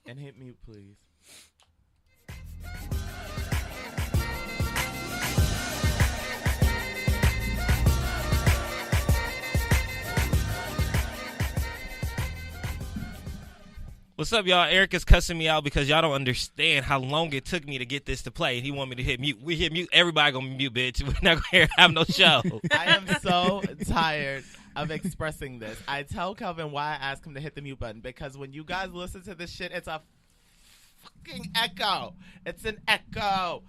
And hit mute, please. What's up, y'all? Eric is cussing me out because y'all don't understand how long it took me to get this to play. And he want me to hit mute. We hit mute. Everybody gonna mute, bitch. We're not gonna have no show. I am so tired of expressing this. I tell Kelvin why I ask him to hit the mute button, because when you guys listen to this shit, it's a fucking echo. It's an echo.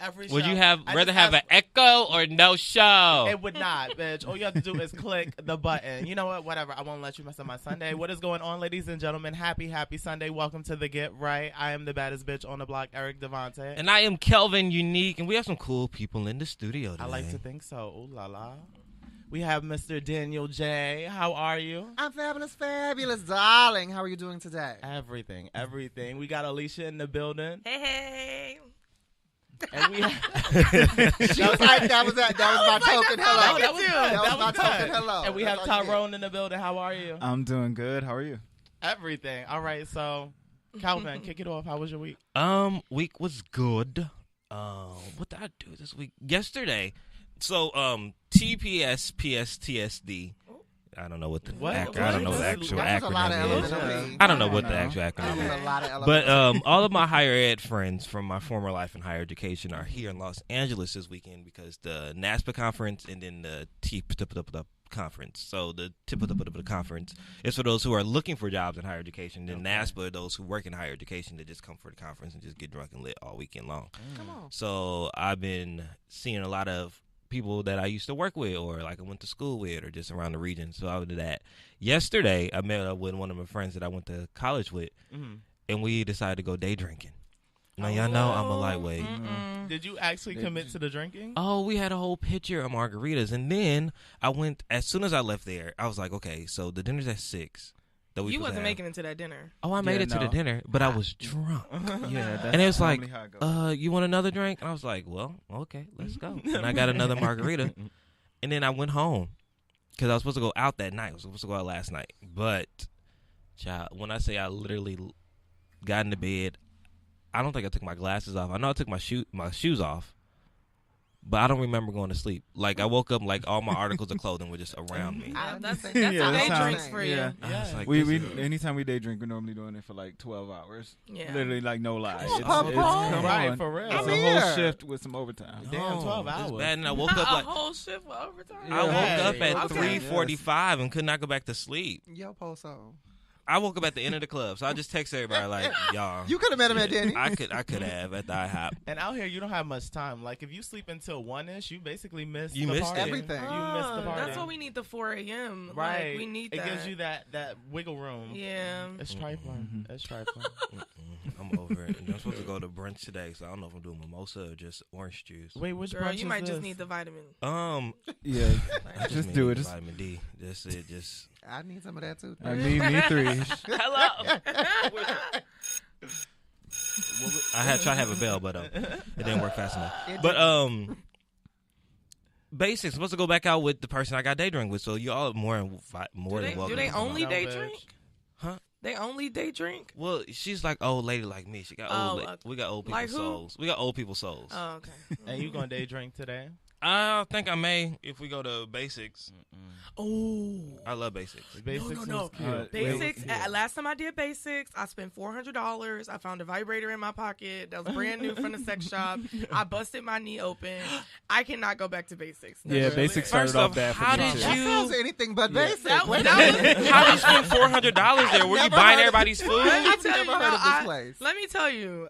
Every show. Would you rather have an echo or no show? It would not, bitch. All you have to do is click the button. You know what? Whatever. I won't let you mess up my Sunday. What is going on, ladies and gentlemen? Happy Sunday. Welcome to the Get Right. I am the baddest bitch on the block, Eric Devante. And I am Kelvin Unique, and we have some cool people in the studio today. I like to think so. Ooh la la. We have Mr. Daniel J. How are you? I'm fabulous, darling. How are you doing today? Everything. We got Alicia in the building. Hey. And we She was like, that was my token hello. That was my good. token hello. And we have Tyrone in the building. How are you? I'm doing good. How are you? Everything. All right, so Calvin, kick it off. How was your week? Week was good. What did I do this week? Yesterday. So, TPS, PSTSD. I don't know what the I don't know the actual acronym is. I don't know what the actual acronym is. But all of my higher ed friends from my former life in higher education are here in Los Angeles this weekend because the NASPA conference and then the TPS conference. So the TPS conference is for those who are looking for jobs in higher education. Then NASPA are those who work in higher education that just come for the conference and just get drunk and lit all weekend long. Come on. So I've been seeing a lot of people that I used to work with or like I went to school with or just around the region. So I did that. Yesterday, I met up with one of my friends that I went to college with, and we decided to go day drinking. Now, y'all know I'm a lightweight. Did you actually commit to the drinking? Oh, we had a whole pitcher of margaritas. And then I went, as soon as I left there, I was like, okay, so the dinner's at 6. You wasn't making it to that dinner. Oh, I made it to the dinner, but I was drunk. Yeah, and it was like, you want another drink? And I was like, well, okay, let's go. And I got another margarita. And then I went home because I was supposed to go out that night. I was supposed to go out last night. But, child, when I say I literally got into bed, I don't think I took my glasses off. I know I took my shoes off. But I don't remember going to sleep. Like, I woke up, like, all my articles of clothing were just around me. That's how day drinks for you. Yeah. Like, we anytime we day drink, we're normally doing it for, like, 12 hours. Yeah. Literally, like, no lie. Come on. Right, for real. It's a whole shift with some overtime. Damn, 12 hours. It's bad, and I woke up, like, a whole shift with overtime. I woke up at Okay. 3:45 and could not go back to sleep. Yo, post on. I woke up at the end of the club, so I just text everybody like, y'all. You could have met him at Danny. I could have at the IHOP. And out here, you don't have much time. Like, if you sleep until 1-ish, you basically miss You the missed party. everything. You missed the party. That's why we need the 4 a.m. Right. Like, we need that. It gives you that wiggle room. Yeah. It's trifling. It's trifling. I'm over it. And I'm supposed to go to brunch today, so I don't know if I'm doing mimosa or just orange juice. Wait, which Girl, brunch you is might this? just need the vitamin. Yeah. I Just do it. Vitamin D. Just. I need some of that, too. I need me 3. Hello. I had tried to have a bell, but it didn't work fast enough. But basics. Supposed to go back out with the person I got day drink with, so you all more than welcome. Do they only No, day bitch. drink? Huh? They only day drink? Well, she's like old lady like me. She got old. We got old people's Like who? souls. We got old people's souls. Oh, okay. And you going to day drink today? I think I may if we go to basics. Oh. I love basics. Basics No. is cute. Basics. Last time I did basics, I spent $400. I found a vibrator in my pocket that was brand new from the sex shop. I busted my knee open. I cannot go back to basics. Yeah, basics started First off off, bad for how me, did too. That you- sounds anything but basic. That was- How did you spend $400 there? Were you buying everybody's food? I've tell never you, heard no, of this place. Let me tell you,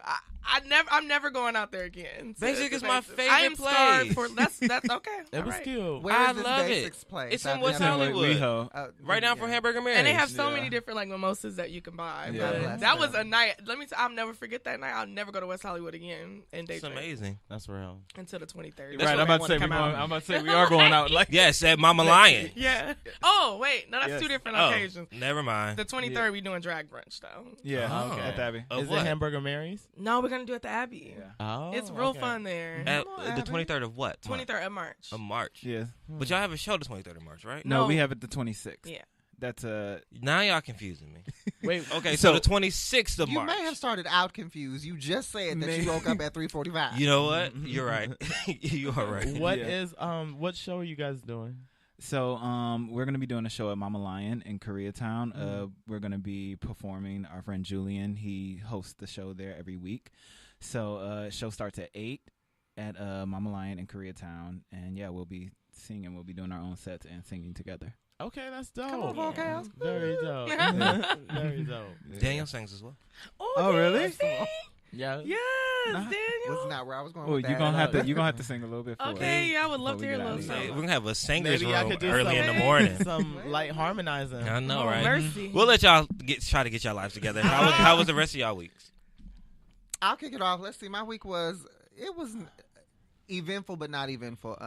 I'm never going out there again. Basic is my favorite I am scarred place. for that's okay. It All was right. cute. Where I is this love it. basics place? It's in I've West never- Hollywood. WeHo. Right down from Hamburger Mary's. And they have so Yeah. many different like mimosas that you can buy. Yeah. But Bless that them. was a night. Let me. I'll never forget that night. I'll never go to West Hollywood again and day It's drink amazing. That's real. until the 23rd. Right, I'm about to say we are going out. Like, Yes, at Mama Lion. Yeah. Oh wait, no, that's Yes. two different Oh, occasions. never mind. The 23rd we doing drag brunch though. yeah, Oh. okay. At the Abbey. Of Is what? it Hamburger Mary's? No, we're gonna do it at the Abbey. Yeah. Oh, It's real okay. fun there. At Come on, the Abby. 23rd of what? 23rd of March. Of March. Yeah. But y'all have a show the 23rd of March, right? No, No. we have it the 26th. Yeah. That's Now y'all confusing me. Wait, Okay, so the 26th of You March. may have started out confused. You just said that you woke up at 3:45. You know what? You're right. You are right. What is what show are you guys doing? So we're gonna be doing a show at Mama Lion in Koreatown. We're gonna be performing. Our friend Julian, he hosts the show there every week. So show starts at 8 at Mama Lion in Koreatown, and yeah, we'll be singing. We'll be doing our own sets and singing together. Okay, that's dope. Come on, vocals. Very dope. Very dope. Daniel sings as well. Oh, really? Yeah. Yes, Daniel. Was not where I was going. Oh, with you're that. gonna have to sing a little bit for Okay, yeah, I would love to hear a little Before Hey, song. we're gonna have a singers Maybe I room could do early some, in the morning. some light harmonizing. I know, Oh, right? mercy. We'll let y'all try to get y'all lives together. How was the rest of y'all weeks? I'll kick it off. Let's see. My week was eventful, but not eventful.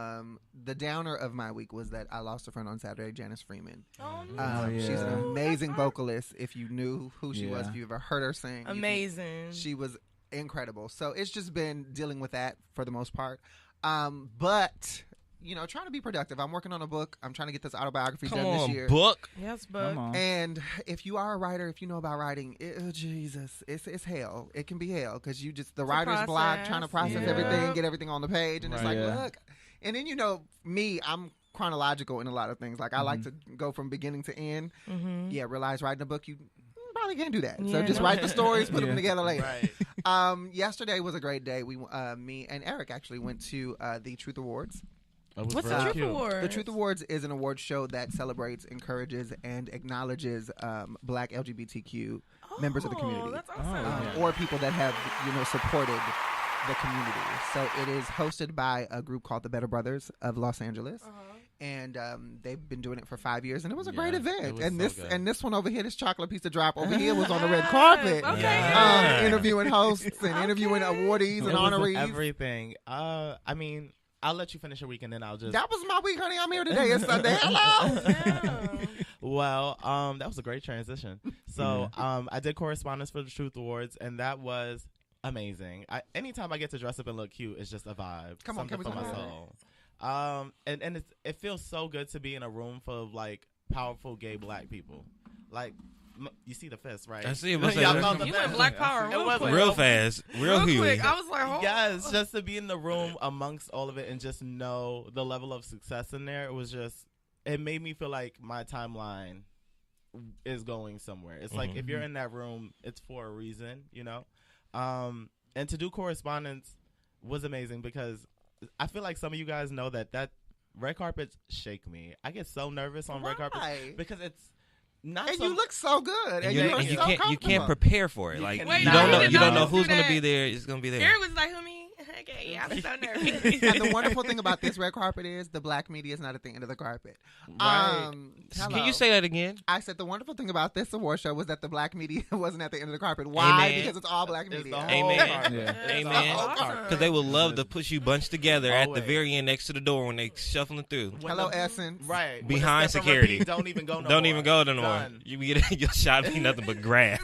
The downer of my week was that I lost a friend on Saturday, Janice Freeman. Oh, no. Oh, She's an yeah. amazing vocalist. If you knew who she was, Yeah. if you ever heard her sing, Amazing. she was incredible. So it's just been dealing with that for the most part. But trying to be productive. I'm working on a book. I'm trying to get this autobiography Come done on, this year. book. Yes, but Come on. And if you are a writer, if you know about writing, Jesus, it's hell. It can be hell because the writer's block, process. trying to process Yeah. everything, get everything on the page, and it's Right. like, Yeah. look. And then me, I'm chronological in a lot of things. Like I like to go from beginning to end. Yeah, realize writing a book, you probably can't do that. So Yeah, just no. write the stories, put them Yeah. together later. Right. Yesterday was a great day. We, me and Eric actually went to the Truth Awards. It was what's really the Truth cute. Award? The Truth Awards is an award show that celebrates, encourages, and acknowledges Black LGBTQ members of the community. That's awesome. yeah. Or people that have supported the community. So it is hosted by a group called the Better Brothers of Los Angeles. And they've been doing it for 5 years, and it was a great Yeah, event. it was And so this good. and this one over here, this chocolate piece of drop over here, was on the red carpet, Okay. Yeah. interviewing hosts and interviewing Okay. awardees It and was honorees. everything. I mean, I'll let you finish your week and then I'll just. That was my week, honey. I'm here today. It's Sunday. Hello. Yeah. Well, that was a great transition. So, I did correspondence for the Truth Awards, and that was amazing. Anytime I get to dress up and look cute, it's just a vibe. Come on, something can we for my talk about soul. And it feels so good to be in a room full of like powerful gay black people. Like, you see the fist, right? I see it. What's Y'all that? know the You fist. went Black Power It real wasn't quick. Real fast, real Real huge. quick. I was like, oh. Yes, just to be in the room amongst all of it and just know the level of success in there, it made me feel like my timeline is going somewhere. It's like if you're in that room, it's for a reason, and to do correspondence was amazing because I feel like some of you guys know that red carpets shake me. I get so nervous on red carpets Why? because it's not And so you look so good. And you you are so can't comfortable. prepare for it. You Like can you not. don't know Wait, you don't know don't who's do gonna that. be there. It's gonna be there. Eric was like, who me? Okay, yeah, I'm so nervous. And the wonderful thing about this red carpet is the black media is not at the end of the carpet. Right. Can Hello. you say that again? I said the wonderful thing about this award show was that the black media wasn't at the end of the carpet. Why? Amen. Because it's all black It's media. the whole Amen. carpet. Yeah. It's the Amen. whole Awesome. carpet. Because they would love to push you bunched together at the Always. very end next to the door when they shuffling through. When Hello, the- Essence. Right. When Behind the step and security. repeat don't even go no Don't more. even go no more. Done. You get your shot be nothing but grass.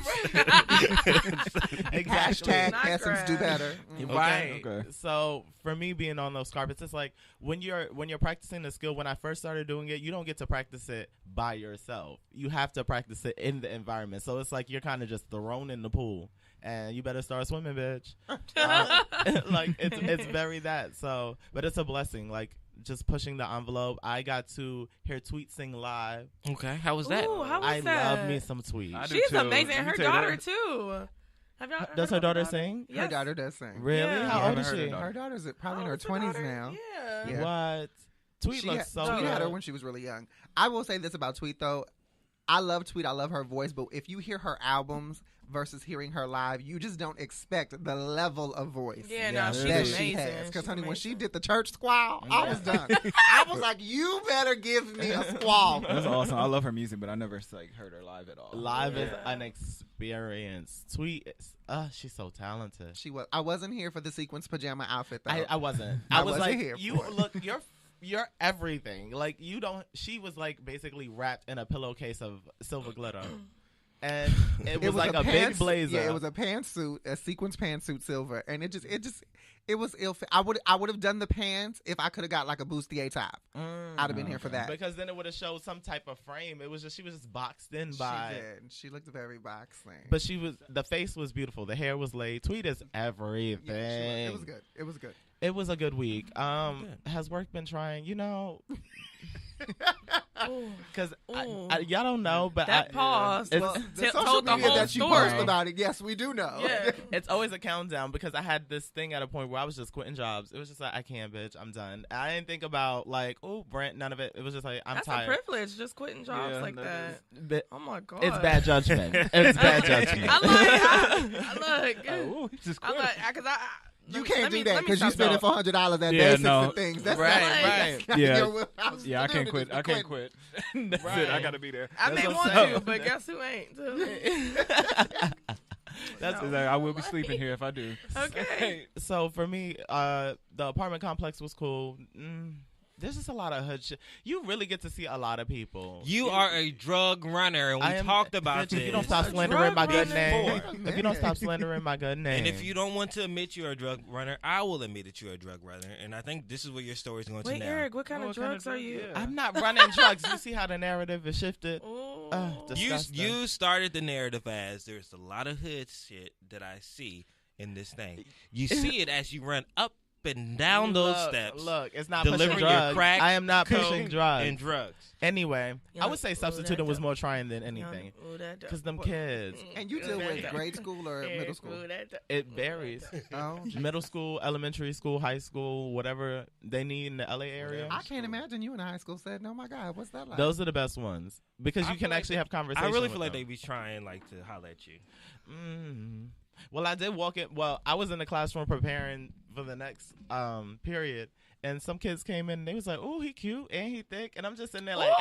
Exactly. Hashtag Not Essence grass. do better. Right. Okay. So for me being on those carpets, it's like when you're practicing the skill. When I first started doing it, you don't get to practice it by yourself. You have to practice it in the environment. So it's like you're kind of just thrown in the pool, and you better start swimming, bitch. Like it's very that. So, but it's a blessing. Like just pushing the envelope. I got to hear Tweet sing live. Okay, how was that? Ooh, how was I that? love me some Tweet. I do She's too. amazing. Let And me her tell you daughter, that. too. Have y'all Does her heard daughter about sing? Yes. Her daughter does sing. Really? Yeah. How Yeah, old I is heard she? her daughter. Her daughter's probably in Oh, her it's her 20s daughter. now. Yeah. Yeah. What? Tweet She looks so Tweet had her good. when she was really young. I will say this about Tweet, though. I love Tweet. I love her voice. But if you hear her albums versus hearing her live, you just don't expect the level of voice Yeah, Yeah, no, she's that amazing. she has. Because, She's honey, when she amazing. did the church squall, I was done. I was like, you better give me a squall. That's awesome. I love her music, but I never heard her live at all. Live is Yeah. an experience. Tweet is, she's so talented. She was. I wasn't here for the sequence pajama outfit, though. I wasn't. I I was wasn't like, here you for it. look, you're everything. Like you don't. She was like basically wrapped in a pillowcase of silver glitter. and it was like a big blazer. Yeah, it was a pantsuit, a sequence pantsuit, silver, and it was ill fit. I would have done the pants if I could have got like a bustier top. I'd have been here for that because then it would have showed some type of frame. It was just she was just boxed in by. She did. She looked very boxing. But the face was beautiful. The hair was laid. Tweet is everything. Yeah, it was good. It was good. It was a good week. Has work been trying? Because y'all don't know, but that pause. Well, the social media that you post about it, yes, we do know. Yeah. It's always a countdown because I had this thing at a point where I was just quitting jobs. It was just like, I can't, bitch. I'm done. I didn't think about like, oh, Brent, none of it. It was just like, I'm tired. That's a privilege, just quitting jobs like that. Oh my God. It's bad judgment. It's bad judgment. You can't do that because you spending $400 that day fixing things. That's right. Yeah, I can't quit. That's it. I got to be there. I may want to, but guess who ain't? I will be sleeping here if I do. Okay. So for me, the apartment complex was cool. There's just a lot of hood shit. You really get to see a lot of people. You are a drug runner, and we talked about this. If you don't stop slandering my good name. If you don't stop slandering my good name. And if you don't want to admit you're a drug runner, I will admit that you're a drug runner. And I think this is where your story is going to now. Wait, Eric, what kind of drugs are you? Yeah. I'm not running drugs. You see how the narrative is shifted? You started the narrative as there's a lot of hood shit that I see in this thing. You see it as you run up and down those steps. Look, it's not delivering pushing drugs. Your crack, I am not pushing drugs. And drugs. Anyway, I would say substituting was more trying than anything. Because them kids. And you deal with grade school or middle school? It varies. Middle school, elementary school, high school, whatever they need in the LA area. I can't imagine you in high school said, "Oh my God, what's that like?" Those are the best ones because you can actually have conversations. I really feel like they be trying to holler at you. Well, I did walk in. Well, I was in the classroom preparing for the next period, and some kids came in and they was like, "Oh, he cute and he thick," and I'm just sitting there like,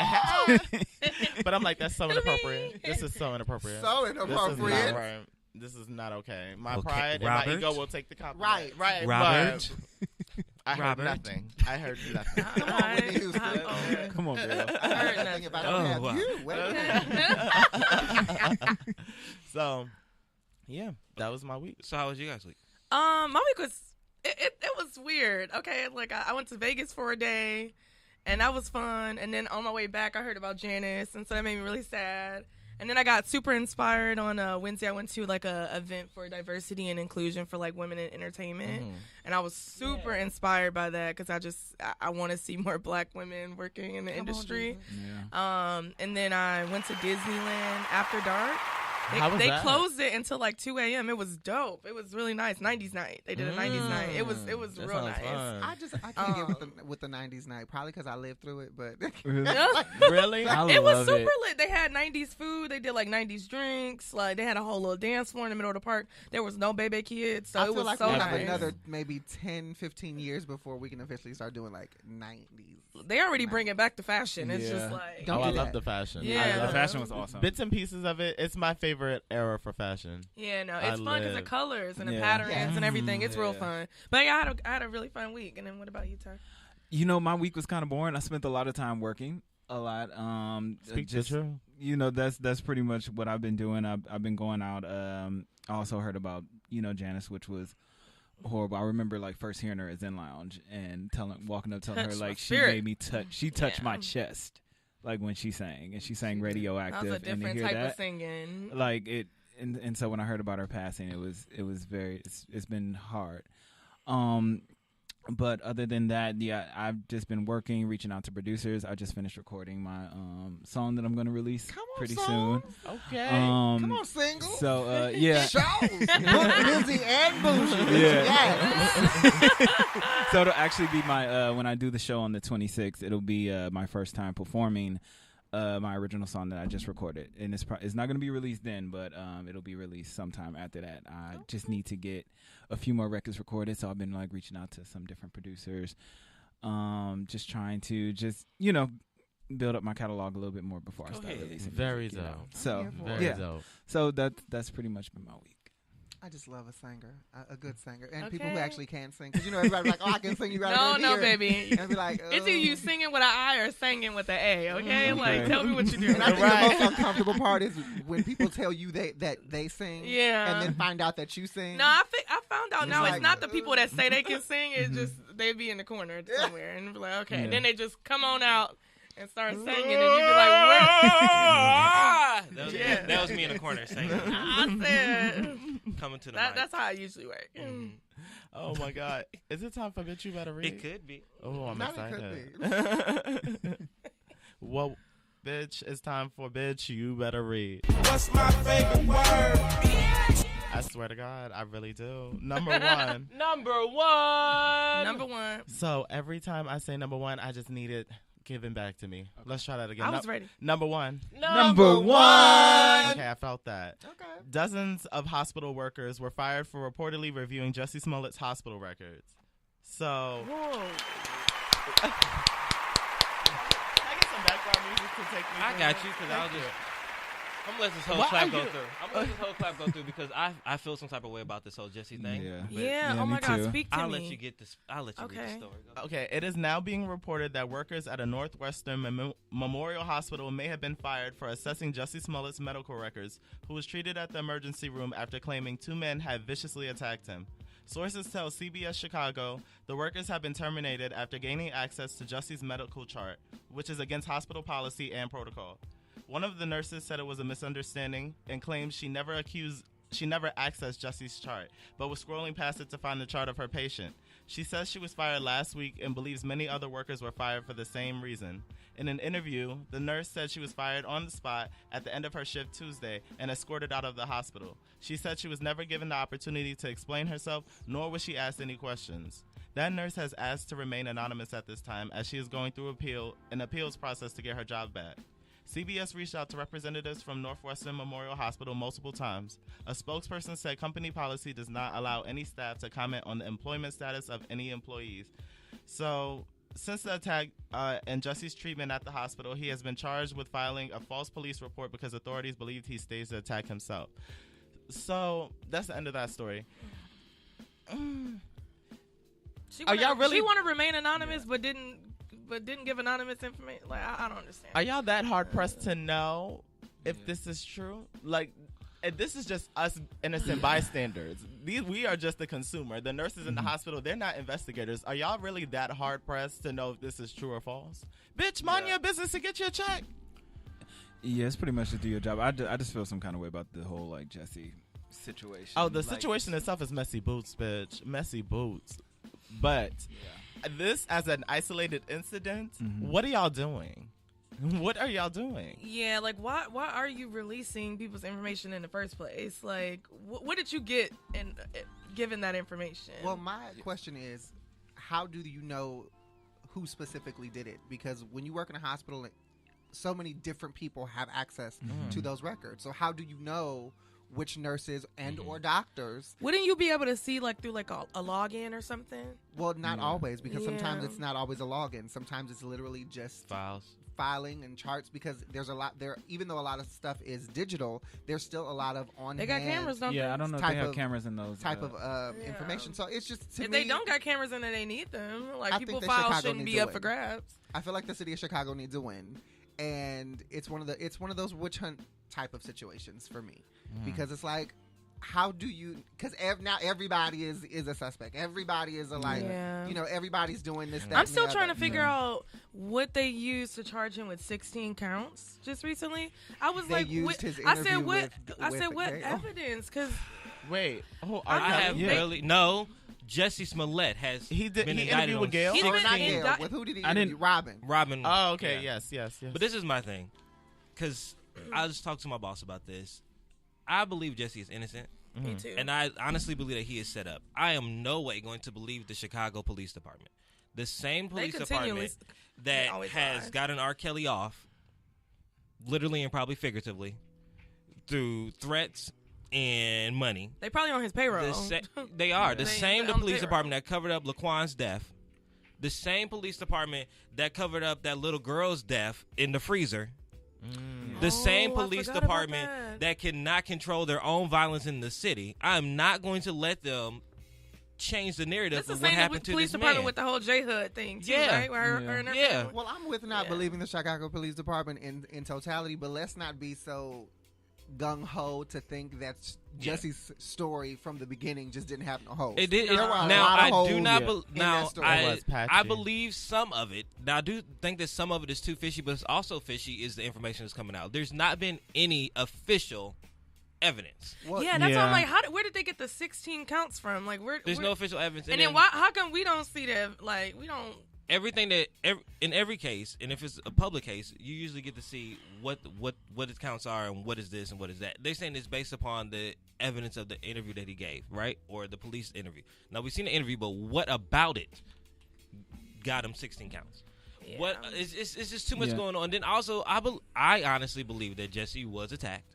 but I'm like, that's so inappropriate. This is so inappropriate. So inappropriate. This is not okay. My pride and my ego will take the compliment. Right. Robert. I heard nothing. I heard nothing. Come on, girl. I heard nothing if I don't have you. So, yeah, that was my week. So how was you guys' week? My week was it was weird. Okay, like I went to Vegas for a day, and that was fun. And then on my way back, I heard about Janice, and so that made me really sad. And then I got super inspired on Wednesday. I went to like a event for diversity and inclusion for like women in entertainment, and I was super inspired by that because I want to see more Black women working in the industry. And then I went to Disneyland after dark. They closed it until like 2 a.m. It was dope. It was really nice. 90s night. They did a 90s night. It was real nice. Fun. I can't get with the 90s night. Probably because I lived through it, but really, it was super lit. They had 90s food. They did like 90s drinks. Like they had a whole little dance floor in the middle of the park. There was no baby kids, so I it feel was like so we nice. have another maybe 10, 15 years before we can officially start doing like 90s. They already bring it back to fashion. It's just like Don't do I that. love the fashion. Yeah. The fashion was awesome. Bits and pieces of it. It's my favorite era for fashion. Yeah, no, it's fun because the colors and the Yeah. patterns and everything. It's real fun. But yeah, I had a really fun week. And then what about you, Ty? You know, my week was kind of boring. I spent a lot of time working. A lot. Speak to true. You know, that's pretty much what I've been doing. I've been going out. I also heard about Janice, which was horrible. I remember like first hearing her at Zen Lounge and walking up telling her like she made me touch. She touched my chest like when she sang, and she sang Radioactive. That was a different and to hear type that, of singing. like it. And so when I heard about her passing, it was very. It's been hard. But other than that, yeah, I've just been working, reaching out to producers. I just finished recording my song that I'm going to release pretty soon. Okay. Come on, single. So yeah. Shows. Busy and bougie. Yeah. So it'll actually be my when I do the show on the 26th, it'll be my first time performing my original song that I just recorded, and it's not going to be released then, but it'll be released sometime after that. I just need to get a few more records recorded, so I've been like reaching out to some different producers, just trying to build up my catalog a little bit more before I start releasing. Very music, dope. So very dope. So that's pretty much been my week. I just love a singer, a good singer, and people who actually can sing. Because everybody's like, "Oh, I can sing." You gotta no, baby. And be like, it's either you singing with an I or singing with an A. Okay, like tell me what you do. And I think the most uncomfortable part is when people tell you that they sing, and then find out that you sing. No, I found out now. Like, it's not the people that say they can sing. It's just they be in the corner somewhere and be like, okay, and then they just come on out and start singing, and you be like, "Where?" That was me in the corner singing. I said, coming to the mic. That's how it usually works. Oh my God! Is it time for Bitch You Better Read? It could be. Oh, I'm excited. It could be. Well, bitch, it's time for Bitch You Better Read. What's my favorite word? I swear to God, I really do. Number one. Number one. So every time I say number one, I just need it given back to me. Okay. Let's try that again. I was ready. Number one. Number one. Okay, I felt that. Okay. Dozens of hospital workers were fired for reportedly reviewing Jussie Smollett's hospital records. So. Whoa. Can I get some background music to take me? I got you because I'll just. I'm gonna let this whole clap go through. I'm gonna let this whole clap go through because I feel some type of way about this whole Jussie thing. Yeah. Oh my God. Speak to me. I'll let you get this. I'll let you read the story. Go. Okay. It is now being reported that workers at a Northwestern Memorial Hospital may have been fired for assessing Jussie Smollett's medical records, who was treated at the emergency room after claiming 2 men had viciously attacked him. Sources tell CBS Chicago the workers have been terminated after gaining access to Jussie's medical chart, which is against hospital policy and protocol. One of the nurses said it was a misunderstanding and claims she never accessed Jussie's chart, but was scrolling past it to find the chart of her patient. She says she was fired last week and believes many other workers were fired for the same reason. In an interview, the nurse said she was fired on the spot at the end of her shift Tuesday and escorted out of the hospital. She said she was never given the opportunity to explain herself, nor was she asked any questions. That nurse has asked to remain anonymous at this time as she is going through an appeals process to get her job back. CBS reached out to representatives from Northwestern Memorial Hospital multiple times. A spokesperson said company policy does not allow any staff to comment on the employment status of any employees. So, since the attack and Jussie's treatment at the hospital, he has been charged with filing a false police report because authorities believed he staged the attack himself. So, that's the end of that story. She want to remain anonymous, but didn't give anonymous information. Like I don't understand. Are y'all that hard pressed to know if this is true? Like, and this is just us innocent bystanders. We are just the consumer. The nurses in the hospital, they're not investigators. Are y'all really that hard pressed to know if this is true or false? Bitch, mind your business and get your check. Yeah, it's pretty much to do your job. I just feel some kind of way about the whole like Jussie situation. Oh, the situation itself is messy boots, bitch. Messy boots. But this as an isolated incident, what are y'all doing? What are y'all doing? Yeah, like why are you releasing people's information in the first place? Like, what did you get in given that information? Well, my question is, how do you know who specifically did it? Because when you work in a hospital, so many different people have access to those records. So how do you know which nurses and or doctors? Wouldn't you be able to see like through like a login or something? Well, not always, because sometimes it's not always a login. Sometimes it's literally just filing and charts, because there's a lot there. Even though a lot of stuff is digital, there's still a lot of on. They got cameras, don't they? Yeah, I don't know if they have cameras in those type of information. So it's just if they don't got cameras in it, they need them. Like people files shouldn't be up for grabs. I feel like the city of Chicago needs a win, and it's one of those witch hunt type of situations for me. Because it's like, how do you? Because now everybody is a suspect. Everybody is everybody's doing this. That, I'm still trying to figure out what they used to charge him with 16 counts just recently. I was they like, used his I said interview what evidence? Because wait, no. Jussie Smollett has he been interviewed with Gail. With who did he interview? Robin. Oh, okay. Yeah. Yes. But this is my thing, because I just talked to my boss about this. I believe Jussie is innocent. Me too. And I honestly believe that he is set up. I am no way going to believe the Chicago Police Department. The same police department that has gotten R. Kelly off, literally and probably figuratively, through threats and money. They probably on his payroll. They are. The same police department that covered up Laquan's death. The same police department that covered up that little girl's death in the freezer. The same I police forgot about department that cannot control their own violence in the city. I'm not going to let them change the narrative That's the of what same happened to police this department man. with the whole J Hood thing, too, Yeah. right? Where her and her Yeah. family- Well, I'm with not Yeah. believing the Chicago Police Department in totality, but let's not be so gung-ho to think that Jesse's story from the beginning just didn't have no holes. It did. There were a Now lot of I holes do not. in that Now story. It was patchy. I believe some of it. Now I do think that some of it is too fishy, but it's also fishy is the information that's coming out. There's not been any official evidence. Well, yeah, that's why I'm Yeah. like, where did they get the 16 counts from? Like, There's no official evidence. And then why? How come we don't see that? Like, we don't. Everything that in every case, and if it's a public case, you usually get to see what the counts are and what is this and what is that. They're saying it's based upon the evidence of the interview that he gave, right, or the police interview. Now we've seen the interview, but what about it got him 16 counts? Yeah. What it's just too much Yeah. going on. And then also, I honestly believe that Jesse was attacked.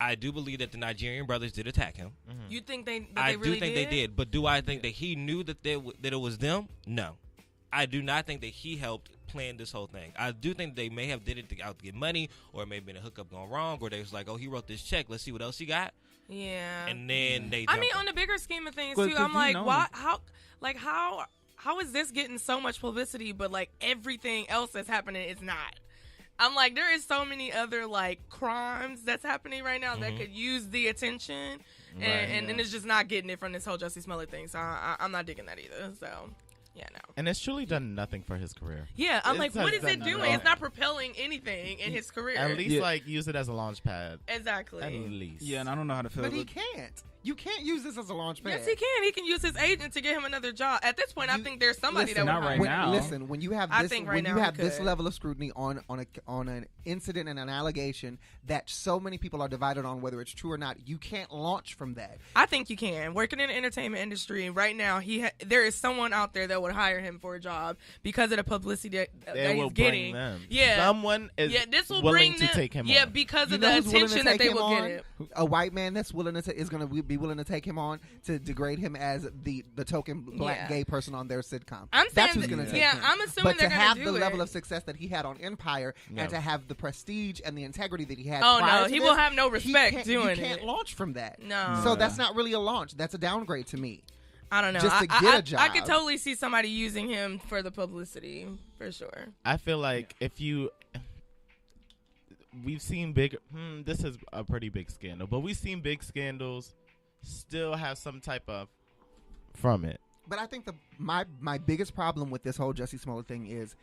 I do believe that the Nigerian brothers did attack him. You think they? That I they really do think they did, but do I think that he knew that that it was them? No, I do not think that he helped plan this whole thing. I do think they may have did it out to get money, or it may have been a hookup gone wrong, or they was like, oh, he wrote this check, let's see what else he got, Yeah. and then they. I mean, jumped on the bigger scheme of things Well, too, 'cause I'm you like, know why? them. How is this getting so much publicity, but like everything else that's happening is not? I'm like, there is so many other like crimes that's happening right now that could use the attention, and it's just not getting it from this whole Jussie Smollett thing. So I'm not digging that either. So yeah, no. And it's truly done nothing for his career. Yeah, I'm It like, what is has it done doing? nothing. It's not propelling anything in his career. At least Yeah. like use it as a launch pad. Exactly. At least. Yeah, and I don't know how to feel. But he can't. You can't use this as a launch pad. Yes, he can. He can use his agent to get him another job. At this point, I think there's somebody Listen, that not would right hire when, now. Listen, when you have I this, think right when now you he have this could. level of scrutiny on an incident and an allegation that so many people are divided on whether it's true or not, you can't launch from that. I think you can. Working in the entertainment industry right now, there is someone out there that would hire him for a job because of the publicity that They will he's bring getting. them. Yeah, Someone is this will willing bring to them, take him Yeah, on. because You of know the who's willing to attention that take they him will on? get. A white man that's willing to is going to be willing to take him on to degrade him as the token black Yeah. gay person on their sitcom. I'm That's saying who's that- going to take yeah, him. I'm assuming but they're to gonna have do the level it. of success that he had on Empire No. and to have the prestige and the integrity that he had. Oh, prior no, to he this, will have no he respect can't- doing You can't it. launch from that. No. So that's not really a launch. That's a downgrade to me. I don't know. just to I, get I, a job. I could totally see somebody using him for the publicity for sure. I feel like we've seen big. This is a pretty big scandal, but we've seen big scandals still have some type of from it. But I think my biggest problem with this whole Jussie Smollett thing is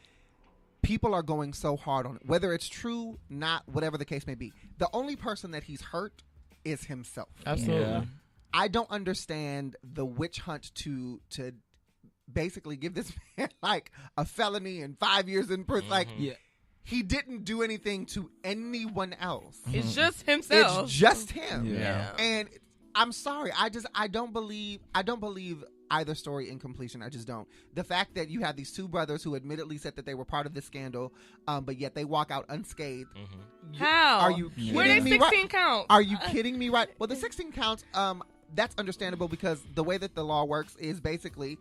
people are going so hard on it. Whether it's true, not, whatever the case may be. The only person that he's hurt is himself. Absolutely. Yeah. I don't understand the witch hunt to basically give this man like a felony and 5 years in prison. Like, Yeah. he didn't do anything to anyone else. It's just himself. It's just him. Yeah. And I'm sorry. I don't believe either story in completion. I just don't. The fact that you have these two brothers who admittedly said that they were part of this scandal, but yet they walk out unscathed. How? Are you kidding Where did me? 16 Right? count? Are you kidding me? Right. Well, the 16 counts. That's understandable because the way that the law works is basically,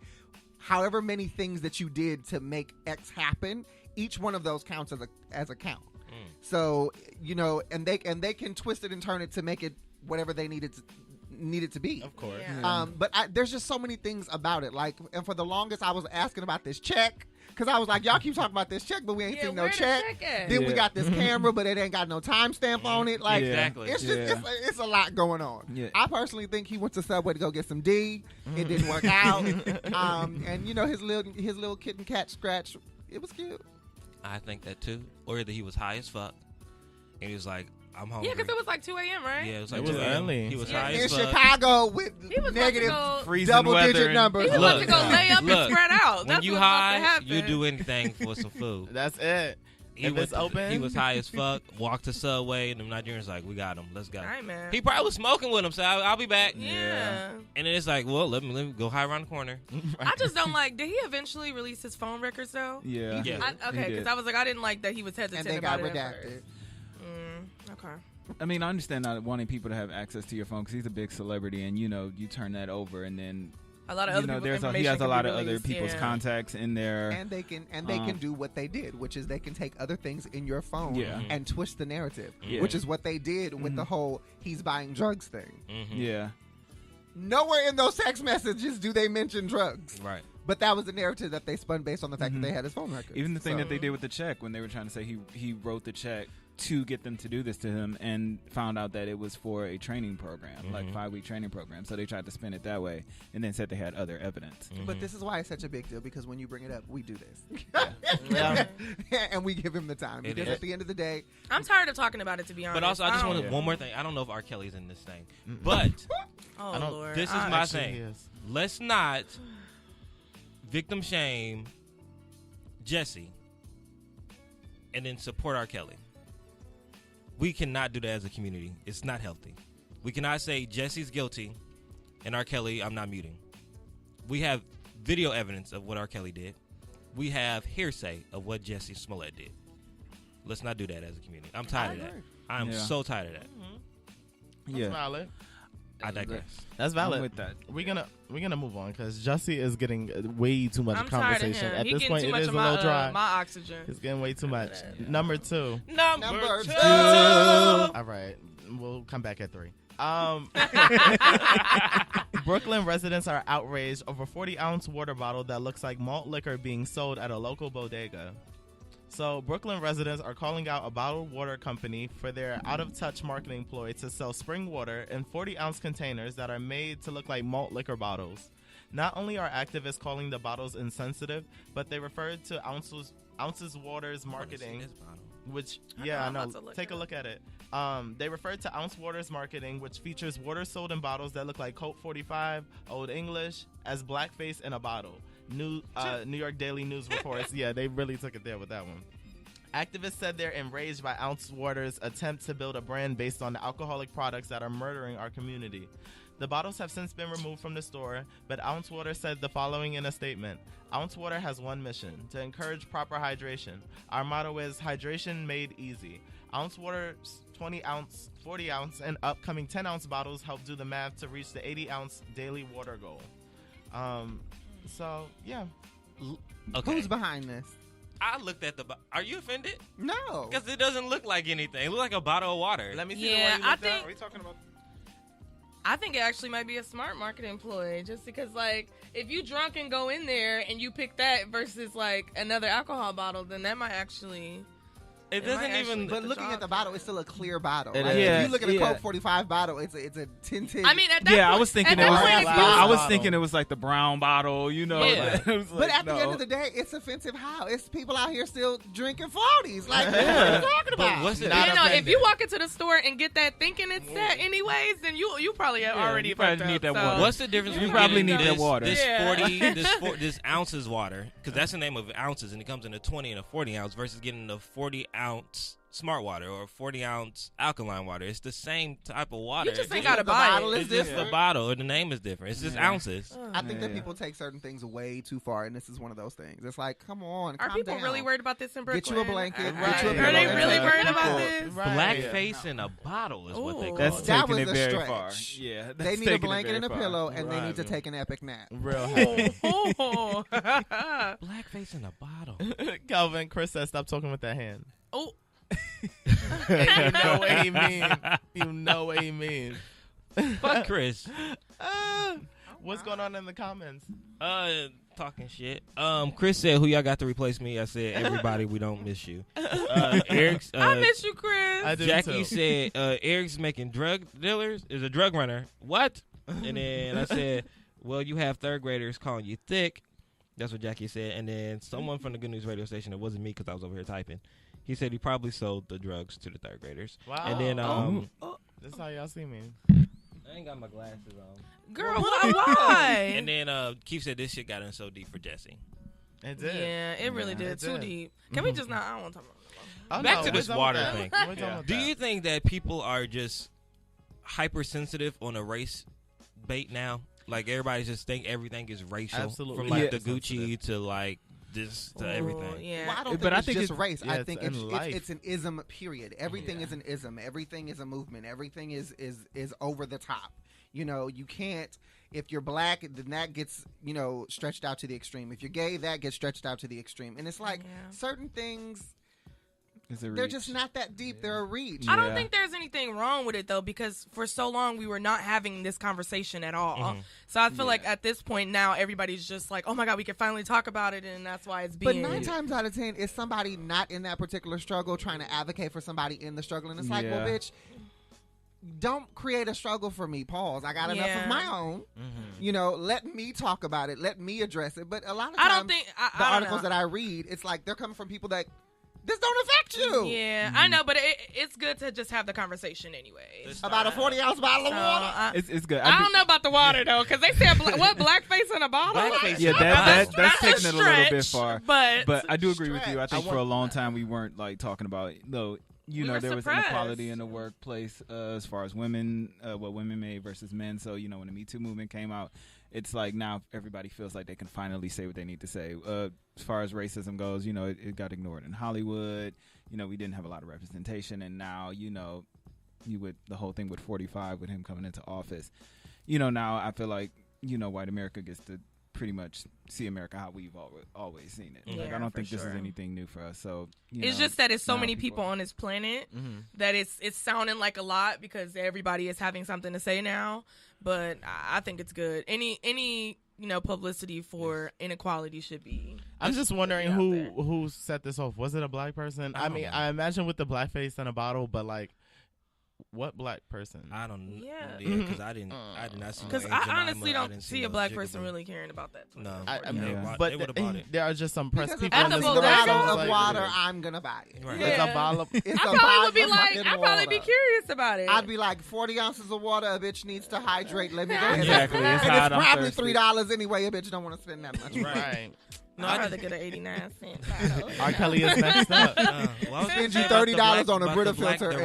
however many things that you did to make X happen, each one of those counts as a count. So and they can twist it and turn it to make it whatever they need it to be. Of course. Yeah. But there's just so many things about it. Like, and for the longest, I was asking about this check because I was like, y'all keep talking about this check, but we ain't Yeah, seen no where the check. check at? Then we Yeah. got this camera, but it ain't got no timestamp on it. Like, Yeah. Exactly. it's just it's a lot going on. Yeah. I personally think he went to Subway to go get some D. It didn't work out. And his little kitten cat scratch, it was cute. I think that too. Or that he was high as fuck, and he was like, "I'm hungry." Yeah, because it was like 2 a.m., right? Yeah, it was It like was 2 a.m. early. He was Yeah. high In as fuck. Chicago with He was negative about to go, Freezing double-digit weather and- numbers. he was Look, about to go lay up and look, spread out. When That's you what's about to high, happen. you do anything for some food. That's it. If went it's to- open, he was high as fuck. Walked to Subway, and the Nigerians like, "We got him. Let's go." All right, man. He probably was smoking with him, so I'll be back. Yeah. And then it's like, well, let me go high around the corner. I just don't like. Did he eventually release his phone records though? Yeah. Yeah. Okay, He because did. I was like, I didn't like that he was hesitant And they about got it at redacted. first. Okay. I mean, I understand not wanting people to have access to your phone because he's a big celebrity, and you turn that over, and then A lot of other people's he has a lot of other released, people's contacts in there, and they can do what they did, which is they can take other things in your phone and twist the narrative, which is what they did with the whole he's buying drugs thing. Yeah. Nowhere in those text messages do they mention drugs. Right. But that was the narrative that they spun based on the fact that they had his phone records. Even the thing that they did with the check when they were trying to say he wrote the check to get them to do this to him and found out that it was for a training program, like 5-week training program. So they tried to spin it that way and then said they had other evidence. But this is why it's such a big deal, because when you bring it up, we do this. Yeah. And we give him the time. Because at the end of the day... I'm tired of talking about it, to be honest. But also, I just want one more thing. I don't know if R. Kelly's in this thing. But Lord. this is my thing. Let's not victim shame Jesse and then support R. Kelly. We cannot do that as a community. It's not healthy. We cannot say Jesse's guilty and R. Kelly, I'm not muting. We have video evidence of what R. Kelly did. We have hearsay of what Jesse Smollett did. Let's not do that as a community. I'm tired of that. I'm so tired of that. That's valid. I digress. That's valid. I'm with that. We're gonna move on because Jussie is getting way too much I'm conversation. tired of him. At He this getting point, too it much is a of little dry. my oxygen. It's getting way too much. Number two. Number two. All right, we'll come back at 3. Brooklyn residents are outraged over 40-ounce water bottle that looks like malt liquor being sold at a local bodega. So Brooklyn residents are calling out a bottled water company for their out-of-touch marketing ploy to sell spring water in 40-ounce containers that are made to look like malt liquor bottles. Not only are activists calling the bottles insensitive, but they refer to Ounces Water's marketing, which, I know. Take a look at it. They refer to Ounce Water's marketing, which features water sold in bottles that look like Colt 45, Old English, as blackface in a bottle. New York Daily News reports. Yeah, they really took it there with that one. Activists said they're enraged by Ounce Water's attempt to build a brand based on the alcoholic products that are murdering our community. The bottles have since been removed from the store, but Ounce Water said the following in a statement. Ounce Water has one mission, to encourage proper hydration. Our motto is hydration made easy. Ounce Water's 20-ounce, 40-ounce, and upcoming 10-ounce bottles help do the math to reach the 80-ounce daily water goal. So, yeah. Okay. Who's behind this? I looked at are you offended? No. Because it doesn't look like anything. It looks like a bottle of water. Let me see Yeah, the one you looked I at. think- Are we talking about? I think it actually might be a smart marketing ploy, just because, like, if you drunk and go in there and you pick that versus, like, another alcohol bottle, then that might actually... It doesn't even. But looking at the bottle, it's still a clear bottle. It Like, is. if you look at a Yeah. Coke 45 bottle, it's a tinted. I mean, at that point, I was thinking at it was. that point, if you- I was bottle. thinking it was like the brown bottle, you know. Yeah. It was But like, at the no. end of the day, it's offensive. How? It's people out here still drinking 40s. Like, what are Yeah. you talking about? what's it- Not You know, if offended. you walk into the store and get that thinking it's that anyways, then you probably have already you probably fucked need up, that so- water. What's the difference? You between probably getting need that water. This Yeah. 40, this ounces water, because that's the name of ounces, and it comes in a 20 and a 40 ounce, versus getting the 40-ounce smart water or 40-ounce alkaline water. It's the same type of water. You just It's ain't just- gotta the buy bottle it. is It's just different. the bottle, or the name is different. It's just ounces. I think that Yeah. people take certain things way too far, and this is one of those things. It's like, come on, Are calm people down. really worried about this in Brooklyn? Get you a blanket, get you a Are pillow, they and really take worried it. about this? Blackface in a bottle is what they Ooh. call That's it. That taking was it a very stretch. far. Yeah, that's They need a taking it blanket very and a far. pillow, and they Right. need to take an epic nap. Real heavy. Oh. Blackface in a bottle. Calvin, Chris said, stop talking with that hand. Oh. And you know what he mean. You know what he mean. Fuck Chris. What's going on in the comments? Talking shit. Chris said, "Who y'all got to replace me?" I said, "Everybody. We don't miss you." Eric's. I miss you, Chris. I do Jackie too. said, "Eric's making drug dealers. Is a drug runner. What?" And then I said, "Well, you have third graders calling you thick." That's what Jackie said. And then someone from the Good News radio station, it wasn't me because I was over here typing. He said he probably sold the drugs to the third graders. Wow. And then This is how y'all see me. I ain't got my glasses on. Girl, why? And then Keith said this shit got in so deep for Jesse. It did. Yeah, it really did. It Too did. deep. Can we just not? I don't want to talk about Oh, Back no, to we're this done with water that. thing. We're done with Do that. you think that people are just hypersensitive on a race bait now? Like everybody just think everything is racial, Absolutely. from like Yeah. the Gucci to like this to that. everything. Oh, yeah. Well, I don't But I think think it's just it's- race. yeah, I it's think in life. it's an ism. Period. Everything is an ism. Everything is a movement. Everything is over the top. You know, you can't. If you're black, then that gets, you know, stretched out to the extreme. If you're gay, that gets stretched out to the extreme. And it's like certain things, they're just not that deep. They're a reach. I don't think there's anything wrong with it, though, because for so long we were not having this conversation at all. So I feel like at this point now everybody's just like, oh, my God, we can finally talk about it, and that's why it's being... But 9 times out of 10, it's somebody not in that particular struggle trying to advocate for somebody in the struggle. And it's like, well, bitch... Don't create a struggle for me, pause. I got enough of my own. You know, let me talk about it. Let me address it. But a lot of times, I don't think the articles that I read, it's like they're coming from people that this don't affect you. Yeah, I know, but it's good to just have the conversation anyway. About a 40-ounce bottle of water. It's good. I don't know about the water, though, because they said, what, blackface in a bottle? Blackface. Yeah, that's taking it a little bit far. But I do agree with you. I think for a long time we weren't like talking about it, though. You know, there was inequality in the workplace as far as women, what women made versus men. So, you know, when the Me Too movement came out, it's like now everybody feels like they can finally say what they need to say. As far as racism goes, you know, it got ignored in Hollywood. You know, we didn't have a lot of representation. And now, you know, the whole thing with 45, with him coming into office, you know, now I feel like, you know, white America gets to pretty much see America how we've always seen it. Like, I don't think this is anything new for us. So it's just that it's so many people on this planet that it's sounding like a lot because everybody is having something to say now. But I think it's good. Any you know, publicity for inequality should be. I'm just wondering who set this off. Was it a black person? I mean, I imagine with the blackface in a bottle, but like, what black person? I don't know. Yeah, because I did not see. Because I honestly don't see a black person really caring about that. No, I mean, but there are just some press people. At the bottle of water, I'm gonna buy it. Right. It's a bottle of. It's I a probably bottle would be of like, fucking I'd probably be water. curious about it. I'd be like, 40 ounces of water, a bitch needs to hydrate. Let me go ahead. Exactly. And It's it's hot, I'm probably thirsty. $3 anyway. A bitch don't want to spend that much. Right. No, I'd rather get an 89-cent bottle. R. Kelly is next up. Spend you $30 on a Brita filter. Okay.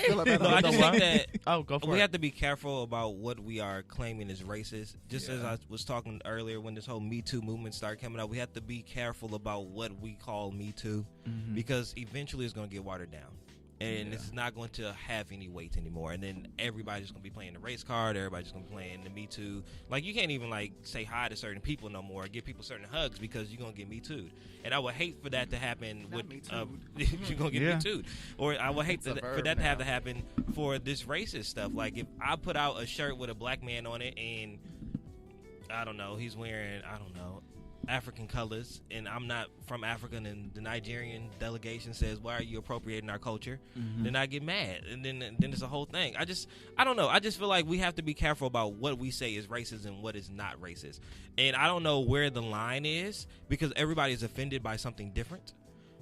No, I just think that go for we it. have to be careful about what we are claiming as racist. Just as I was talking earlier when this whole Me Too movement started coming out, we have to be careful about what we call Me Too because eventually it's going to get watered down. And it's not going to have any weight anymore. And then everybody's going to be playing the race card. Everybody's going to be playing the Me Too. Like, you can't even, like, say hi to certain people no more or give people certain hugs because you're going to get Me Too'd. And I would hate for that to happen with... you're going to get Me Too'd. Or I would hate for that to have to happen for this racist stuff. Like, if I put out a shirt with a black man on it and, I don't know, he's wearing, I don't know, African colors, and I'm not from Africa, and the Nigerian delegation says, why are you appropriating our culture? Then I get mad, and then it's a whole thing. I don't know. I just feel like we have to be careful about what we say is racist and what is not racist. And I don't know where the line is because everybody is offended by something different.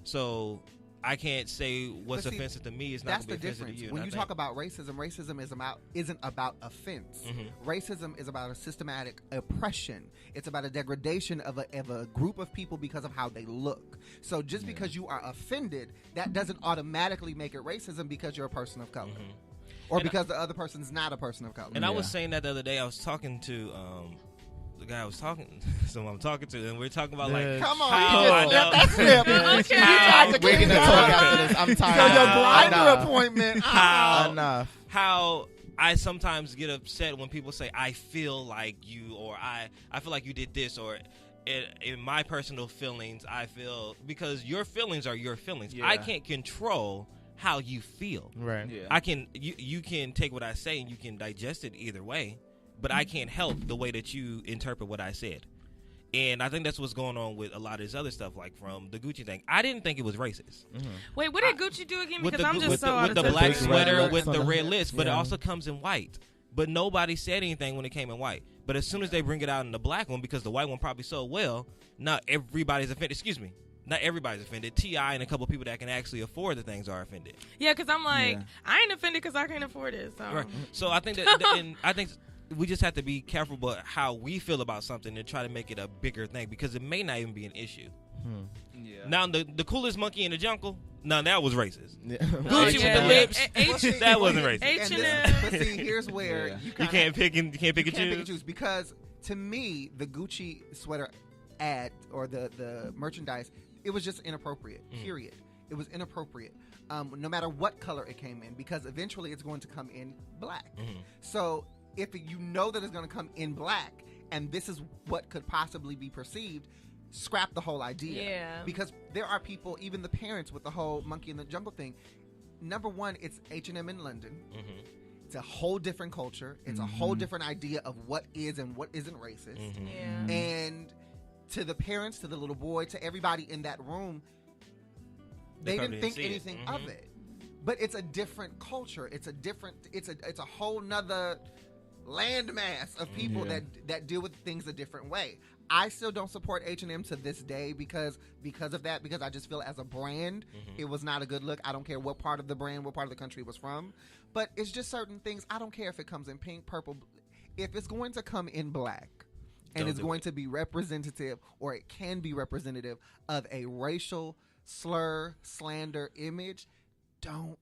So I can't say what's offensive to me is not going to be offensive to you. When you talk about racism isn't about offense. Racism is about a systematic oppression. It's about a degradation of a group of people because of how they look. So just because you are offended, that doesn't automatically make it racism because you're a person of color. Or because the other person's not a person of color. And I was saying that the other day. I was talking to the guy I was talking, someone I'm talking to, and we're talking about like, come on, that's flip. We're gonna talk after this. I'm tired. So your grinder appointment. How I sometimes get upset when people say I feel like you, or I feel like you did this, or in my personal feelings, I feel, because your feelings are your feelings. I can't control how you feel. Right. Yeah. I can. You can take what I say and you can digest it either way. But I can't help the way that you interpret what I said. And I think that's what's going on with a lot of this other stuff, like from the Gucci thing. I didn't think it was racist. Wait, what did Gucci do again? Because I'm just with so out with of the touch. black sweater with the red list, but it also comes in white. But nobody said anything when it came in white. But as soon as they bring it out in the black one, because the white one probably sold well, not everybody's offended. Excuse me. Not everybody's offended. T.I. and a couple people that can actually afford the things are offended. Yeah, because I'm like, I ain't offended because I can't afford it. So, right. So I think that, and I think we just have to be careful about how we feel about something and try to make it a bigger thing because it may not even be an issue. Now the coolest monkey in the jungle. Now that was racist. Gucci with the lips. That wasn't racist. But see, here's where you can't pick and choose. Because to me, the Gucci sweater ad or the merchandise, it was just inappropriate. Period. It was inappropriate. No matter what color it came in, because eventually it's going to come in black. So if you know that it's going to come in black, and this is what could possibly be perceived, scrap the whole idea. Yeah. Because there are people, even the parents with the whole Monkey in the Jungle thing. Number one, it's H&M in London. Mm-hmm. It's a whole different culture. It's a whole different idea of what is and what isn't racist. Mm-hmm. Yeah. And to the parents, to the little boy, to everybody in that room, they didn't think anything of it. But it's a different culture. It's a whole nother landmass of people that deal with things a different way. I still don't support H&M to this day because of that, because I just feel as a brand, it was not a good look. I don't care what part of the brand, what part of the country it was from. But it's just certain things. I don't care if it comes in pink, purple. If it's going to come in black and it's going to be representative, or it can be representative of a racial slur, slander image, don't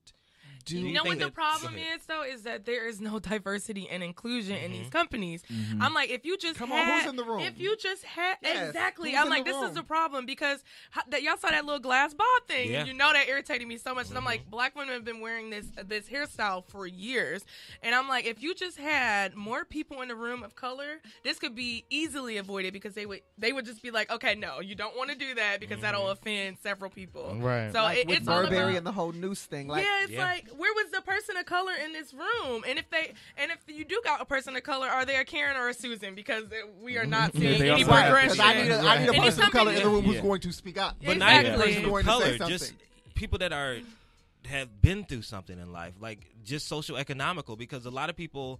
do You know what the problem is, though, is that there is no diversity and inclusion in these companies. I'm like, if you just Come had, on, who's in the room? If you just had, Yes, exactly. who's I'm in like, the this room? is the problem, because that y'all saw that little glass ball thing, and you know that irritated me so much. And I'm like, black women have been wearing this hairstyle for years, and I'm like, if you just had more people in the room of color, this could be easily avoided, because they would just be like, okay, no, you don't want to do that because that'll offend several people. Right. So like with it's all Burberry about, and the whole noose thing. Like, it's like, where was the person of color in this room? And if you do got a person of color, are they a Karen or a Susan? Because we are not seeing they any also have- progression. I need a And it's person of color in the room who's Yeah. going to speak up. But not even Exactly. person of Going to say color, something. just people that have been through something in life, like just social economical, because a lot of people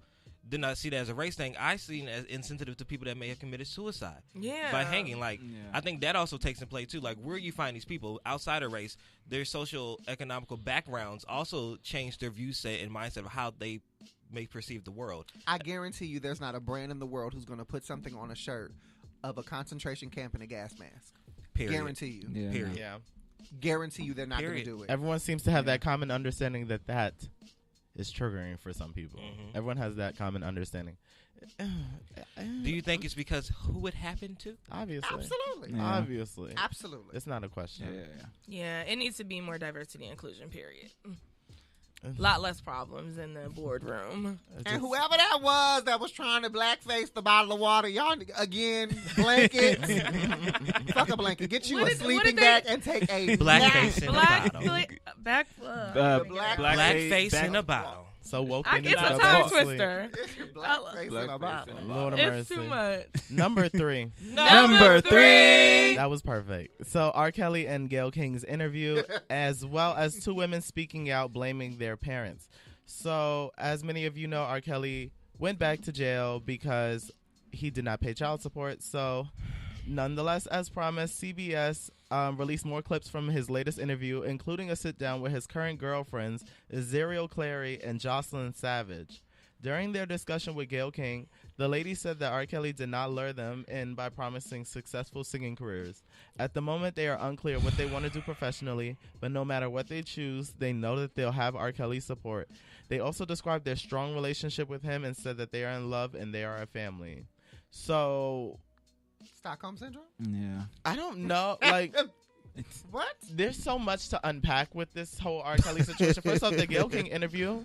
did not see that as a race thing. I seen it as insensitive to people that may have committed suicide by hanging. Like, I think that also takes in play too. Like, where you find these people outside of race, their social economical backgrounds also change their view set and mindset of how they may perceive the world. I guarantee you there's not a brand in the world who's going to put something on a shirt of a concentration camp and a gas mask. Period. Guarantee you. Yeah. Period. Yeah. Guarantee you they're not going to Period. do it. Everyone seems to have that common understanding that is triggering for some people. Mm-hmm. Everyone has that common understanding. Do you think it's because who it happened to? Obviously. Absolutely. Yeah. Obviously. Absolutely. It's not a question. Yeah, it needs to be more diversity and inclusion, period. A lot less problems in the boardroom. And whoever that was trying to blackface the bottle of water, y'all, again, blankets. Fuck a blanket. Get you What a did sleeping they- bag and take a Blackface in a Black, bottle. back, Blackface in a bottle. So woke it's into a the tongue sleep. twister. blackface in a bottle. Lord of It's mercy. too much. Number 3. Number 3. That was perfect. So R. Kelly and Gayle King's interview, as well as 2 women speaking out blaming their parents. So, as many of you know, R. Kelly went back to jail because he did not pay child support. So, nonetheless, as promised, CBS released more clips from his latest interview, including a sit-down with his current girlfriends, Azriel Clary and Jocelyn Savage. During their discussion with Gayle King, the lady said that R. Kelly did not lure them in by promising successful singing careers. At the moment, they are unclear what they want to do professionally, but no matter what they choose, they know that they'll have R. Kelly's support. They also described their strong relationship with him and said that they are in love and they are a family. So, Stockholm Syndrome? Yeah. I don't know. Like, What? there's so much to unpack with this whole R. Kelly situation. First off, the Gayle King interview,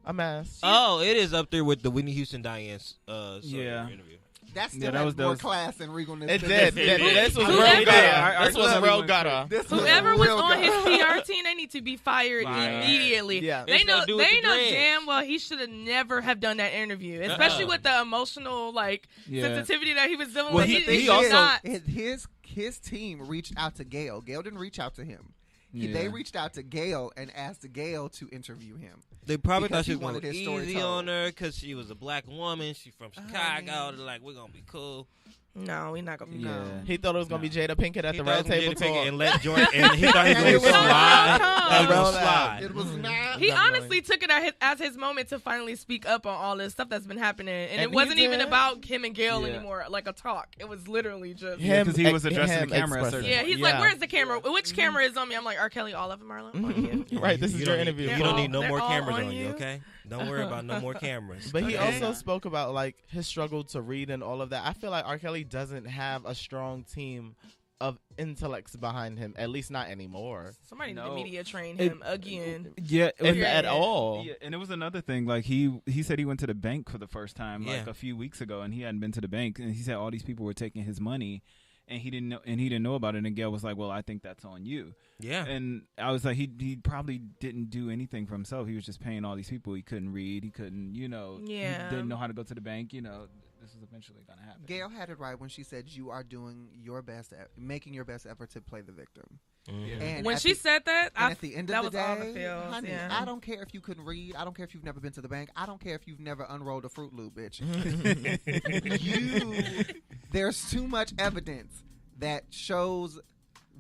a mess. Oh, it is up there with the Whitney Houston Diane's Yeah. interview. That still Yeah, that had was more those- class and regalness. It than did. this. This was Whoever- real gutter. Yeah, This was real gutter. This was Whoever was real on his gutter. PR team, they need to be fired immediately. Yeah. They It's know gotta do with they the know dreads. damn well he should have never have done that interview, especially with the emotional sensitivity that he was dealing Well, with. he He also- should not. His team reached out to Gayle. Gayle didn't reach out to him. Yeah. They reached out to Gayle and asked Gayle to interview him. They probably Because thought she he was going wanted to his be story easy told. on her because she was a black woman. She from Chicago. They're like, we're going to be cool. No, we're not gonna be. Yeah. He thought it was going to be Jada Pinkett at He the thought red it was gonna table be Jada Pinkett talk. and let Jordan, and he thought he was And going it to was slide. not. He was Roll going to that. slide. It was not. He Definitely. honestly took it as his moment to finally speak up on all this stuff that's been happening, and And it wasn't he even did. about him and Gayle Yeah. anymore, like a talk. It was literally just. Yeah, 'cause he was addressing him the camera a expressing. certain Yeah, way. he's like, "Where's the camera? Which camera is on me?" I'm like, "R. Kelly, all of them are on you." Right, this is You your don't need- interview. You don't need no They're more all cameras on on you, you. okay? Don't worry about no more cameras. But he okay? also spoke about like his struggle to read and all of that. I feel like R. Kelly doesn't have a strong team of intellects behind him. At least not anymore. Somebody need to media train him again. Yeah, If at all. Yeah, and it was another thing. Like he said he went to the bank for the first time like a few weeks ago, and he hadn't been to the bank, and he said all these people were taking his money, and he didn't know about it. And Gail was like, "Well, I think that's on you." Yeah. And I was like, he probably didn't do anything for himself. He was just paying all these people. He couldn't read. He couldn't, he didn't know how to go to the bank. This is eventually going to happen. Gail had it right when she said you are doing your best, making your best effort to play the victim. Mm-hmm. And when she said that, at the end of the was all the day, feels, honey, yeah. I don't care if you couldn't read. I don't care if you've never been to the bank. I don't care if you've never unrolled a Fruit Loop, bitch. There's too much evidence that shows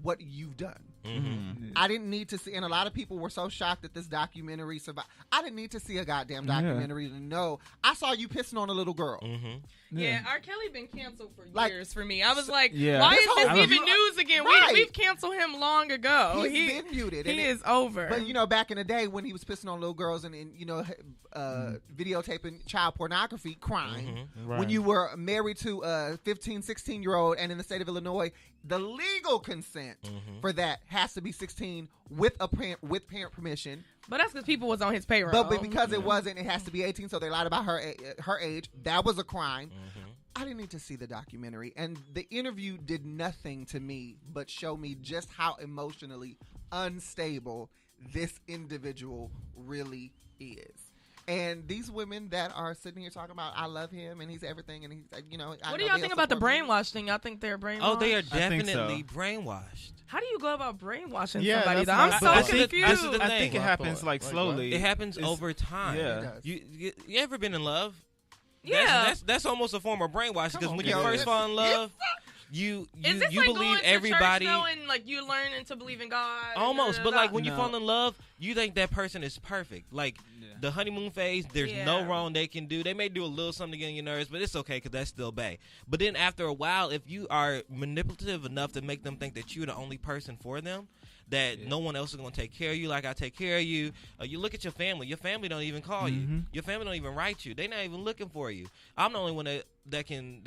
what you've done. Mm-hmm. I didn't need to see, and a lot of people were so shocked that this documentary survived. I didn't need to see a goddamn documentary to know. I saw you pissing on a little girl. Mm-hmm. Yeah, R. Kelly been canceled for Like, years for me. I was like, yeah. why This is this whole- even news again? Right. We've canceled him long ago. He's been muted. He is over. But back in the day when he was pissing on little girls and videotaping child pornography crime, Right. when you were married to a 15, 16-year-old, and in the state of Illinois, the legal consent for that has to be 16 with parent permission. But that's because people was on his payroll. But because it wasn't, it has to be 18. So they lied about her age. That was a crime. I didn't need to see the documentary, and the interview did nothing to me but show me just how emotionally unstable this individual really is. And these women that are sitting here talking about, I love him and he's everything, and he's, what do y'all think about the brainwash thing? Y'all think they're brainwashed? Oh, they are I think definitely brainwashed. How do you go about brainwashing Yeah, somebody? that's Though? I'm my- so but this is confused. the I think it thing. happens like Like slowly. It happens It's- over time. Yeah. It does. You ever been in love? Yeah. That's almost a form of brainwash because when you Yo, first it's- fall in love, you Is this you like believe going to everybody. church, though, and like you learning to believe in God? and Almost, but like when you No. fall in love, you think that person is perfect. Like the honeymoon phase, there's no Yeah. wrong they can do. They may do a little something to get on your nerves, but it's okay because that's still bae. But then after a while, if you are manipulative enough to make them think that you're the only person for them, that no one else is going to take care of you like I take care of you. You look at your family. Your family don't even call you. Your family don't even write you. They're not even looking for you. I'm the only one that can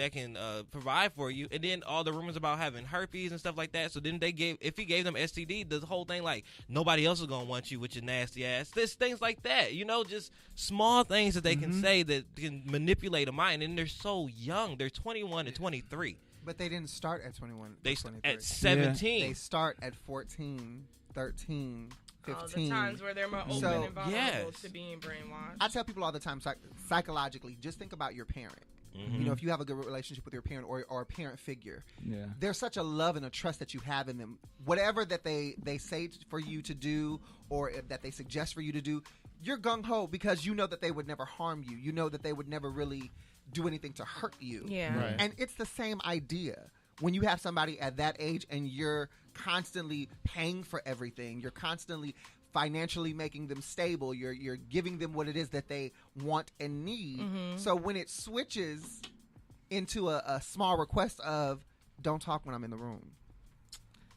provide for you. And then all the rumors about having herpes and stuff like that. So then if he gave them STD, the whole thing like nobody else is going to want you with your nasty ass. There's things like that. Just small things that they can say that can manipulate a mind. And they're so young. They're 21 to 23. But they didn't start at 21. They 23. at 17. They start at 14, 13, 15. Oh, the times where they're more open So, and vulnerable yes. to being brainwashed. I tell people all the time, psychologically, just think about your parent. If you have a good relationship with your parent or a parent figure, there's such a love and a trust that you have in them. Whatever that they say for you to do or that they suggest for you to do, you're gung-ho because you know that they would never harm you. You know that they would never really do anything to hurt you. Yeah. Right. And it's the same idea. When you have somebody at that age and you're constantly paying for everything, you're constantly financially making them stable, you're giving them what it is that they want and need. So when it switches into a small request of don't talk when I'm in the room,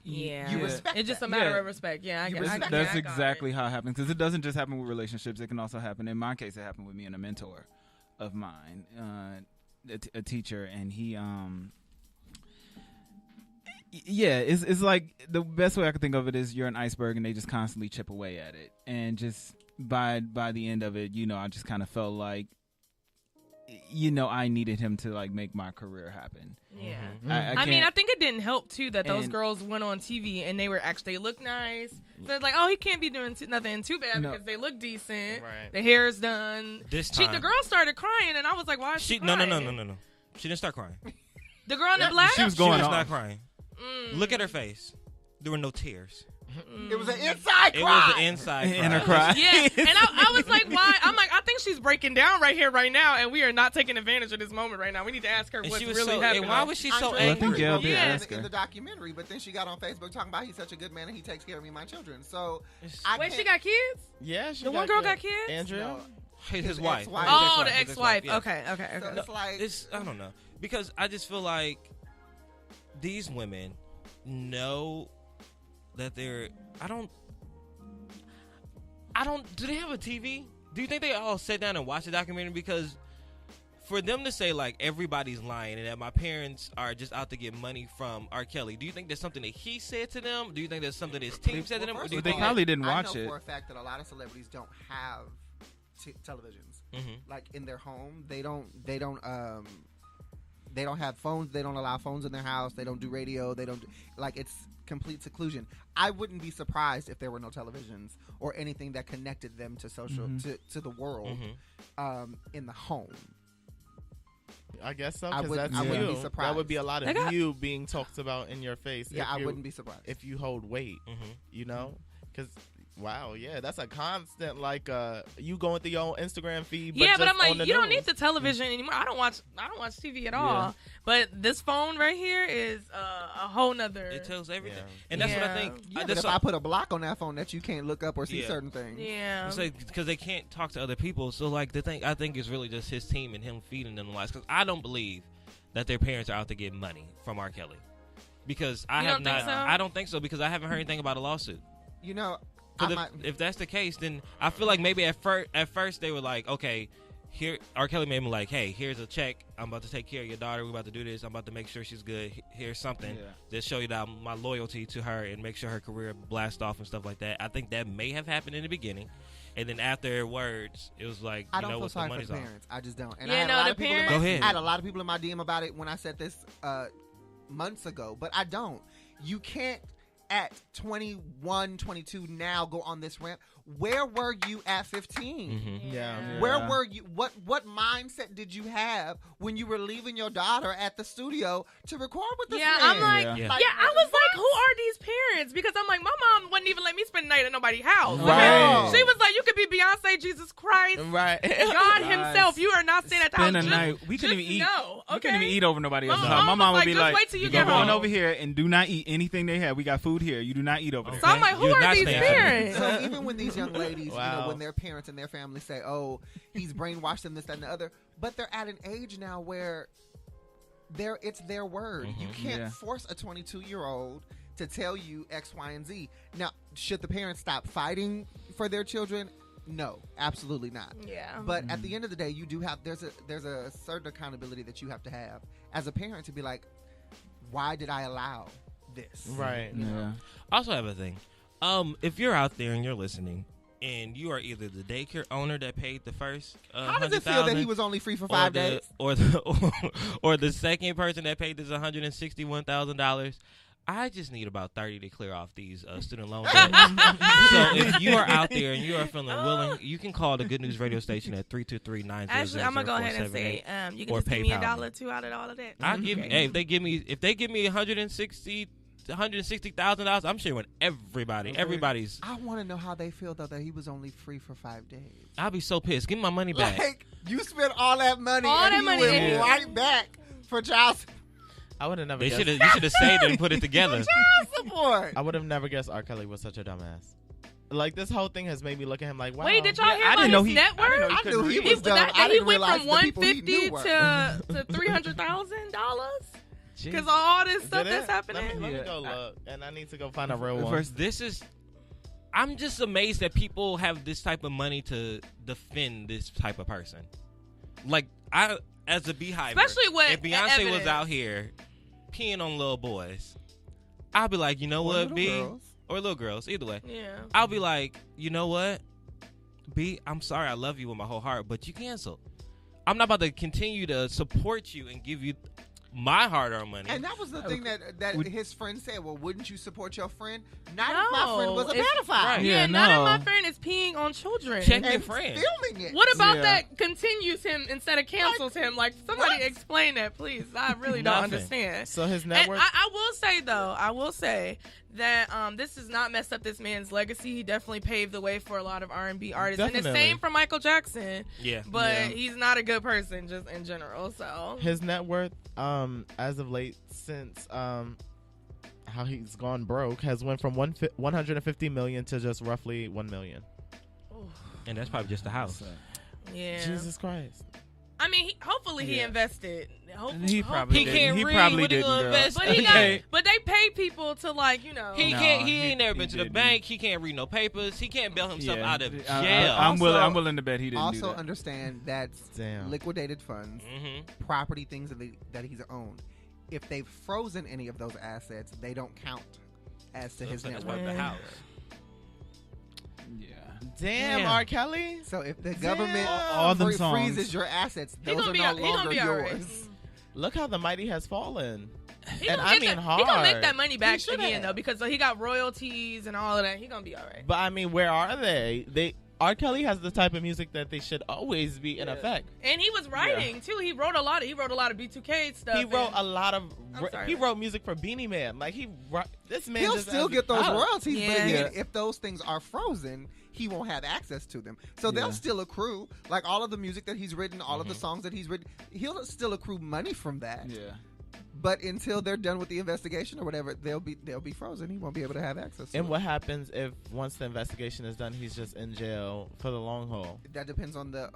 Yeah. you respect It's just a that. matter Yeah. of respect. Yeah, I You get respect I That's got exactly it. how it happens. Because it doesn't just happen with relationships. It can also happen. In my case, it happened with me and a mentor of mine, a teacher, and he, it's like the best way I can think of it is you're an iceberg, and they just constantly chip away at it, and just by the end of it, I just kind of felt like, I needed him to like make my career happen. Yeah. I I can't- think it didn't help too that those And- girls went on TV and they looked nice. So it's like, oh, he can't be doing nothing too bad No. because they look decent. Right. The hair's done. This The time. girl started crying and I was like, why is she No. crying? She didn't start crying. The girl in the black? She was She going was off. not crying. Look at her face. There were no tears. it was an inside It cry. was an inside in her cry. cry. Yeah, and I was like, why? I'm like, I think she's breaking down right here, right now, and we are not taking advantage of this moment right now. We need to ask her And what's she was really so. happening. And why was she so Andre I angry? think Gail did in, ask in her. the documentary, but then she got on Facebook talking about he's such a good man and he takes care of me and my children. So Wait, she got kids? Yeah, she The one girl got kids? Andrea? No. His wife. ex-wife. Oh, His the ex-wife. yeah. Okay. So it's like I don't know, because I just feel like these women know that they're. I don't. Do they have a TV? Do you think they all sit down and watch the documentary? Because for them to say like everybody's lying and that my parents are just out to get money from R. Kelly, do you think there's something that he said to them? Do you think there's something his team said to them? Or do you They think probably didn't watch I know it. for a fact that a lot of celebrities don't have televisions. Like in their home, they don't have phones. They don't allow phones in their house. They don't do radio. They don't like it's complete seclusion. I wouldn't be surprised if there were no televisions or anything that connected them to social to the world in the home. I guess so. I Because wouldn't be surprised. That would be a lot of you being talked about in your face. Yeah, I wouldn't be surprised if you hold weight. You know, because. Wow, yeah, that's a constant, like, you going through your own Instagram feed. But I'm like, you don't need the television anymore. I don't watch TV at all. But this phone right here is a whole nother. It tells everything, and that's what I think. Yeah, but if I put a block on that phone that you can't look up or see certain things, it's like because they can't talk to other people. So like the thing, I think is really just his team and him feeding them lies. Because I don't believe that their parents are out to get money from R. Kelly. Because I have not. I don't think so because I haven't heard anything about a lawsuit. You know. If that's the case, then I feel like maybe at first they were like, okay, here R. Kelly made me like, hey, here's a check. I'm about to take care of your daughter. We're about to do this. I'm about to make sure she's good. Here's something that show you that my loyalty to her and make sure her career blast off and stuff like that. I think that may have happened in the beginning, and then afterwards it was like, I don't feel sorry for the parents. I just don't. And I had a lot of people in my DM about it when I said this months ago, but I don't. You can't. At 21, 22 now go on this rant. Where were you at 15? Where were you? What mindset did you have when you were leaving your daughter at the studio to record with this man? I'm like, I was like, who are these parents? Because I'm like, my mom wouldn't even let me spend the night at nobody's house. Right. She was like, you could be Beyonce, Jesus Christ, God himself. You are not staying at the house. Spend a night. We couldn't even eat. Okay? We couldn't even eat over nobody else's house. My mom would be like, wait till you go get on home over here and do not eat anything they have. We got food here. You do not eat over there. So I'm like, who are these parents? So even when these young ladies, you know, when their parents and their family say, oh, he's brainwashed them, this, that, and the other, but they're at an age now where it's their word. You can't force a 22-year-old to tell you X, Y, and Z. Now, should the parents stop fighting for their children? No, absolutely not. Yeah. But at the end of the day, you do have there's a certain accountability that you have to have as a parent to be like, why did I allow this? Right. Yeah. I also have a thing. If you're out there and you're listening, and you are either the daycare owner that paid the first, how does it feel that he was only free for 5 days, or the second person that paid this $161,000? I just need about 30 to clear off these student loan debts. So if you are out there and you are feeling willing, you can call the Good News radio station at 323-900-0478. Actually, I'm gonna go ahead and say, you can just give me $1 too out of all of that. I'll give you. Hey, if they give me $160,000, I'm sharing with everybody. Everybody's. I want to know how they feel though that he was only free for 5 days. I'll be so pissed. Give me my money back. Like you spent all that money and he went right back for child support. I would have never. You should have saved it and put it together. Child support. I would have never guessed R. Kelly was such a dumbass. Like this whole thing has made me look at him like, wow. Wait, did y'all hear about his net worth? I knew he was dumb. That he went from $150 to $300,000 because of all this stuff that's happening. Let me go look, and I need to go find a real one. First, I'm just amazed that people have this type of money to defend this type of person. Like as a beehiver, especially if Beyonce was out here peeing on little boys, I'll be like, you know what, B, or little girls, either way. Yeah, I'll be like, you know what, B, I'm sorry, I love you with my whole heart, but you canceled. I'm not about to continue to support you and give you my hard-earned money. And that was the thing that his friend said. Well, wouldn't you support your friend? Not if my friend was a pedophile. Right. Yeah, not if my friend is peeing on children. Check your friend. Filming it. What about that continues him instead of cancels him? Like, somebody explain that, please. I really don't understand. So his network. I will say that this does not mess up this man's legacy. He definitely paved the way for a lot of R&B artists. Definitely. And the same for Michael Jackson. Yeah. But he's not a good person just in general. So his net worth, as of late, since how he's gone broke, has went from 150 million to just roughly 1 million. And that's probably just the house. Yeah. Jesus Christ. I mean, hopefully he invested. He probably He didn't. can't He read. probably What he didn't, gonna girl. invest? But he Okay. got, but they pay people to like, you know. He No, can't. He he- ain't never he been to the didn't. bank. He can't read no papers. He can't bail himself Yeah. out of jail. I'm willing. Also- I'm willing to bet he didn't do Also that. understand that's Damn. liquidated funds, property, things that he's owned. If they've frozen any of those assets, they don't count as to his That's net why worth. the house. Yeah. Damn, Yeah. R. Kelly. So if the government All them songs. freezes your assets, He those gonna are be. no He gonna longer be all right. yours. Look how the mighty has fallen. He And gonna I get mean that, He gonna make hard. that money back He should again have. though, because he got royalties and all of that. He gonna be all right. But I mean, where are they? R. Kelly has the type of music that they should always be in effect. And he was writing too. He wrote a lot of B2K stuff. He wrote and- a lot of. I'm sorry. He wrote music for Beanie Man. Like this man. He'll just still has- get those Oh. royalties, but Yeah. again, if those things are frozen, he won't have access to them. So they'll still accrue, like all of the music that he's written, all of the songs that he's written, he'll still accrue money from that. Yeah. But until they're done with the investigation or whatever, they'll be frozen. He won't be able to have access to And it. what happens if once the investigation is done, he's just in jail for the long haul? That depends on the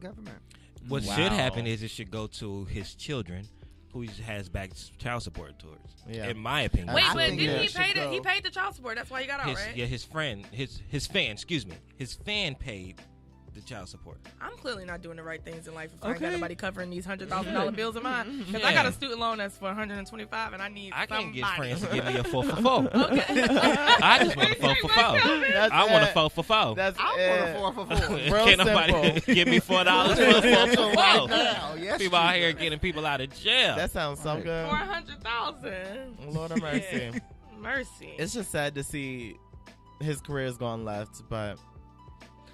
government. What Wow. should happen is it should go to his children, who he has back child support towards. Yeah. In my opinion. Wait, I but think didn't that he should pay go. He paid the child support. That's why he got out, right? His friend, his fan. Excuse me, his fan paid the child support. I'm clearly not doing the right things in life if I ain't Okay. got nobody covering these $100,000 bills of mine. Because I Yeah. got a student loan that's for $125, and I need I can't get somebody. friends to give me a 4 for 4. Okay. I just want a 4 for 4. That's I want a it. 4 for 4. That's I it. want a 4 for 4. Real Can't nobody simple. give me $4 for a 4 for 4. Now, yes, People out Jesus. here getting people out of jail. That sounds so Right. good. 400,000. Lord of mercy. Mercy. It's just sad to see his career's gone left, but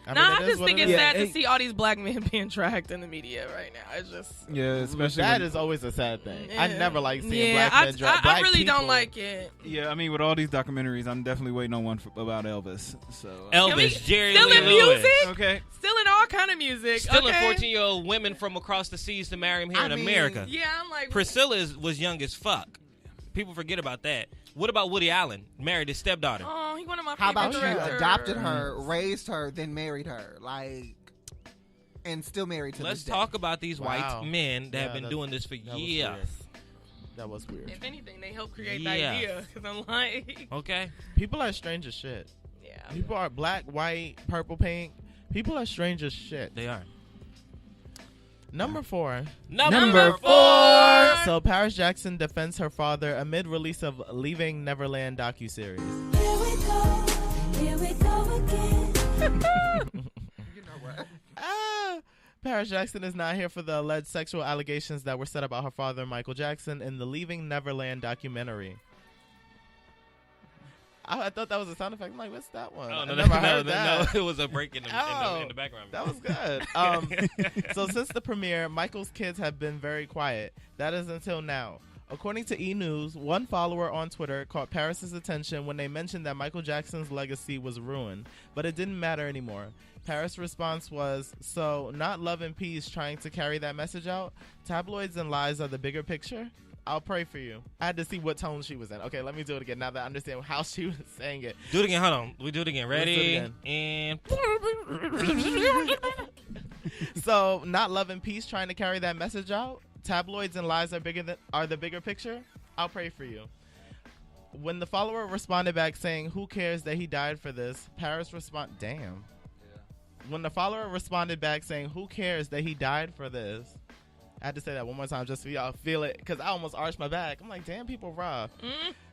I Nah, mean, I it is just what think it it's is. sad to Hey. see all these black men being tracked in the media right now. It's just. Yeah, especially That when- is always a sad thing. I Yeah. never like seeing Yeah, black men drop. I really don't like it. Yeah, I mean, with all these documentaries, I'm definitely waiting on one about Elvis. So Elvis, we- Jerry still Lee in Lewis. music? okay, Still in all kind of music. Stealing okay? 14-year-old women from across the seas to marry him here I in mean, America. Yeah, I'm like. Priscilla was young as fuck. People forget about that. What about Woody Allen? Married his stepdaughter. Oh, he one of my How favorite about you directors. adopted her, raised her, then married her, like, and still married to Let's this day? talk about these Wow. white men that Yeah, have been that's- doing this for That was years. weird. That was weird. If anything, they help create the Yeah. idea. Because I'm like. Okay? People are strange as shit. Yeah. People are black, white, purple, pink. People are strange as shit. They are. Number 4. Number 4. So Paris Jackson defends her father amid release of Leaving Neverland docuseries. Here we go again. You know what? Paris Jackson is not here for the alleged sexual allegations that were said about her father, Michael Jackson, in the Leaving Neverland documentary. I thought that was a sound effect. I'm like, what's that one? Oh, I no, never heard that. no, it was a break in the Oh, background. That was good. So since the premiere, Michael's kids have been very quiet. That is until now. According to E! News, one follower on Twitter caught Paris's attention when they mentioned that Michael Jackson's legacy was ruined, but it didn't matter anymore. Paris' response was, so not love and peace trying to carry that message out? Tabloids and lies are the bigger picture? I'll pray for you. I had to see what tone she was in. Okay, let me do it again now that I understand how she was saying it. Do it again. Hold on. We do it again. Let's do Ready? it And So, not love and peace trying to carry that message out? Tabloids and lies are the bigger picture? I'll pray for you. When the follower responded back saying, who cares that he died for this? Paris damn. When the follower responded back saying, who cares that he died for this? I had to say that one more time just so y'all feel it, because I almost arched my back. I'm like, damn, people rough.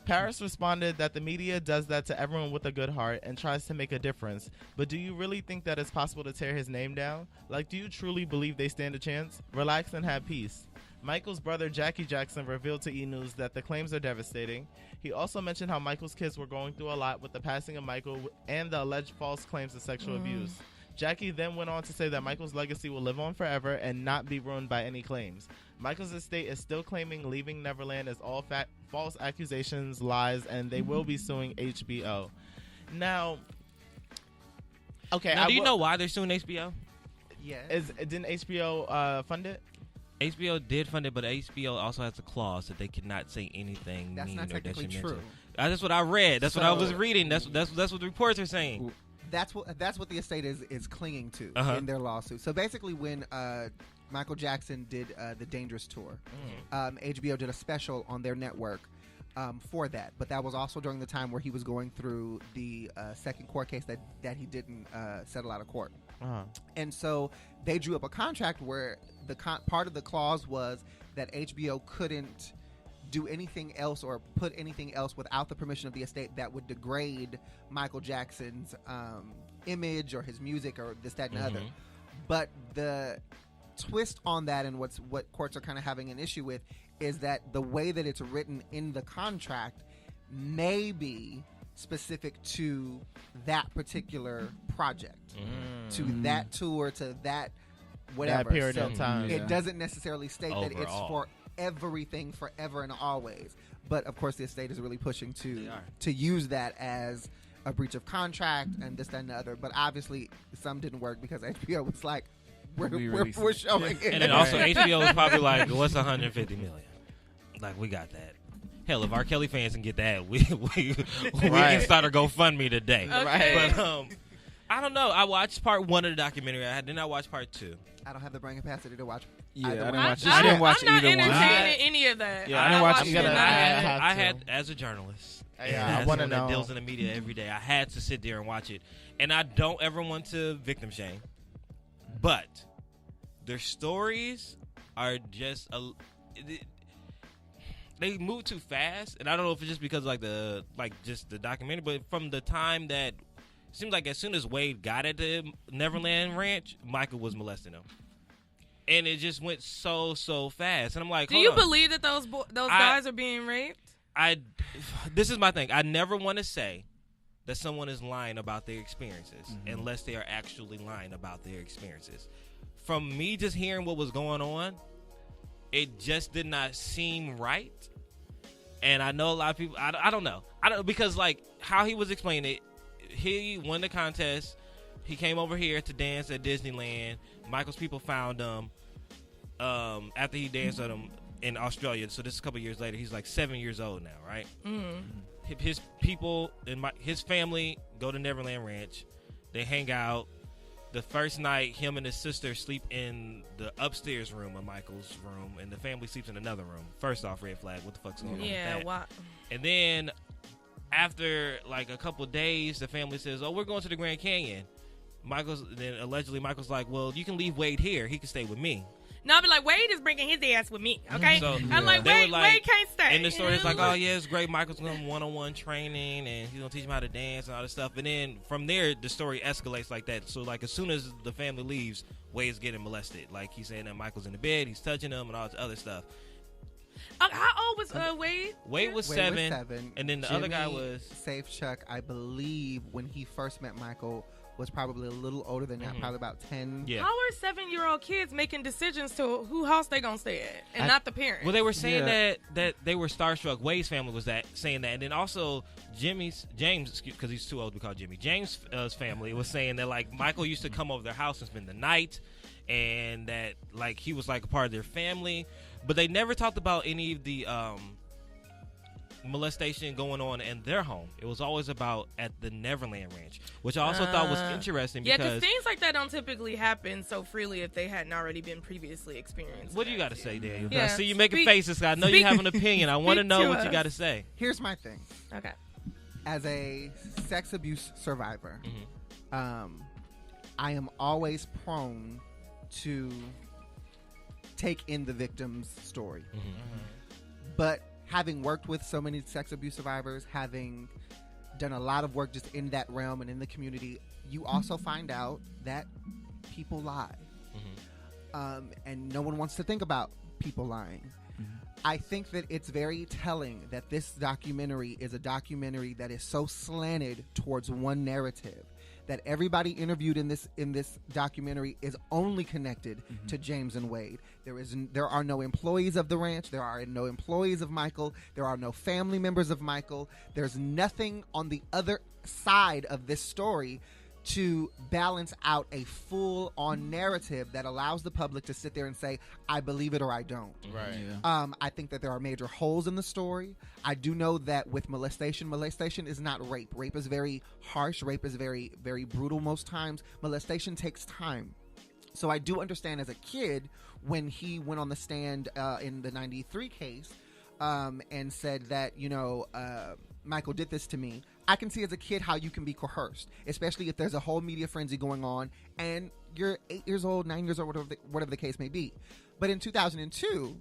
Paris responded that the media does that to everyone with a good heart and tries to make a difference. But do you really think that it's possible to tear his name down? Like, do you truly believe they stand a chance? Relax and have peace. Michael's brother, Jackie Jackson, revealed to E! News that the claims are devastating. He also mentioned how Michael's kids were going through a lot with the passing of Michael and the alleged false claims of sexual abuse. Jackie then went on to say that Michael's legacy will live on forever and not be ruined by any claims. Michael's estate is still claiming Leaving Neverland is all false accusations, lies, and they will be suing HBO. Now, okay. now, do you know why they're suing HBO? Yeah. Didn't HBO fund it? HBO did fund it, but HBO also has a clause that they cannot say anything That's mean not or technically detrimental. true. That's what I read. That's what I was So- reading. That's what the reports are saying. that's what the estate is clinging to in their lawsuit. So basically, when Michael Jackson did the Dangerous tour, HBO did a special on their network for that. But that was also during the time where he was going through the second court case that he didn't settle out of court. And so they drew up a contract where the part of the clause was that HBO couldn't do anything else or put anything else without the permission of the estate that would degrade Michael Jackson's image or his music or this, that, and the other. But the twist on that, and what courts are kind of having an issue with, is that the way that it's written in the contract may be specific to that particular project, to that tour, to that whatever. That period of time. It doesn't necessarily state that it's Overall. for everything, forever and always. But of course, the estate is really pushing to use that as a breach of contract and this, that, and the other. But obviously, some didn't work because HBO was like, we're showing it. And then also HBO was probably like, what's 150 million? Like, we got that. Hell, if R. Kelly fans can get that, we can start a GoFundMe today. Okay. But I don't know. I watched part 1 of the documentary. Then I watched part 2. I don't have the brain capacity to watch. Yeah, either I one. didn't watch I'm not either one. entertaining any of that. Yeah, I didn't watch watched either it. one. I had, as a journalist, Yeah, I as want to someone that know. deals in the media every day, I had to sit there and watch it. And I don't ever want to victim shame, but their stories are just they move too fast, and I don't know if it's just because just the documentary, but from the time that it seems like as soon as Wade got at the Neverland Ranch, Michael was molesting him, and it just went so fast. And I'm like, Do you believe that those guys are being raped? This is my thing. I never want to say that someone is lying about their experiences unless they are actually lying about their experiences. From me just hearing what was going on, it just did not seem right. And I know a lot of people, I don't know. Because like how he was explaining it, he won the contest. He came over here to dance at Disneyland. Michael's people found him after he danced with them in Australia. So this is a couple years later. He's like 7 years old now, right? His people and his family go to Neverland Ranch. They hang out. The first night, him and his sister sleep in the upstairs room of Michael's room, and the family sleeps in another room. First off, red flag. What the fuck's going on with that? Why? And then after like a couple days, the family says, "Oh, we're going to the Grand Canyon." Allegedly Michael's like, "Well, you can leave Wade here. He can stay with me." No, I'll be like, Wade is bringing his ass with me, okay? So, I'm like, they Wade, were like- Wade can't stay. And the story is like, oh, yeah, it's great. Michael's going to one-on-one training, and he's going to teach him how to dance and all this stuff. And then from there, the story escalates like that. So, like, as soon as the family leaves, Wade's getting molested. Like, he's saying that Michael's in the bed, he's touching him, and all this other stuff. How old was Wade? Wade was Wade seven, was 7. and then the other guy Jimmy was... Safe Chuck, I believe, when he first met Michael, was probably a little older than that, probably about 10. Yeah. How are 7-year-old kids making decisions to who house they gonna stay at, and not the parents? Well, they were saying that they were starstruck. Wade's family was saying that, and then also James, because he's too old to be called Jimmy. James' family was saying that like Michael used to come over their house and spend the night, and that like he was like a part of their family, but they never talked about any of the molestation going on in their home. It was always about at the Neverland Ranch, which I also thought was interesting because things like that don't typically happen so freely if they hadn't already been previously experienced. What do you got to say, Daniel? Yeah. I see you making Speak- faces. I know you have an opinion. I want to speak know to what you us. got to say. Here's my thing. Okay. As a sex abuse survivor, Mm-hmm. I am always prone to take in the victim's story. But having worked with so many sex abuse survivors, having done a lot of work just in that realm and in the community, you also find out that people lie. And no one wants to think about people lying. I think that it's very telling that this documentary is a documentary that is so slanted towards one narrative, that everybody interviewed in this documentary is only connected to James and Wade. There are no employees of the ranch. There are no employees of Michael. There are no family members of Michael. There's nothing on the other side of this story to balance out a full-on narrative that allows the public to sit there and say, I believe it or I don't. Right. Yeah. I think that there are major holes in the story. I do know that with molestation is not rape. Rape is very harsh. Rape is very, very brutal most times. Molestation takes time. So I do understand as a kid when he went on the stand in the 93 case and said that, Michael did this to me. I can see as a kid how you can be coerced, especially if there's a whole media frenzy going on and you're 8 years old, 9 years old, whatever the case may be. But in 2002,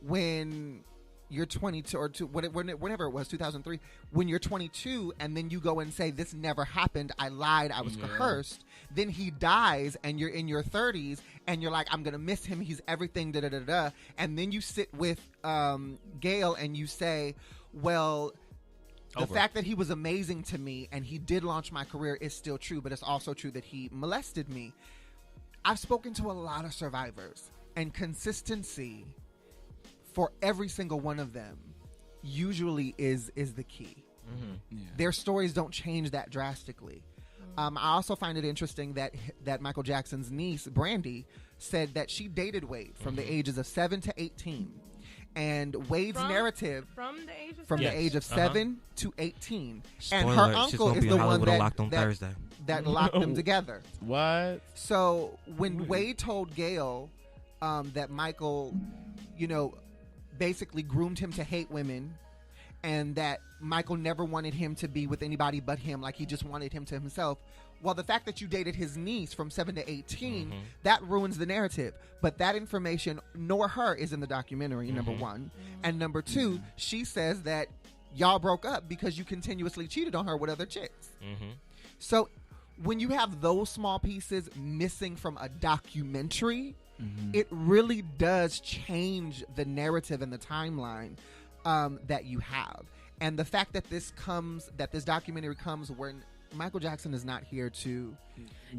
when you're 22 or whenever it was, 2003, when you're 22 and then you go and say, this never happened, I lied, I was coerced, then he dies and you're in your 30s and you're like, I'm going to miss him, he's everything, da-da-da-da. And then you sit with Gail and you say, well, the fact that he was amazing to me and he did launch my career is still true, but it's also true that he molested me. I've spoken to a lot of survivors, and consistency for every single one of them usually is the key. Yeah. Their stories don't change that drastically. I also find it interesting that Michael Jackson's niece, Brandy, said that she dated Wade from the ages of 7 to 18. And Wade's narrative from the age of the age of 7 to 18, Spoiler and her alert, she's uncle gonna is be the Hollywood one Unlocked on Thursday. that locked them together. What? So when Wade told Gail that Michael, basically groomed him to hate women, and that Michael never wanted him to be with anybody but him, like he just wanted him to himself. Well, the fact that you dated his niece from 7 to 18, that ruins the narrative. But that information, nor her, is in the documentary, number one. And number two, she says that y'all broke up because you continuously cheated on her with other chicks. So when you have those small pieces missing from a documentary, it really does change the narrative and the timeline that you have. And the fact that this documentary comes when Michael Jackson is not here to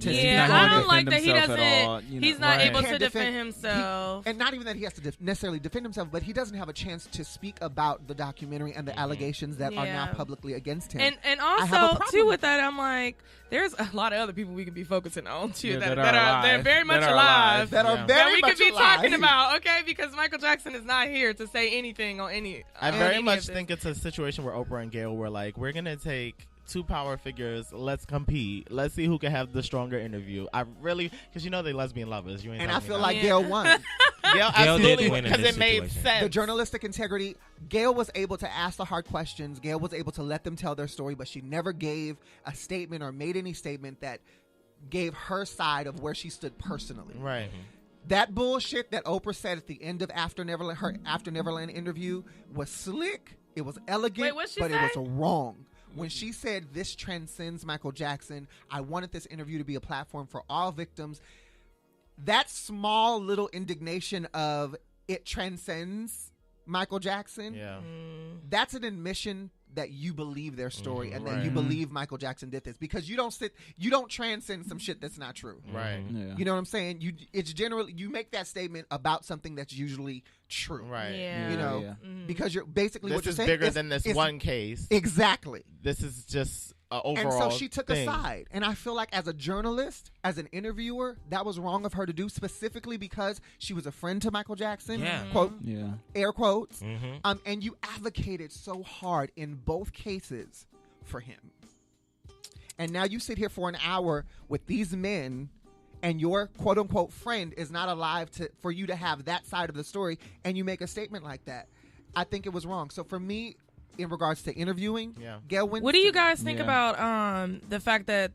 yeah, I don't like that he himself doesn't. at all, He's not right. able to Can't defend himself. and not even that he has to necessarily defend himself, but he doesn't have a chance to speak about the documentary and the allegations that are now publicly against him. And I have a also problem too with with that, I'm like, there's a lot of other people we could be focusing on too Yeah, that that are alive. very much That are alive. that are Yeah. very that we much could be alive. talking about, okay? Because Michael Jackson is not here to say anything on any. I on very any much of this. think it's a situation where Oprah and Gail were like, we're going to take two power figures, let's compete. Let's see who can have the stronger interview. I really, because they lesbian lovers. You ain't And I telling me feel that. like Yeah. Gail won. Gail Gail absolutely did win in because this it made situation. sense. The journalistic integrity, Gail was able to ask the hard questions. Gail was able to let them tell their story, but she never gave a statement or made any statement that gave her side of where she stood personally. Right. That bullshit that Oprah said at the end of After Neverland, her After Neverland interview was slick. It was elegant, Wait, what'd she but say? it was wrong. When she said this transcends Michael Jackson, I wanted this interview to be a platform for all victims. That small little indignation of it transcends Michael Jackson. Yeah. That's an admission that you believe their story and that right. you believe Michael Jackson did this, because you don't transcend some shit that's not true. Right. Yeah. You know what I'm saying? It's generally, you make that statement about something that's usually true. Right. Yeah. You know, Yeah. because you're basically This what you're is saying bigger is- than this is- one case. Exactly. This is just an overall And so she took thing. a side. And I feel like as a journalist, as an interviewer, that was wrong of her to do, specifically because she was a friend to Michael Jackson. Yeah. Quote, Yeah. air quotes. Mm-hmm. And you advocated so hard in both cases for him. And now you sit here for an hour with these men, and your quote unquote friend is not alive for you to have that side of the story, and you make a statement like that. I think it was wrong. So for me, in regards to interviewing, Yeah. Gail Winston. What do you guys think Yeah. about the fact that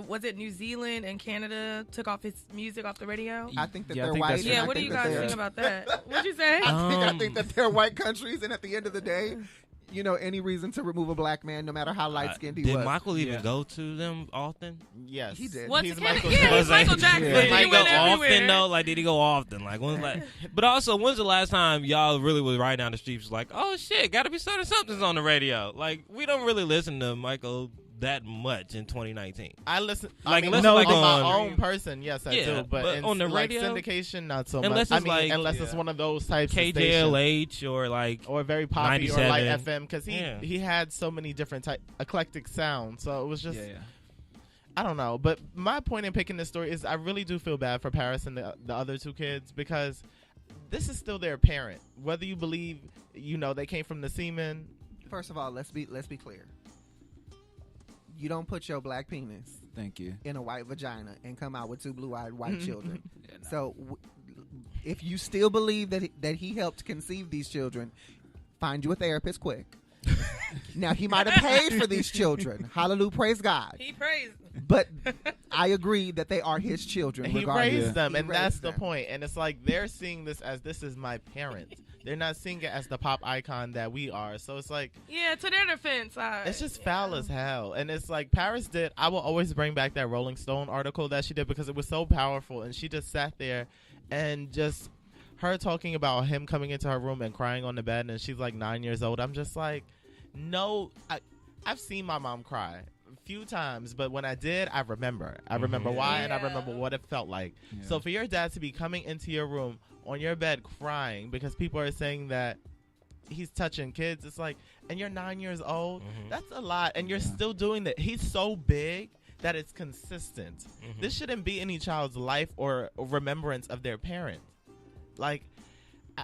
was it New Zealand and Canada took off his music off the radio? I think that Yeah, I they're think white. that's and Yeah, I what do think you that guys they're- think about that? What'd you say? I think that they're white countries, and at the end of the day, any reason to remove a black man, no matter how light skinned he Did was. Michael even Yeah. go to them often? Yes. He did. What's He's the Michael yeah, Jackson. he's Michael Jackson. Yeah. Did He he go went everywhere. often though? Like, did he go often? Like, but also, when's the last time y'all really was riding down the streets like, oh shit, gotta be starting something's on the radio? Like, we don't really listen to Michael that much in 2019. I listen. Like, I mean, unless no, it's like on my on- own person, yes, I Yeah, do. But but on the like radio? syndication, not so Unless much. it's like- unless it's yeah. one of those types of stations. KJLH or like Or very poppy or like 97. FM, because Yeah. he had so many different eclectic sounds. So it was just. Yeah. I don't know. But my point in picking this story is I really do feel bad for Paris and the other two kids because this is still their parent. Whether you believe, they came from the semen. First of all, let's be clear. You don't put your black penis Thank you. in a white vagina and come out with two blue-eyed white children. Yeah, no. So if you still believe that he helped conceive these children, find you a therapist quick. Now, he might have paid for these children. Hallelujah, praise God. He praised. But I agree that they are his children. He regardless. raised them, He and raised that's them. the point. And it's like they're seeing this as this is my parent. They're not seeing it as the pop icon that we are. So it's like, Yeah, to their defense, it's just foul as hell. And it's like Paris did. I will always bring back that Rolling Stone article that she did because it was so powerful. And she just sat there and just her talking about him coming into her room and crying on the bed. And she's like 9 years old. I'm just like, no, I've seen my mom cry a few times, but when I did, I remember. I remember why, and I remember what it felt like. Yeah. So for your dad to be coming into your room on your bed crying because people are saying that he's touching kids, it's like, and you're 9 years old, that's a lot, and you're still doing that. He's so big that it's consistent. This shouldn't be any child's life or remembrance of their parent. Like,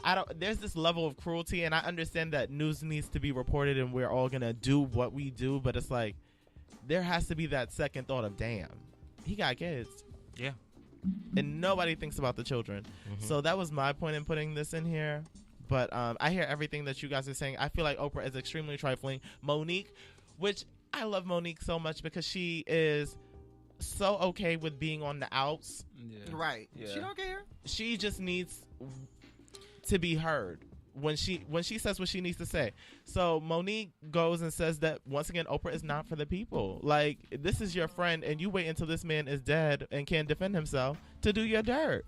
I don't. There's this level of cruelty, and I understand that news needs to be reported, and we're all gonna do what we do. But it's like there has to be that second thought of, damn, he got kids. Yeah. And nobody thinks about the children. So that was my point in putting this in here. But I hear everything that you guys are saying. I feel like Oprah is extremely trifling. Monique, which I love Monique so much because she is so okay with being on the outs. Yeah. Right. Yeah. She don't care. She just needs to be heard when she says what she needs to say. So Monique goes and says that once again Oprah is not for the people. Like, this is your friend and you wait until this man is dead and can't defend himself to do your dirt.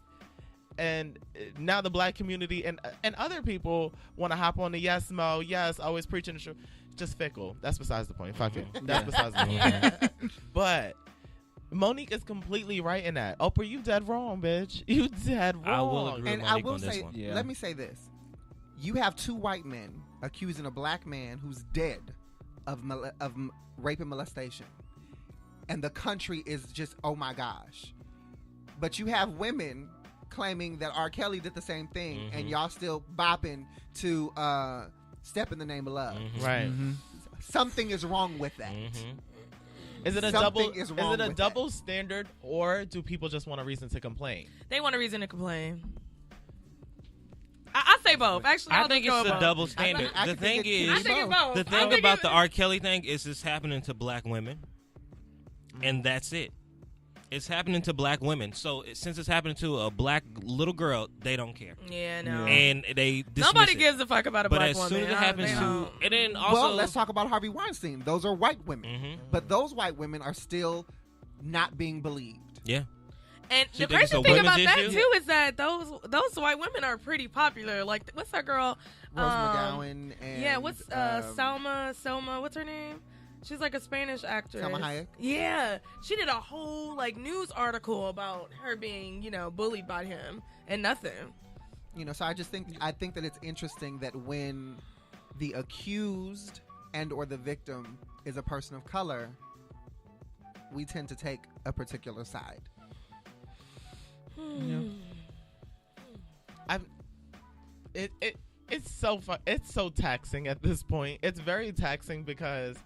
And now the black community and other people want to hop on the yes Mo, yes, always preaching the truth. Just fickle. That's besides the point. Fuck it. That's besides the point. But Monique is completely right in that. Oprah, you dead wrong, bitch. You dead wrong. I will agree. And Monique I will on this say, one. Yeah. let me say this. You have two white men accusing a black man who's dead of rape and molestation. And the country is just, oh my gosh. But you have women claiming that R. Kelly did the same thing, and y'all still bopping to Step in the Name of Love. Right. Something is wrong with that. Is it a Something double? is Is wrong it a with double standard, or do people just want a reason to complain? They want a reason to complain. I say both. Actually, I I'll think just it's go a both. double standard. I The think thing it- I is, think it's both. the I thing think about it- the R. Kelly thing is it's happening to black women, and that's it. It's happening to black women. So since it's happening to a black little girl, they don't care, Yeah, no. and they dismiss Nobody it. gives a fuck about a But black as woman. soon as it happens They to, don't. and then also, Well, let's talk about Harvey Weinstein. Those are white women. Mhm. But those white women are still not being believed. Yeah. And So you the think it's crazy a thing about women's that issue? too is that those white women are pretty popular. Like, what's that girl? Rose McGowan and Yeah, what's Selma? What's her name? She's like a Spanish actress. Selma Hayek? Yeah, she did a whole like news article about her being, bullied by him and nothing. So I think that it's interesting that when the accused and or the victim is a person of color, we tend to take a particular side. It's so fun. It's so taxing at this point. It's very taxing because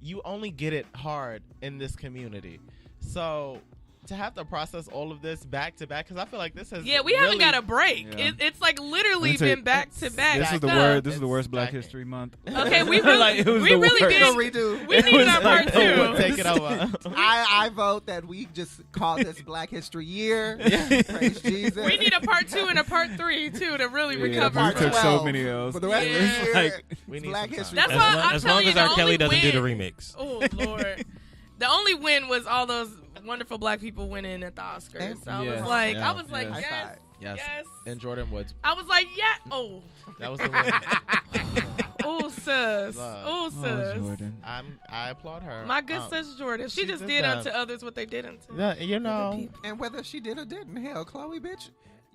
you only get it hard in this community. So to have to process all of this back to back, because I feel like this has Yeah, we haven't really- got a break. Yeah. It's like literally Let me tell been back to back. This is the stuff. worst. This is the It's worst Black stacking. History Month. Okay, we really, Like, it was we the really worst. We'll did. redo. We It needed was our part like, two. oh, Take it over. I vote that we just call this Black History Year. Praise Jesus. We need a part 2 and a part 3 too to really Yeah, recover. we took so 12 many L's. for the rest of Yeah. the year. Like, We need Black some History. time. That's why I'm as telling long you, as the R. Kelly only doesn't do the win- remix. Oh Lord, the only win was all those wonderful black people winning at the Oscars. So I Yeah. was like, Yeah. I was like, Yeah. High yes, five. yes. And Jordan Woods. I was like, yeah. Oh, That was the win. oh, sis. Love. Oh, oh, sis. Jordan. I applaud her. My good sis Jordan. She she just did did that. unto others what they did unto Yeah, you know. And whether she did or didn't, hell, Chloe, bitch,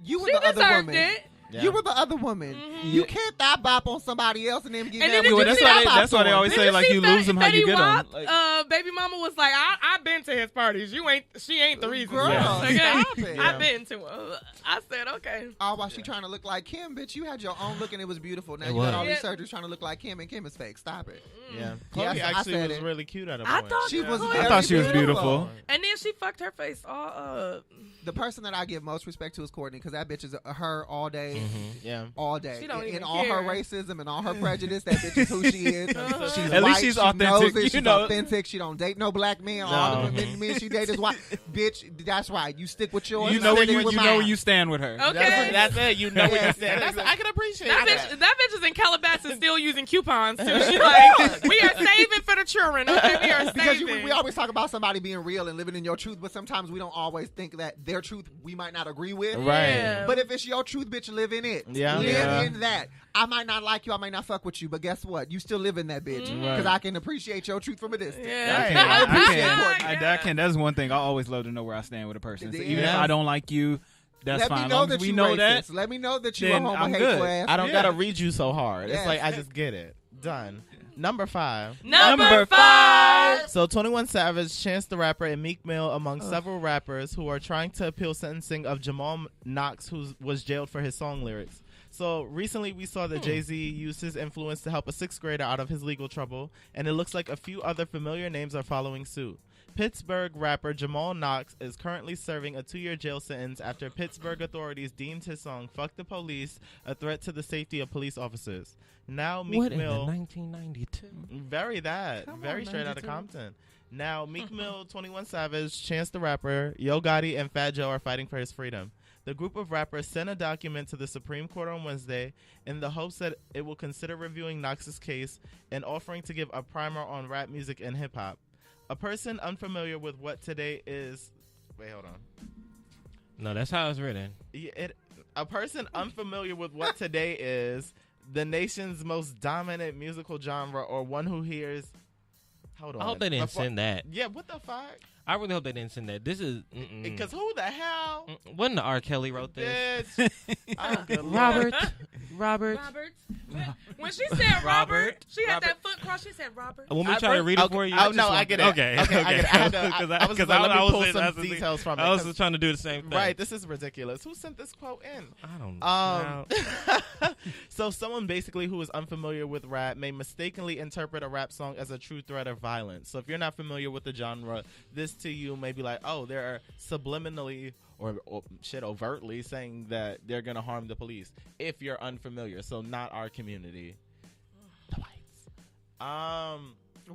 you were She the other deserved woman. it. You were the other woman. You can't thigh bop on somebody else and then get And mad then when did you you see thigh that's why they bop always on. say like you lose them how you get them. Like, baby mama was like, I've been to his parties. She ain't the reason. Girl, Okay? stop it. I've been to her. I said, okay. Oh, while she trying to look like Kim, bitch, you had your own look and it was beautiful. Now It you got was. all these surgeries trying to look like Kim, and Kim is fake. Stop it. Yeah. Yeah, Chloe I actually said was it. really cute at a I point. thought She was Chloe- I thought she was beautiful. And then she fucked her face all up. The person that I give most respect to is Courtney, because that bitch is her all day, Yeah. all day. She don't in even all care. her racism and all her prejudice, that bitch is who she is. She's At least white, she's she authentic, knows it, you she's know. authentic. She don't date no black men. All the men she date is white. Bitch, that's right. You stick with yours. You know I where stick you with know mine. where you stand with her. Okay. That's it. You know what Yeah. you said. I can appreciate That that. bitch is in Calabasas still using coupons too. She's like, we are saving for the children. Okay, we are Because saving. we always talk about somebody being real and living in your truth, but sometimes we don't always think that their truth we might not agree with. Right. Yeah. But if it's your truth, bitch, live in it. Yeah. Live Yeah. in that. I might not like you, I might not fuck with you, but guess what? You still live in that bitch. Because I can appreciate your truth from a distance. Yeah. I can't. That's one thing. I always love to know where I stand with a person. So even if Yeah. I don't like you, that's Let fine. me know Long as that we you know racist. that. Let me know that you a then homo I'm hateful good. ass. I don't Yeah. gotta read you so hard. Yes. It's like I just get it. Done. Number 5. Number 5. So 21 Savage, Chance the Rapper, and Meek Mill among several rappers who are trying to appeal sentencing of Jamal Knox, who was jailed for his song lyrics. So recently we saw that Jay-Z used his influence to help a 6th grader out of his legal trouble, and it looks like a few other familiar names are following suit. Pittsburgh rapper Jamal Knox is currently serving a 2-year jail sentence after Pittsburgh authorities deemed his song "Fuck the Police" a threat to the safety of police officers. Now Meek What in the Mill, 1992? very straight out of 92. Compton. Now Meek Mill, 21 Savage, Chance the Rapper, Yo Gotti, and Fat Joe are fighting for his freedom. The group of rappers sent a document to the Supreme Court on Wednesday in the hopes that it will consider reviewing Knox's case and offering to give a primer on rap music and hip hop. A person unfamiliar with what today is. Wait, hold on. No, that's how it's written. A person unfamiliar with what today is, the nation's most dominant musical genre, or one who hears. Hold on. I hope they didn't send that. Yeah, what the fuck? I really hope they didn't send that. This is Because who the hell? Wasn't the R. Kelly wrote this? Bitch. Oh, good Lord. Robert. When she said Robert, Robert. she had that foot cross. She said Robert. Want me to try to read it for you? Oh, no, I get it. Okay. I get it. I had to- I was just like, let me pull some that's the details thing. from it. I was 'cause- just trying to do the same thing. Right, this is ridiculous. Who sent this quote in? I don't know. So someone basically who is unfamiliar with rap may mistakenly interpret a rap song as a true threat of violence. So if you're not familiar with the genre, this to you may be like, oh, they're subliminally or overtly saying that they're going to harm the police if you're unfamiliar. So not our community. The whites.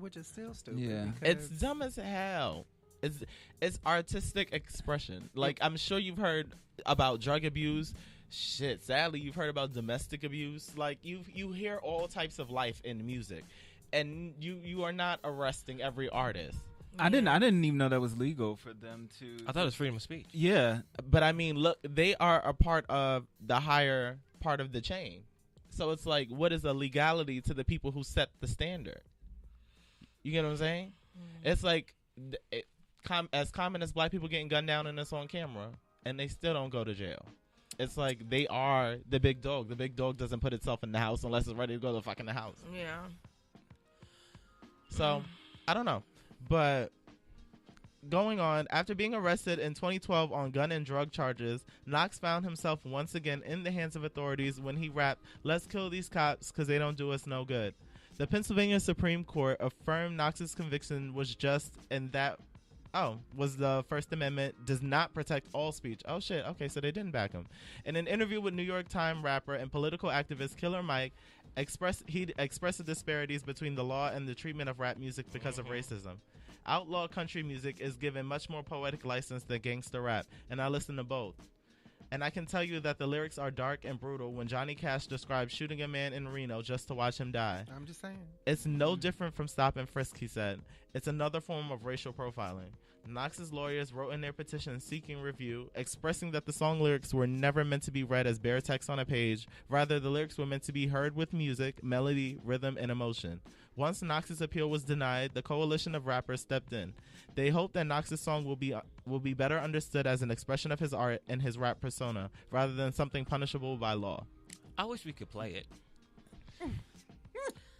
Which is still stupid. Yeah. It's dumb as hell. It's artistic expression. Like, I'm sure you've heard about drug abuse. Shit, sadly, you've heard about domestic abuse. Like, you hear all types of life in music, and you are not arresting every artist. I didn't even know that was legal for them to. I thought it was freedom of speech. Yeah. But I mean, look, they are a part of the higher part of the chain. So it's like, what is the legality to the people who set the standard? You get what I'm saying? It's like as common as black people getting gunned down and it's on camera, and they still don't go to jail. It's like they are the big dog. The big dog doesn't put itself in the house unless it's ready to go to the fucking house. Yeah. So, I don't know. But going on, after being arrested in 2012 on gun and drug charges, Knox found himself once again in the hands of authorities when he rapped, "Let's kill these cops because they don't do us no good." The Pennsylvania Supreme Court affirmed Knox's conviction was just and that was the First Amendment does not protect all speech. Oh shit, okay, so they didn't back him. In an interview with New York Times rapper and political activist Killer Mike, he expressed the disparities between the law and the treatment of rap music because of racism. Outlaw country music is given much more poetic license than gangster rap, and I listen to both. And I can tell you that the lyrics are dark and brutal when Johnny Cash describes shooting a man in Reno just to watch him die. I'm just saying. It's no different from stop and frisk, he said. It's another form of racial profiling. Knox's lawyers wrote in their petition seeking review, expressing that the song lyrics were never meant to be read as bare text on a page. Rather, the lyrics were meant to be heard with music, melody, rhythm, and emotion. Once Knox's appeal was denied, the coalition of rappers stepped in. They hope that Knox's song will be better understood as an expression of his art and his rap persona, rather than something punishable by law. I wish we could play it.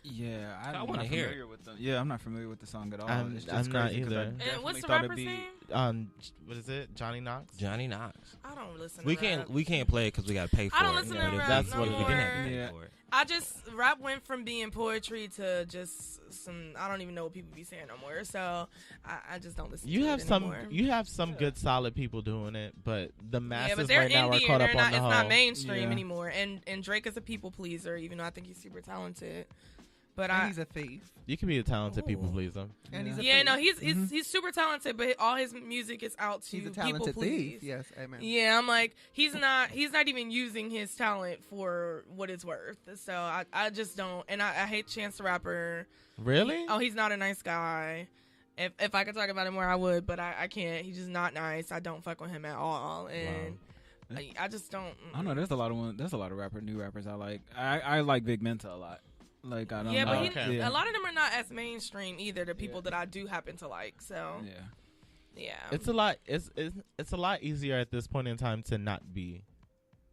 Yeah, I want to hear it. Yeah, I'm not familiar with the song at all. I'm It's just not crazy 'cause I either. And definitely what's the thought it'd rapper's be- name? What is it? Johnny Knox? Johnny Knox. I don't listen. We to can't rap. we can't play it because we got to pay for I don't it. listen to But if rap that's no what we didn't have to pay more. for it. I just rap went from being poetry to just some. I don't even know what people be saying no more. So I just don't listen. You to have it some. anymore. You have some good, solid people doing it, but the Yeah, masses but they're right now are indie caught and up they're on not. the It's whole. not mainstream Yeah. anymore. And Drake is a people pleaser, even though I think he's super talented. But And he's a thief. You can be a talented people Ooh. pleaser. And he's a yeah, thief. no, he's super talented, but all his music is out to He's a people talented please. thief. Yes, amen. Yeah, I'm like he's not even using his talent for what it's worth. So I just don't, and I hate Chance the Rapper. Really? Oh, he's not a nice guy. If I could talk about him more, I would, but I can't. He's just not nice. I don't fuck with him at all, and I just don't. I don't know. There's a lot of new rappers I like. I like Big Menta a lot. Like I don't Yeah, know. but Okay. a lot of them are not as mainstream either. The people that I do happen to like, so yeah. It's a lot. It's a lot easier at this point in time to not be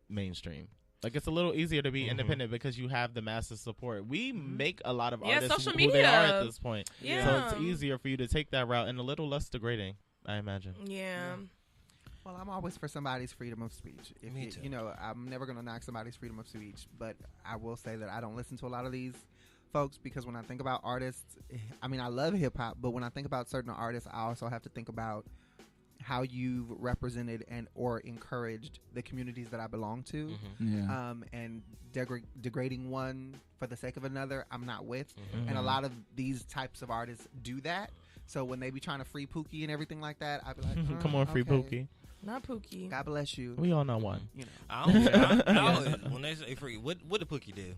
mainstream. Like it's a little easier to be independent because you have the massive support. We make a lot of artists social who they are media. at this point. Yeah. So it's easier for you to take that route and a little less degrading, I imagine. Yeah. Well, I'm always for somebody's freedom of speech. Me too. You know, I'm never going to knock somebody's freedom of speech, but I will say that I don't listen to a lot of these folks because when I think about artists, I mean, I love hip hop, but when I think about certain artists, I also have to think about how you've represented and or encouraged the communities that I belong to. Yeah. And degrading one for the sake of another, I'm not with. Mm-hmm. And a lot of these types of artists do that. So when they be trying to free Pookie and everything like that, I'd be like, Come on, free okay. Pookie. Not Pookie. God bless you. We all know one. You know. I don't care. I don't- when they say free, what did Pookie do?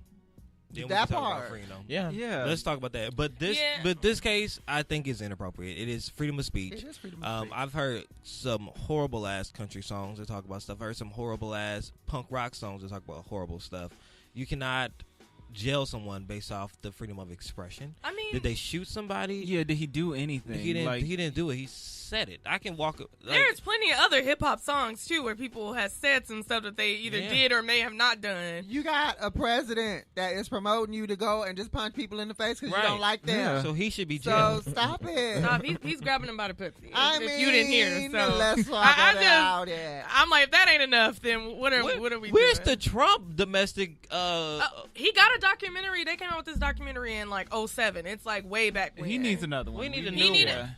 Then we That can talk part. about freedom. Yeah. Yeah. Let's talk about that. But this case, I think is inappropriate. It is freedom of speech. It is freedom of speech. I've heard some horrible ass country songs that talk about stuff. I heard some horrible ass punk rock songs that talk about horrible stuff. You cannot jail someone based off the freedom of expression. I mean, Did they shoot somebody? Yeah. Did he do anything? He didn't. Like, He didn't do it. He said it. I can walk. there's plenty of other hip hop songs too where people have said some stuff that they either Yeah. did or may have not done. You got a president that is promoting you to go and just punch people in the face because Right. you don't like them. Yeah. So he should be So jailed. stop it. Stop, he's grabbing them by the pussy. I if mean, you didn't hear, so let's talk I about it. I'm like, if that ain't enough, then what are we Where's doing? the Trump domestic? He got a documentary. They came out with this documentary in like 2007. It's like way back when. he needs another one. We need a He new need one.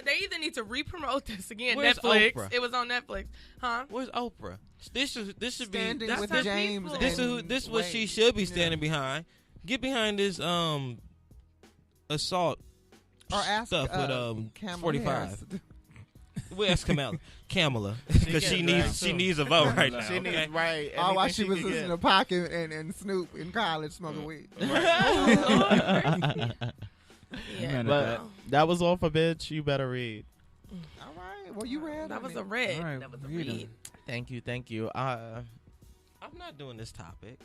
they either need to re-promote this again. Where's Netflix. Oprah? It was on Netflix, huh? Where's Oprah? This should be. Standing That's with her James. people. This and is this what she Wade. should be standing behind. Get behind this assault Or ask stuff with Kamala 45. Harris. We ask Kamala because she needs a vote right now. She okay? needs right. Oh, while anything she was can listening get. to Pac and Snoop in college smoking weed. Yeah. But that was all for bitch. You better read. All right. Well, you read. That on was it. a read. All right, That was a read 'em. read. Thank you. I'm not doing this topic.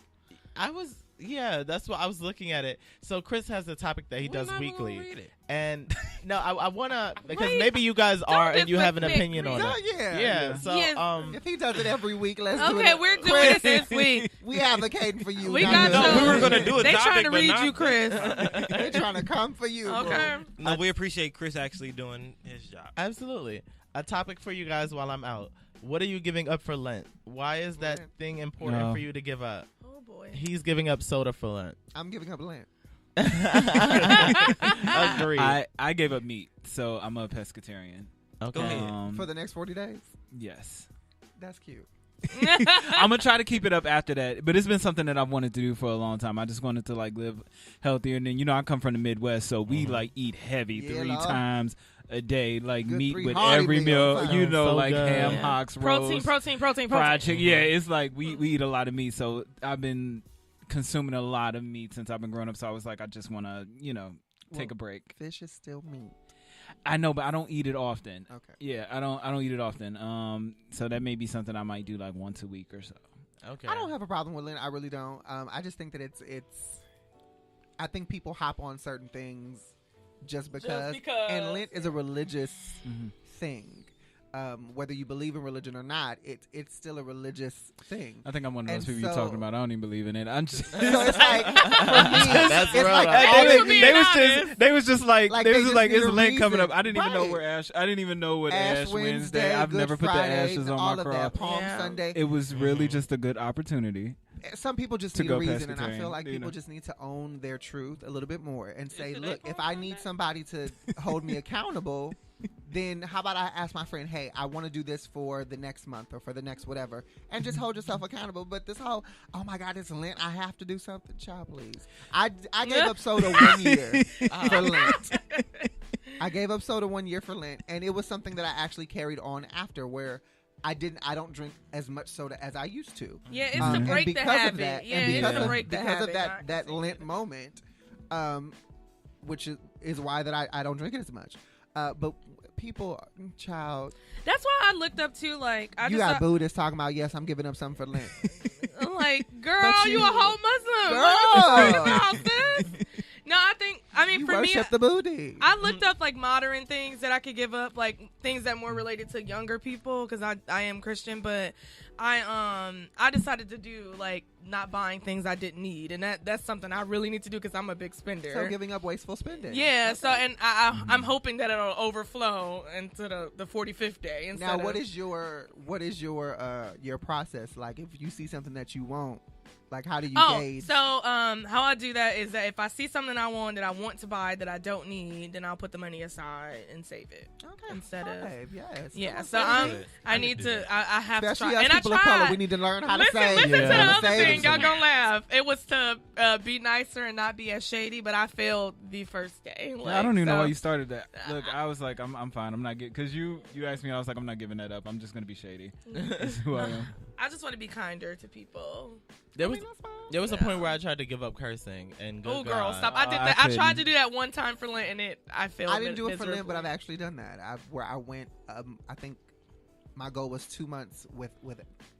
I was, yeah, that's what I was looking at it. So Chris has a topic that he does weekly. Read it. And no, I want to, because Wait, maybe you guys are and you have an deflect opinion on No, it. yeah. Yeah. So, Yes. If he does it every week, let's do it. Okay, we're doing it this week. We advocating for you. We not got just- No, you. we were gonna do a They topic, trying to but read not- you, Chris. They're trying to come for you. bro. Okay. No, we appreciate Chris actually doing his job. absolutely. A topic for you guys while I'm out. What are you giving up for Lent? Why is that Lent. thing important No. for you to give up? Oh boy. He's giving up soda for Lent. I'm giving up Lent. Agreed. I gave up meat, so I'm a pescatarian. Okay. Go ahead. For the next 40 days. Yes. That's cute. I'm gonna try to keep it up after that, but it's been something that I've wanted to do for a long time. I just wanted to like live healthier, and then I come from the Midwest, so we like eat heavy Yeah, 3 Lord. times a day, like Good meat 3 with hearty every meals, meal. huh? You know, So like good. ham, Yeah. hocks, protein, roast, protein. fried chicken. Yeah, it's like we eat a lot of meat, so I've been consuming a lot of meat since I've been growing up. So I was like, I just want to take a break. Fish is still meat. I know, but I don't eat it often. Okay. Yeah, I don't eat it often. So that may be something I might do like once a week or so. Okay. I don't have a problem with Lent. I really don't. I just think that it's. I think people hop on certain things just because. And Lent is a religious thing. Whether you believe in religion or not, it's still a religious thing. I think I'm one of those And people you're so- talking about. I don't even believe in it. I'm just. So it's like for me, That's it's real, like though. They was just like Like, they just it's need a Lent coming up. reason. I didn't even know Right. where Ash. I didn't even know what Ash Ash Wednesday. I've Good never put Friday, the ashes on all my of cross. that, Palm Yeah. Sunday. It was really just a good opportunity. Some people just To need a go reason, and I feel pescatarian, like you people know. just need to own their truth a little bit more and say, Is it look, April if I Fool's need Day? somebody to hold me accountable, then how about I ask my friend, hey, I want to do this for the next month or for the next whatever, and just hold yourself accountable. But this whole, oh my God, it's Lent, I have to do something, child, please. I gave up soda 1 year for Lent. I gave up soda 1 year for Lent, and it was something that I actually carried on after, where I don't drink as much soda as I used to. Yeah, it's to And break the because habit. of that, Yeah, and it's because to of, break the because habit. of not that to Lent moment, which is why that I don't drink it as much. But people, child, That's why I looked up to like I you just got Buddhists talking about, yes, I'm giving up something for Lent. I'm like, girl, But you a whole Muslim. Girl. What are you talking about, sis? No, I mean You for me, worship the Buddha. I looked up like modern things that I could give up, like things that more related to younger people, because I am Christian, but I decided to do like not buying things I didn't need, and that's something I really need to do because I'm a big spender. So giving up wasteful spending. Yeah, so and I'm hoping that it'll overflow into the 45th day. Now, what is your process like? If you see something that you want, like how do you gauge? So how I do that is that if I see something I want that I want to buy that I don't need, then I'll put the money aside and save it. Okay, Instead of babe, yes. yeah. Come on, So baby. I need to I have Especially to us try, and I people of color, tried. we need to learn how to Listen, save. listen to the Yeah. other Save thing. Y'all some. gonna laugh. It was to be nicer and not be as shady, but I failed the first day. I don't even know so- why you started that. Look, I was like, I'm fine. I'm not getting because you asked me. I was like, I'm not giving that up. I'm just gonna be shady. That's who I am. I just want to be kinder to people. There was a point where I tried to give up cursing, and good Oh, girl, God. stop! I did I that. I tried couldn't. to do that one time for Lent, and I failed. I didn't do it for Lent, but I've miserably. actually done that. Where I went, I think my goal was 2 months with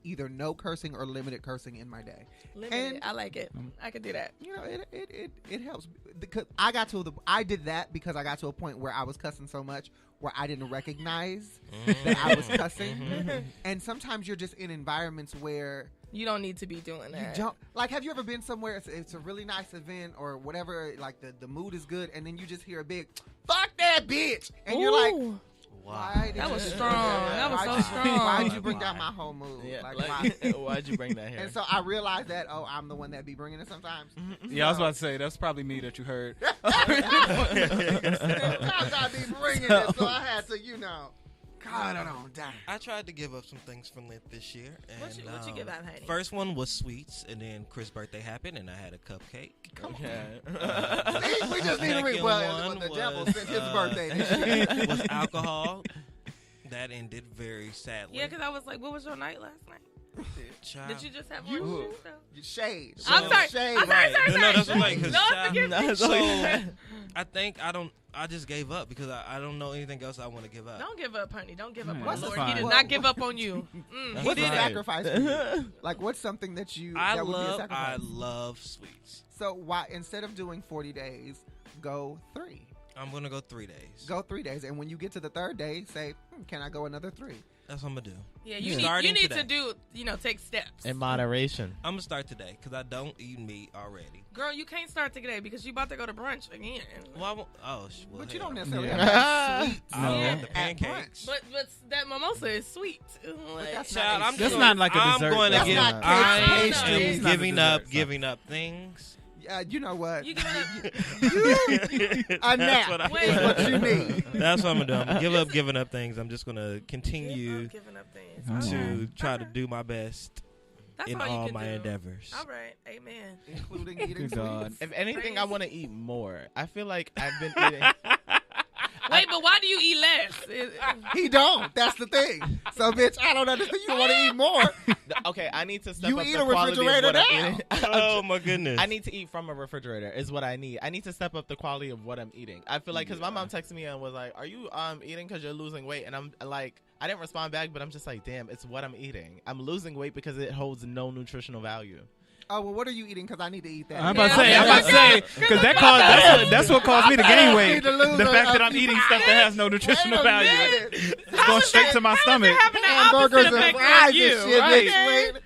either no cursing or limited cursing in my day. Limited. And- I like it. I could do that. You know, it helps because I did that because I got to a point where I was cussing so much where I didn't recognize that I was cussing. And sometimes you're just in environments where You don't need to be doing you that. don't like. Have you ever been somewhere? It's a really nice event or whatever. Like the mood is good, and then you just hear a big "fuck that bitch," and you're like, Ooh. "Why did That you was do strong. That was Why'd so you- strong. Why'd you bring down my whole mood? Yeah, Like, like, why? why'd you bring that here? And so I realized that I'm the one that be bringing it sometimes. Yeah, I was about to say that's probably me that you heard. Sometimes I be bringing it, so I had to, God, I don't die. I tried to give up some things from Lent this year. And, What you give up, honey? First one was sweets, and then Chris' birthday happened, and I had a cupcake. Okay. See, we just need to read. Second Well, one the devil was, sent his birthday this year. was alcohol. That ended very sadly. Yeah, because I was like, what was your night last night? Child. Did you just have You- one shoe, though? Shade. I'm sorry. Shade. I'm sorry, sorry, No, sorry. that's what I'm like, 'cause Lord, child- forgive me. So I think I just gave up because I don't know anything else I want to give up. Don't give up, honey. Don't give up on That's the Lord. fine. He did Well, not give up on you. He What's a did it. sacrifice for you? Like, what's something that I that would be a love sacrifice? sweets. So why instead of doing 40 days, go 3? I'm gonna go 3 days. Go 3 days, and when you get to the third day, say, can I go another 3? That's what I'm gonna do. Yeah, you Starting need today. to do, take steps. In moderation. I'm gonna start today because I don't eat meat already. Girl, you can't start today because you about to go to brunch again. Well, I won't, well, But you hell. don't necessarily Yeah. have to have sweets. I Yeah. love the pancakes. But that mimosa is sweet. Like, that's Child, not I'm a That's going- not like a I'm dessert, going to though. give. That's not cake, I'm pastry. It's not a giving dessert, up, so. giving up things. You know what? you give up. A nap what I- is what you need. That's what I'm gonna do. I'm gonna give up giving up things. I'm just gonna continue Giving up things. Oh. to try to Okay. do my best That's in all you all can my do. endeavors. All right. Amen. Including eating Good God. sweets. If anything, Praise. I want to eat more. I feel like I've been eating. Wait, but why do you eat less? He don't. That's the thing. So, bitch, I don't understand. You want to eat more. Okay, I need to step You up eat the a quality of refrigerator what I'm now. eating. Oh my goodness. I need to eat from a refrigerator is what I need. I need to step up the quality of what I'm eating. I feel like because my mom texted me and was like, "Are you eating because you're losing weight?" And I'm like, I didn't respond back, but I'm just like, damn, it's what I'm eating. I'm losing weight because it holds no nutritional value. Oh, well, what are you eating? Because I need to eat that. I'm about to say, because that's what caused me to gain weight. The fact that I'm eating stuff that has no nutritional value. It's going straight to my stomach. Hamburgers and fries and shit, right. bitch. Wait.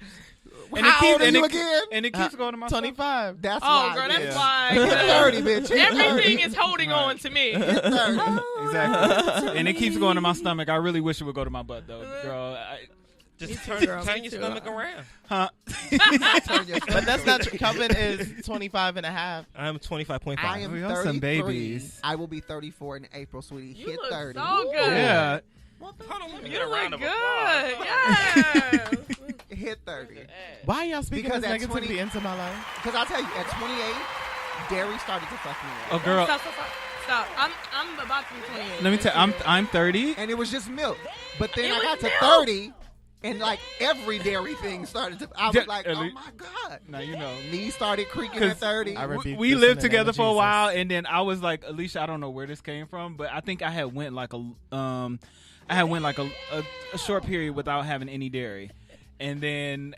And How old are you it, again? and it keeps going to my 25. That's Oh, why. girl, that's bitch. why. Hit 30, bitch. Hit Everything 30. is holding on to me. Hit 30. Exactly. And it keeps going to my stomach. I really wish it would go to my butt, though, girl. Just Me turn, too, girl. turn Me your too. stomach around. Huh? But that's not true. Calvin is 25 and a half. I'm 25.5. I am We 33. are some babies. I will be 34 in April, sweetie. You Hit look 30. so good. Yeah. Hold on, let me You get a look round of good. applause. Yes. Hit 30. Why are y'all speaking Because this at negativity 20 into my life? Because I'll tell you, at 28, dairy started to fuck me up. Oh, girl. Stop. I'm about to be 28. Let me tell you, I'm 30. And it was just milk. But then It I was got to milk. 30, and like every dairy thing started to. I was like, oh my God. Now you know. Knees started creaking at 30. I rebuke We this in lived the name together of for a Jesus. while, and then I was like, Alicia, I don't know where this came from, but I think I had went like a short period without having any dairy, and then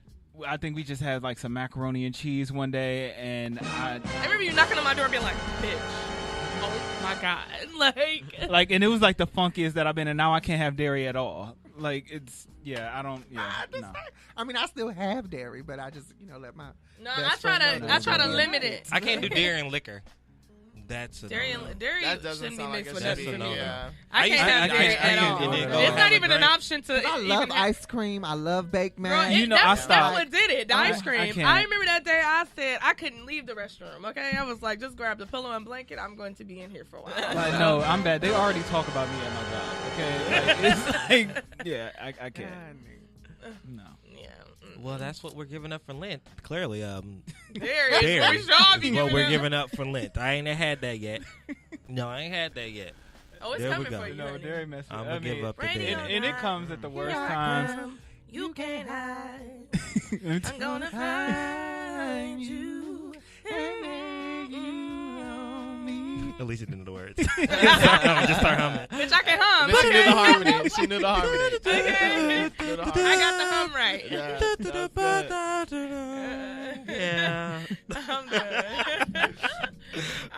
I think we just had like some macaroni and cheese one day, and I remember you knocking on my door and being like, bitch. Oh my God. like, and it was like the funkiest that I've been, and now I can't have dairy at all. Like it's I don't no. I mean, I still have dairy, but I just let my. No, best I friend know try to that. limit it. I can't do dairy and liquor. That's a Dairy no-no. That doesn't shouldn't be sound like mixed a with That's nothing. a no-no. Yeah. I can't have dairy at all. It's not even an option to. I love ice cream. I love baked Girl, man. You know, that's I what did it. The ice cream. can't. I remember that day I said I couldn't leave the restroom. Okay, I was like, just grab the pillow and blanket. I'm going to be in here for a while. Like, no, I'm bad. They already talk about me at my job. Okay, like, it's like I can't. No. Yeah. Well, that's what we're giving up for Lent. Clearly, Dairy. Dairy. We sure be well, giving we're up. giving up for Lent. I ain't had that yet. No, I ain't had that yet. Oh, it's There we coming go. for you. No, honey. dairy mess. I'm gonna give up the Radio dairy. And it comes at the worst Here I times. come. You can't hide. I'm gonna find you. Alicia didn't know the words. Just start humming. Bitch, I can hum. Then she knew Okay. the harmony. She knew the harmony. Okay. Knew the I harmony. got the hum right. Yeah, that's good. Yeah. I'm done.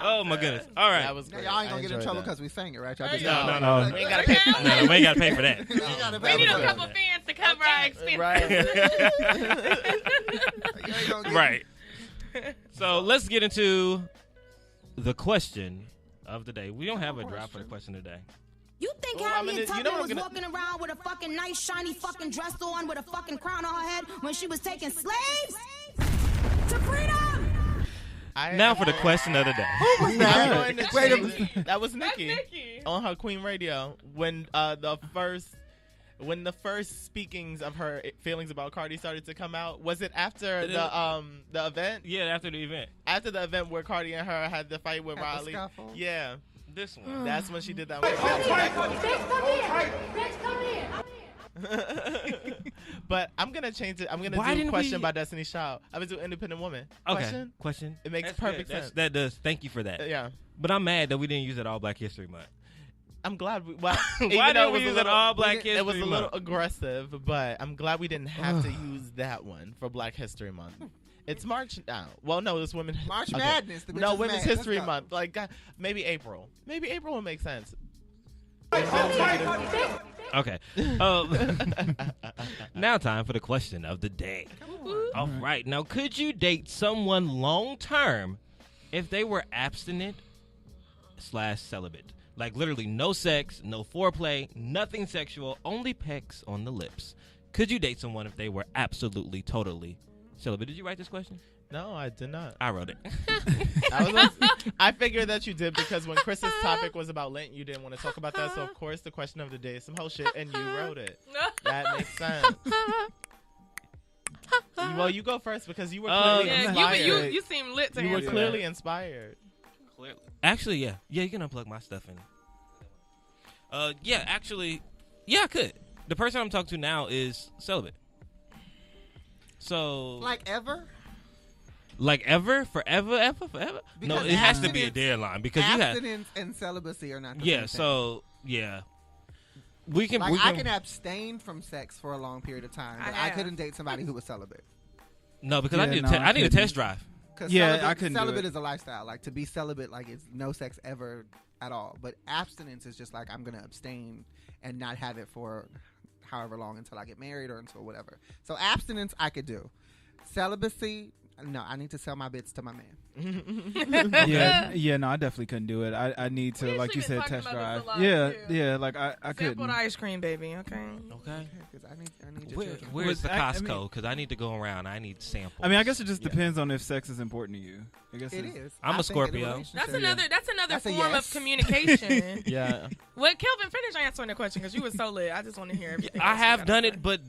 Oh my goodness. All right. That was Now, great. y'all ain't I gonna get in enjoyed trouble that. because we sang it, right? Y'all just No. We ain't gotta pay. No, we ain't got to pay for that. You gotta We need a pay for couple fans to cover our expenses. Right. You ain't gonna get- Right. So let's get into the question of the day. We don't have a drop for the question of the day. You think Well, Harriet I mean, you Tubman know what was I'm walking around with a fucking nice shiny fucking dress on with a fucking crown on her head when she was taking slaves to freedom? Now for the question of the day. Who was I'm that? going to Wait a change- minute. That was That's Nikki Nikki. on her Queen Radio when the first speakings of her feelings about Cardi started to come out. Was it after the event? Yeah, after the event. After the event where Cardi and her had the fight with Had the Riley. scuffle? Yeah, This one. that's when she did that. But I'm gonna change it. I'm gonna Why do didn't question we- by Destiny Child. I'm gonna do Independent Woman. Okay. Question. It makes That's perfect good. sense. That does. Thank you for that. Yeah. But I'm mad that we didn't use it all Black History Month. I'm glad we. Well, Why even though didn't it we was a use it little- all Black History It was a little Month? aggressive, but I'm glad we didn't have to use that one for Black History Month. It's March now. Well, no, it's Women. March okay. Madness. The bitch No, is Women's mad. Let's History go. Month. Like maybe April. Maybe April would make sense. Okay. Now time for the question of the day. All right. Now, could you date someone long term if they were abstinent/celibate? Like literally no sex, no foreplay, nothing sexual, only pecks on the lips. Could you date someone if they were absolutely, totally celibate? Did you write this question? No, I did not. I wrote it. I figured that you did because when Chris's topic was about Lent, you didn't want to talk about that. So of course, the question of the day is some whole shit, and you wrote it. That makes sense. Well, you go first because you were clearly Yeah, inspired. you seem lit to You were answer clearly that. inspired. Actually, yeah. Yeah, you can unplug my stuff in. Yeah, actually, yeah, I could. The person I'm talking to now is celibate. So Like ever? Like ever, forever, ever, forever. No, Because it has to be a deadline because you have. Abstinence and celibacy are not the Yeah. same So yeah, we can. Like, I can abstain from sex for a long period of time, but I couldn't date somebody who was celibate. No, because Yeah, I need a test drive. Yeah, I couldn't do celibate it. is a lifestyle. Like, to be celibate, like, it's no sex ever at all. But abstinence is just like, I'm going to abstain and not have it for however long until I get married or until whatever. So abstinence, I could do. Celibacy, no, I need to sell my bits to my man. yeah, no, I definitely couldn't do it. I need to, We like you actually said, been test talking about drive. this a lot, Yeah, too. like I couldn't. Sample the ice cream, baby. Okay. Okay. Because I need your children. Where's the I mean- Costco? Because I need to go around. I need samples. I mean, I guess it just Yeah. depends on if sex is important to you. I guess It it's- is. I'm I a think in a Scorpio. relationship- That's another That's a form yes. of communication. Yeah. Well, Kelvin, finish answering the question because you were so lit. I just want to hear everything. I else you have gotta done say. it, but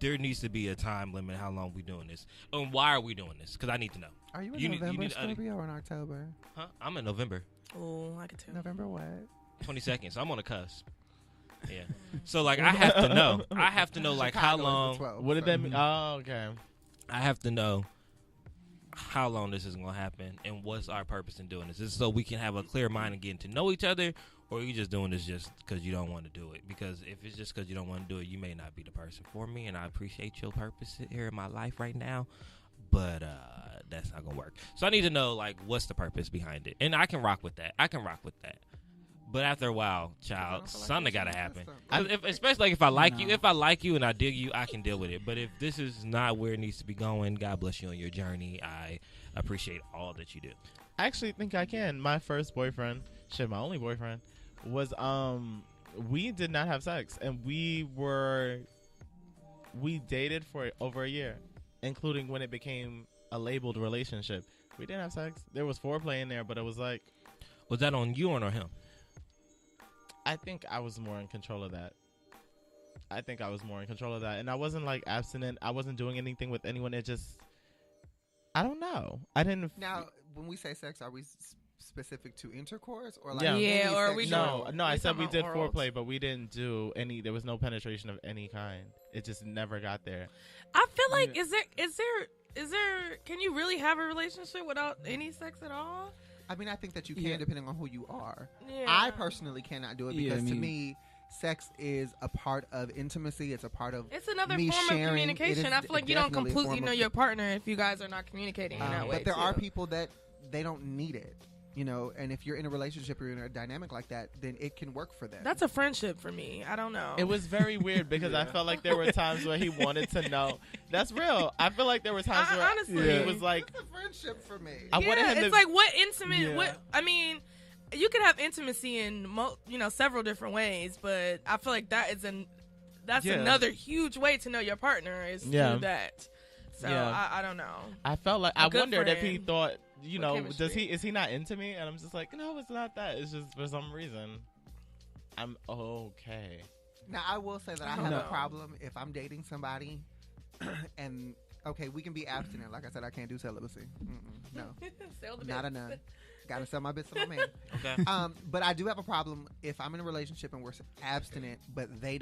there needs to be a time limit. How long we doing this, and why are we doing this? Because I need to know. Are you in You need- November, need- Scorpio, or in October? Huh? I'm in November Oh, I could tell. November what? 22nd, so I'm on the cusp. Yeah. So like, I have to know. I have to know like how Chicago is the long. 12th, What did so- that mean? Oh, okay. I have to know how long this is gonna happen and what's our purpose in doing this. Is it so we can have a clear mind and getting to know each other, or are you just doing this just because you don't want to do it? Because if it's just because you don't want to do it, you may not be the person for me. And I appreciate your purpose here in my life right now, but that's not gonna work. So I need to know like what's the purpose behind it, and I can rock with that. But after a while, child, something gotta happen. 'Cause especially like if I like you and I dig you, I can deal with it. But if this is not where it needs to be going, God bless you on your journey. I appreciate all that you do. I actually think I can. My first boyfriend, my only boyfriend, was we did not have sex, and we dated for over a year, including when it became a labeled relationship. We didn't have sex. There was foreplay in there, but it was like, Was that on you or on him? I think I was more in control of that. And I wasn't like abstinent. I wasn't doing anything with anyone. It just, I don't know. I didn't. Now, when we say sex, are we specific to intercourse or like Yeah. any Yeah, or we sexual- No, I said we did talking about foreplay, but we didn't do any. There was no penetration of any kind. It just never got there. I feel like is there? Can you really have a relationship without any sex at all? I mean, I think that you can Yeah. depending on who you are. Yeah. I personally cannot do it Yeah, because I to mean- me, sex is a part of intimacy. It's a part of It's another me form sharing. of It communication. is I feel like you don't definitely a completely form know of- your partner if you guys are not communicating in that way. But there are too. people that they don't need it, you know. And if you're in a relationship or you're in a dynamic like that, then it can work for them. That's a friendship for me. I don't know. It was very weird because I felt like there were times where he wanted to know. That's real. I feel like there were times where honestly- he was like, It's a friendship for me. I wanted him it's to. like what intimate. Yeah. What I mean, you could have intimacy in several different ways, but I feel like that's Yeah. another huge way to know your partner is Yeah. through that. So Yeah. I don't know. I felt like A I good wondered if he friend thought, with chemistry. is he not into me? And I'm just like, no, it's not that. It's just for some reason, I'm okay. Now, I will say that I don't have know. a problem if I'm dating somebody and, okay, we can be abstinent. Like I said, I can't do celibacy. No, Sell the not a bits. none. Gotta sell my bits to my man. Okay. But I do have a problem if I'm in a relationship and we're abstinent, but they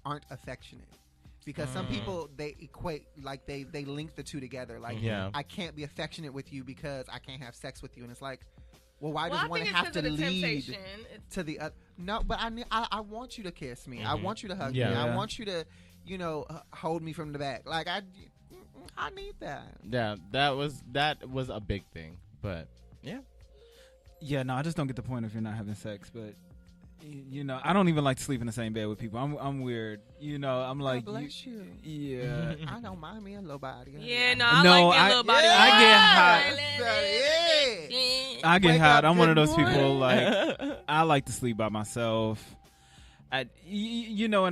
aren't affectionate. Because some people, they equate, like they link the two together. Like, Yeah. I can't be affectionate with you because I can't have sex with you. And it's like, well, why Well, does I one think it's have 'cause to of the lead temptation. to the other? No, but I want you to kiss me. I want you to hug me. Yeah. I want you to, hold me from the back. Like, I need that. Yeah, that was a big thing. But yeah, Yeah, no, I just don't get the point if you're not having sex. But I don't even like to sleep in the same bed with people. I'm weird. I'm like, God bless you. yeah. I don't mind me a little body. Yeah, no, I No, like I- that little body. I get hot. Yeah. I get Wake hot. up, I'm one of good those people. morning. Like, I like to sleep by myself. And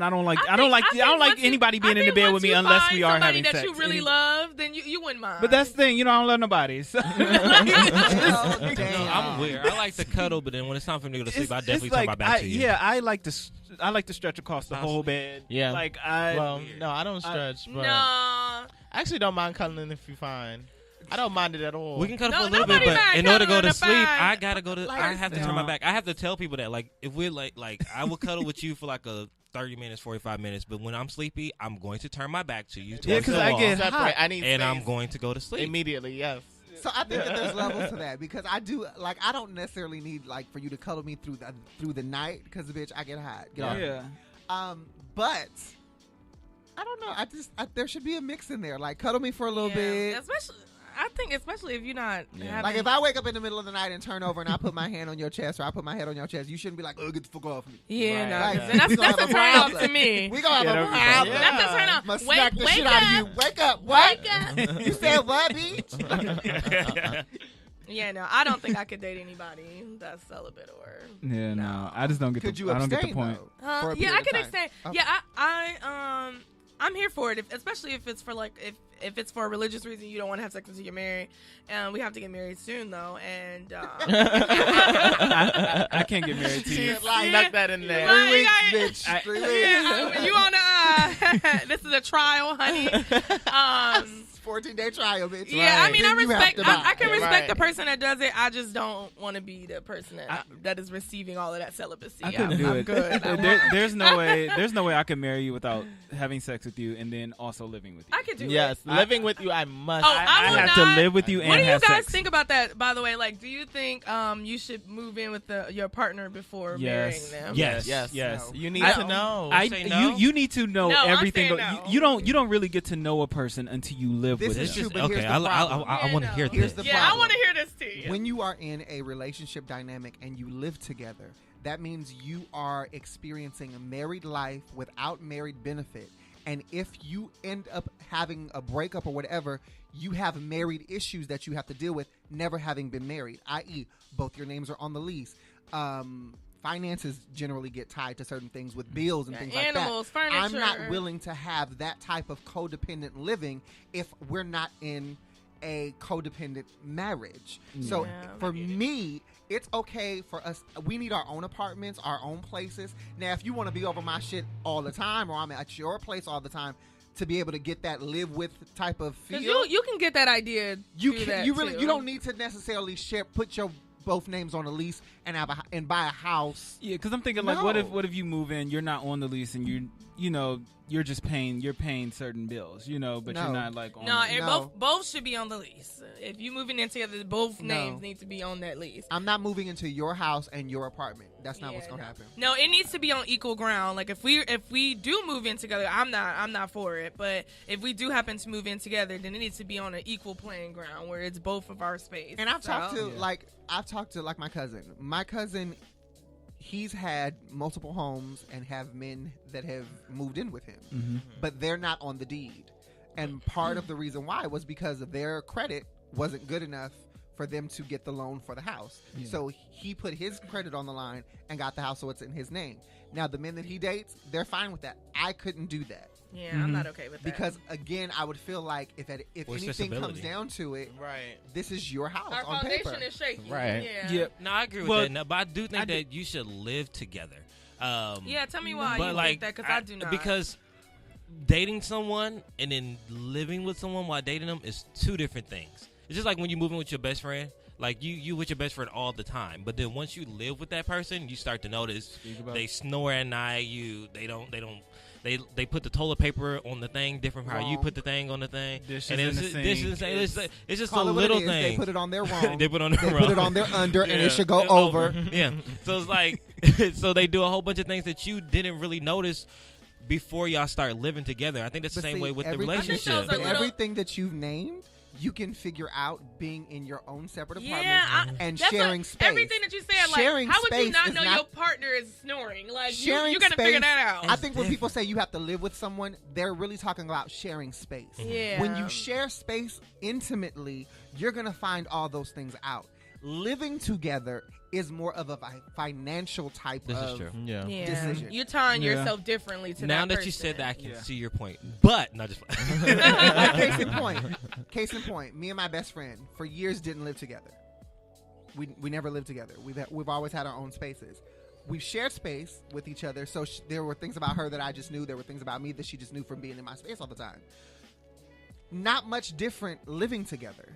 I don't like I think once you- anybody being I in the think bed once with me you unless find we are somebody having that sex. you really love, then you wouldn't mind. But that's the thing, I don't love nobody. So. Oh, No, damn. I'm weird. I like to cuddle, but then when it's time for me to go to sleep, I definitely turn my back to you. Yeah, I like to stretch across the whole bed. Yeah. Like well, no, I don't stretch, but no. I actually don't mind cuddling if you find. I don't mind it at all. We can cuddle No, for a little bit, nobody but mind in order to go cuddling, to sleep, fine. I gotta go to. I have to turn my No. back. I have to tell people that, like, if we're like I will cuddle with you for like a 30 minutes, 45 minutes, but when I'm sleepy, I'm going to turn my back to you. Yeah, towards because the I wall, get separate. I need and I'm space going to go to sleep. immediately. Yes. So I think that there's levels to that because I do like I don't necessarily need like for you to cuddle me through the night because bitch I get hot. Get off me. Yeah. But I don't know. There should be a mix in there. Like cuddle me for a little bit. Especially if you're not having, Like if I wake up in the middle of the night and turn over and I put my hand on your chest or I put my head on your chest, you shouldn't be like, oh, get the fuck off me. yeah, Right. no, Like, and we that's gonna a have a turn off problem. to me. We gonna have Yeah, a that'd be problem. fun. That's a turn off. I'ma Wake smack the shit up. out of you. Wake up. What? Wake up. You said what, bitch? Yeah, no, I don't think I could date anybody that's celibate or. Yeah, no. I just don't get Could the. you I don't get abstain the point. though? For a Yeah, period I of can time? abstain. Okay. Yeah, I'm here for it, especially if it's for like if it's for a religious reason you don't want to have sex until you're married. We have to get married soon though, and I can't get married to you. Snuck that in there. Right. 3 weeks, Yeah, bitch. 3 weeks. yeah, you on a this is a trial, honey. 14-day trial, bitch. Yeah, I mean, I Then you have respect. to buy. I can respect Right. the person that does it. I just don't want to be the person that is receiving all of that celibacy. I couldn't do I'm it. good. There's no way. There's no way I could marry you without having sex with you and then also living with you. I could do Yes, it. living with you, I must. Oh, I I will have not- to live with you and What do you have guys sex. think about that? By the way, like, do you think you should move in with your partner before Yes. marrying them? Yes. Yes. Yes. No. You need I- to know. say no? You need to know No, I'm everything. saying no. You don't really get to know a person until you live This with is them. true, but here's Okay, the problem. I want to hear Here's this. the Yeah, I problem. want to hear this too. When you are in a relationship dynamic and you live together, that means you are experiencing a married life without married benefit. And if you end up having a breakup or whatever, you have married issues that you have to deal with never having been married, i.e., both your names are on the lease. Finances generally get tied to certain things with bills and things animals, like that. I'm furniture. not willing to have that type of codependent living if we're not in a codependent marriage. So Yeah. for me, it's okay for us. We need our own apartments, our own places. Now, if you want to be over my shit all the time, or I'm at your place all the time, to be able to get that live with type of feel, Because you can get that idea. you through can. that, You really too. you don't need to necessarily put your both names on a lease and and buy a house. Yeah, because I'm thinking like, No. what if you move in, you're not on the lease, and you're just paying certain bills, but No. you're not like on. No, the, and No. both should be on the lease. If you moving in together, both No. names need to be on that lease. I'm not moving into your house and your apartment. That's not what's Yeah, gonna no. happen. No, it needs to be on equal ground. Like if we do move in together, I'm not for it. But if we do happen to move in together, then it needs to be on an equal playing ground where it's both of our space. And I've talked to Yeah. my cousin. My cousin, he's had multiple homes and have men that have moved in with him, Mhm. but they're not on the deed. And part of the reason why was because their credit wasn't good enough for them to get the loan for the house. Yeah. So he put his credit on the line and got the house, so it's in his name. Now the men that he dates, they're fine with that. I couldn't do that. Yeah, I'm not okay with that. Because again, I would feel like if Well, it's anything comes disability. down to it, Right. this is your house our on foundation paper. is shaky. Right. Yeah. Yeah. No, I agree with Well, that. No, but I do think I do- that you should live together. Yeah, tell me why but you like think that, because I do not. Because dating someone and then living with someone while dating them is two different things. It's just like when you're moving with your best friend. Like you with your best friend all the time, but then once you live with that person, you start to notice they snore at night. They put the toilet paper on the thing different from how you Wrong. put the thing on the thing. Dishes and in it's, the sink. it's just a Call it what little it is. thing. They put it on their wrong. They put on their They wrong. put it on their under, and Yeah. it should go over. Yeah. So it's like, so they do a whole bunch of things that you didn't really notice before y'all start living together. I think that's the But same see, way with the everything- relationship. I think But those are little- everything that you've named, you can figure out being in your own separate apartments Yeah, and that's sharing what, space. everything that you said, like, Sharing how would you space not is know not- your partner is snoring? Like, Sharing you're gonna figure space- that out. I think when people say you have to live with someone, they're really talking about sharing space. Yeah. When you share space intimately, you're going to find all those things out. Living together is more of a financial type This is of true. Yeah. yeah. decision. You're tying Yeah. yourself differently to Now that that you said that, I person. can see your point. But not just. Like, case in point, me and my best friend for years didn't live together. We never lived together. We've always had our own spaces. We've shared space with each other, so there were things about her that I just knew. There were things about me that she just knew from being in my space all the time. Not much different living together.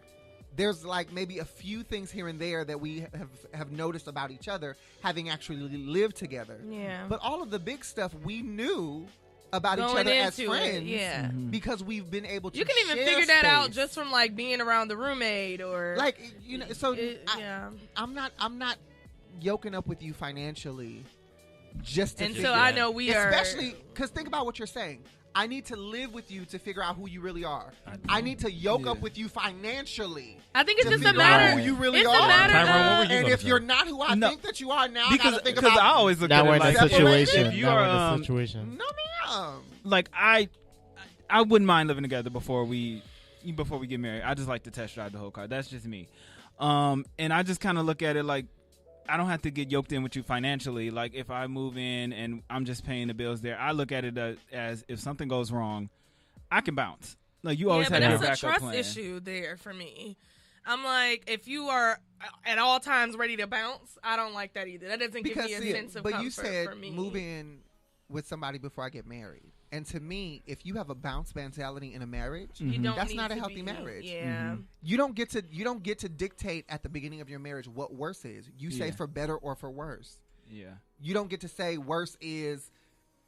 there's like maybe a few things here and there that we have noticed about each other having actually lived together. Yeah. But all of the big stuff we knew about each Going other as into friends. it, yeah. Because we've been able to You can even share figure that out space. just from like being around the roommate or like, you know, so yeah. I'm not yoking up with you financially just to And figure so I know we are, especially because think about what you're saying. I need to live with you to figure out who you really are. I need to yoke up with you financially. I think it's to just a figure out matter. who you really It's are. a matter Tyrone, what were of. you And gonna if say? you're not who I No. think that you are now, I because gotta think I about always look Now at we're it in like a separated? situation. if you Now we're are in a situation. no, ma'am. like I wouldn't mind living together before we get married. I just like to test drive the whole car. That's just me. And I just kind of look at it like I don't have to get yoked in with you financially. Like if I move in and I'm just paying the bills there, I look at it as if something goes wrong, I can bounce. Like you always Yeah, but have your that's a backup trust plan. issue there for me. I'm like, if you are at all times ready to bounce, I don't like that either. That doesn't Because give me a sense of but comfort you said for me. move in with somebody before I get married. And to me, if you have a bounce mentality in a marriage, You don't that's need not a to healthy be- marriage. Yeah. You don't get to dictate at the beginning of your marriage what worse is. You say Yeah. for better or for worse. Yeah. You don't get to say worse is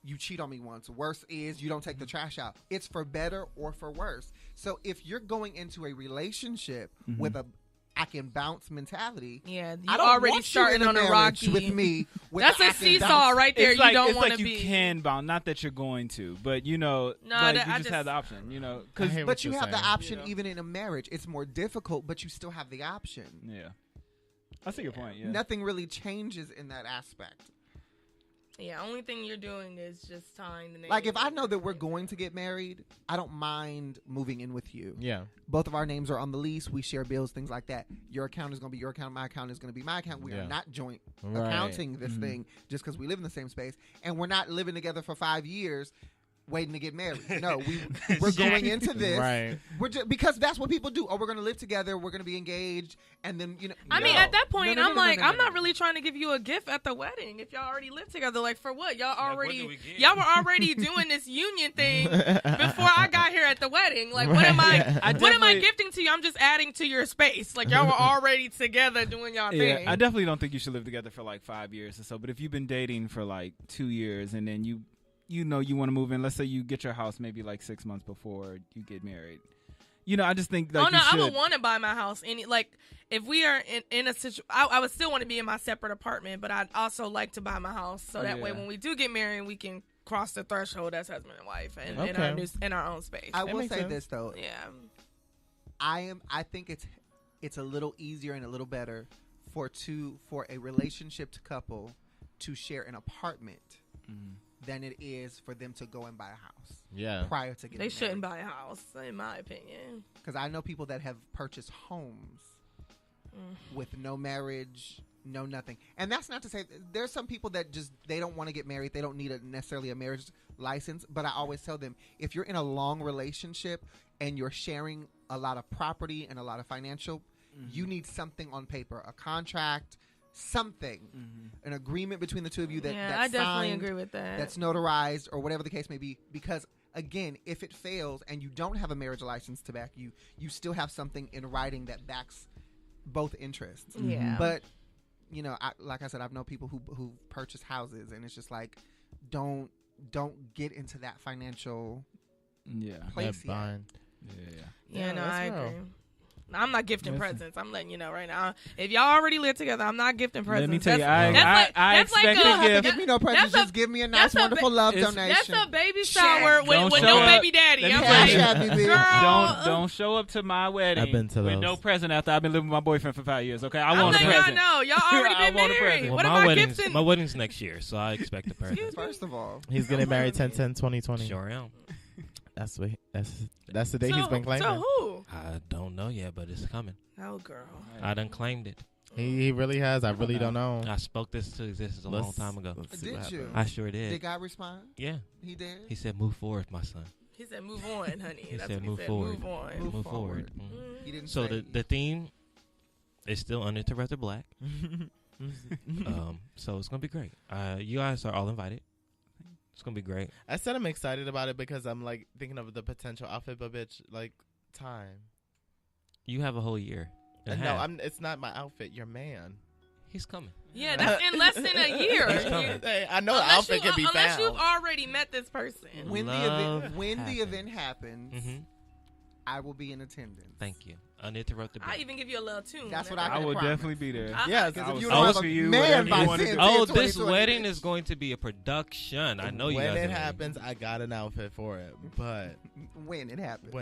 you cheat on me once. Worse is you don't take the trash out. It's for better or for worse. So if you're going into a relationship with a I can bounce mentality, Yeah, you I don't already want you starting in a on a marriage rocky. with me. With That's the a I can seesaw bounce. right there. It's like, you don't it's want like to you be. can bounce, not that you're going to, but you know, No, like that- you I just have just- the option, you know, I because hear what But you you're have the saying. option You know? even in a marriage. It's more difficult, but you still have the option. yeah, I see your point. Yeah, Nothing really changes in that aspect. Yeah, only thing you're doing is just tying the name. Like if I know that we're going to get married, I don't mind moving in with you. Yeah. Both of our names are on the lease. We share bills, things like that. Your account is going to be your account. My account is going to be my account. We Yeah. are not joint Right. accounting this thing just because we live in the same space. And we're not living together for 5 years waiting to get married. No, we're going into this. Right. We're just, because that's what people do. Oh, we're going to live together. We're going to be engaged. And then, you know. I mean, no. at that point, No, no, I'm no, no, like, no, no, I'm no. not really trying to give you a gift at the wedding if y'all already live together. Like, for what? Y'all what already, do we get? y'all were already doing this union thing before I got here at the wedding. Like, what am I? Right. What am I definitely- gifting to you? I'm just adding to your space. Like, y'all were already together doing y'all yeah. thing. I definitely don't think you should live together for like 5 years or so. But if you've been dating for like 2 years and then you know you want to move in, let's say you get your house maybe like 6 months before you get married. You know, I just think like oh no, you I should. would want to buy my house. Like, if we are in a situation, I would still want to be in my separate apartment, but I'd also like to buy my house so that way Yeah. when we do get married, we can cross the threshold as husband and wife and Okay. in our own space. I will makes say sense. this, though. Yeah. I think it's a little easier and a little better for a relationship to couple to share an apartment than it is for them to go and buy a house Yeah. prior to getting They married. shouldn't buy a house, in my opinion. Because I know people that have purchased homes with no marriage, no nothing. And that's not to say there's some people that just they don't want to get married. They don't need necessarily a marriage license. But I always tell them if you're in a long relationship and you're sharing a lot of property and a lot of financial, you need something on paper, a contract, something, an agreement between the two of you that Yeah, that's I definitely signed, agree with that. that's notarized or whatever the case may be. Because again, if it fails and you don't have a marriage license to back you, you still have something in writing that backs both interests. Yeah. But you know, like I said, I've known people who purchase houses, and it's just like, don't get into that financial Yeah. place yet. Bind. Yeah. Yeah, no, that's I real. agree. I'm not gifting Listen. presents. I'm letting you know right now. If y'all already live together, I'm not gifting presents. Let me tell you, That's- I that's like expect You a- don't have to gift. give me no presents. that's a- Just give me a nice, that's a wonderful love it's- donation. That's a baby Shit. shower with Don't no show up. baby daddy. Let me I'm tell Cash you. like, at me, bitch. girl, Don't show up to my wedding I've been to with those. no present after I've been living with my boyfriend for 5 years. Okay, I I'm want a letting y'all present. know. Y'all already I been want a married. present. Well, What am my I wedding's gifting? my wedding's next year, so I expect a present. First of all, He's getting married 10/10/2020. Sure am. That's the day he's been claiming. So who? I don't know yet, but it's coming. Oh, girl. I done claimed it. He really has. I really don't know. I spoke this to existence a long Let's- time ago. let's see Did what you? happens. I sure did did. God respond? Yeah. He did. He said, "Move forward, my son." He said, "Move on, honey." He That's said, what he "Move said. forward. Move on. Move Move forward. forward." Mhm. He didn't So say. the theme is still Under the Red or Black. So it's gonna be great. You guys are all invited. It's gonna be great. I said I'm excited about it because I'm like thinking of the potential outfit, but bitch, like time. You have a whole year. No, it's not my outfit. Your man. He's coming. Yeah, that's in less than a year. Hey, I know the outfit can be found. Unless you've already met this person. When the event happens, I will be in attendance. Thank you. Uninterrupted. I even give you a little tune. That's what I will definitely be there. Yes, because if you I don't was have for a you, man whatever by you wanna 10, do. 10, Oh, 20, this 20. wedding is going to be a production. I know you guys. When it are happens, I got an outfit for it. But When it happens.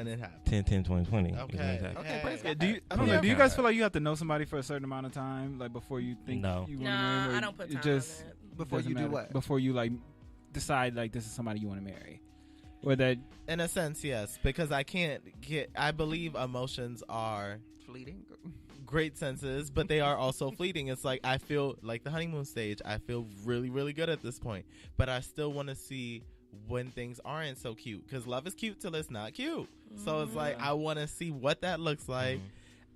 10, 10, 20, 20. Okay. Okay, praise Yeah, God. I don't know. Do you guys feel like you have to know somebody for a certain amount of time, like before you think No. you want to Nah, marry? I don't put time just on it. Before doesn't you do matter. what? Before you like decide like this is somebody you want to marry, or that in a sense, yes, because I believe emotions are Fleeting. great senses, but they are also fleeting. It's like I feel like the honeymoon stage. I feel really, really good at this point, but I still want to see when things aren't so cute, because love is cute till it's not cute. So it's like I want to see what that looks like.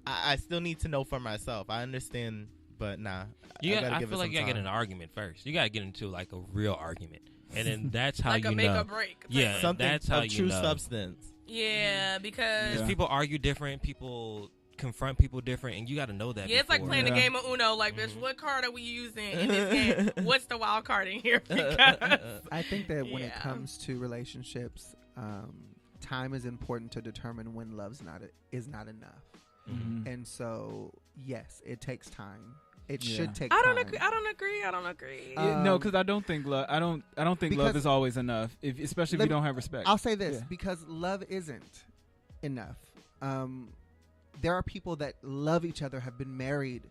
I still need to know for myself. I understand, but nah. I feel like you gotta get in an argument first. You gotta get into like a real argument, and then that's how Like you a make know. or break. Yeah, Something that's how of you true know. substance. Yeah, because Because people argue different, people confront people different, and you got to know that. it's like before. playing a game of Uno. Like, bitch, what card are we using in this game? What's the wild card in here? Because I think that when it Yeah. comes to relationships, time is important to determine when love's is not enough. And so, yes, it takes time. It should take I time. don't agree. no, because I don't think love. I don't think love because- is always enough. Especially if you don't have respect. I'll say this Yeah. because love isn't enough. There are people that love each other, have been married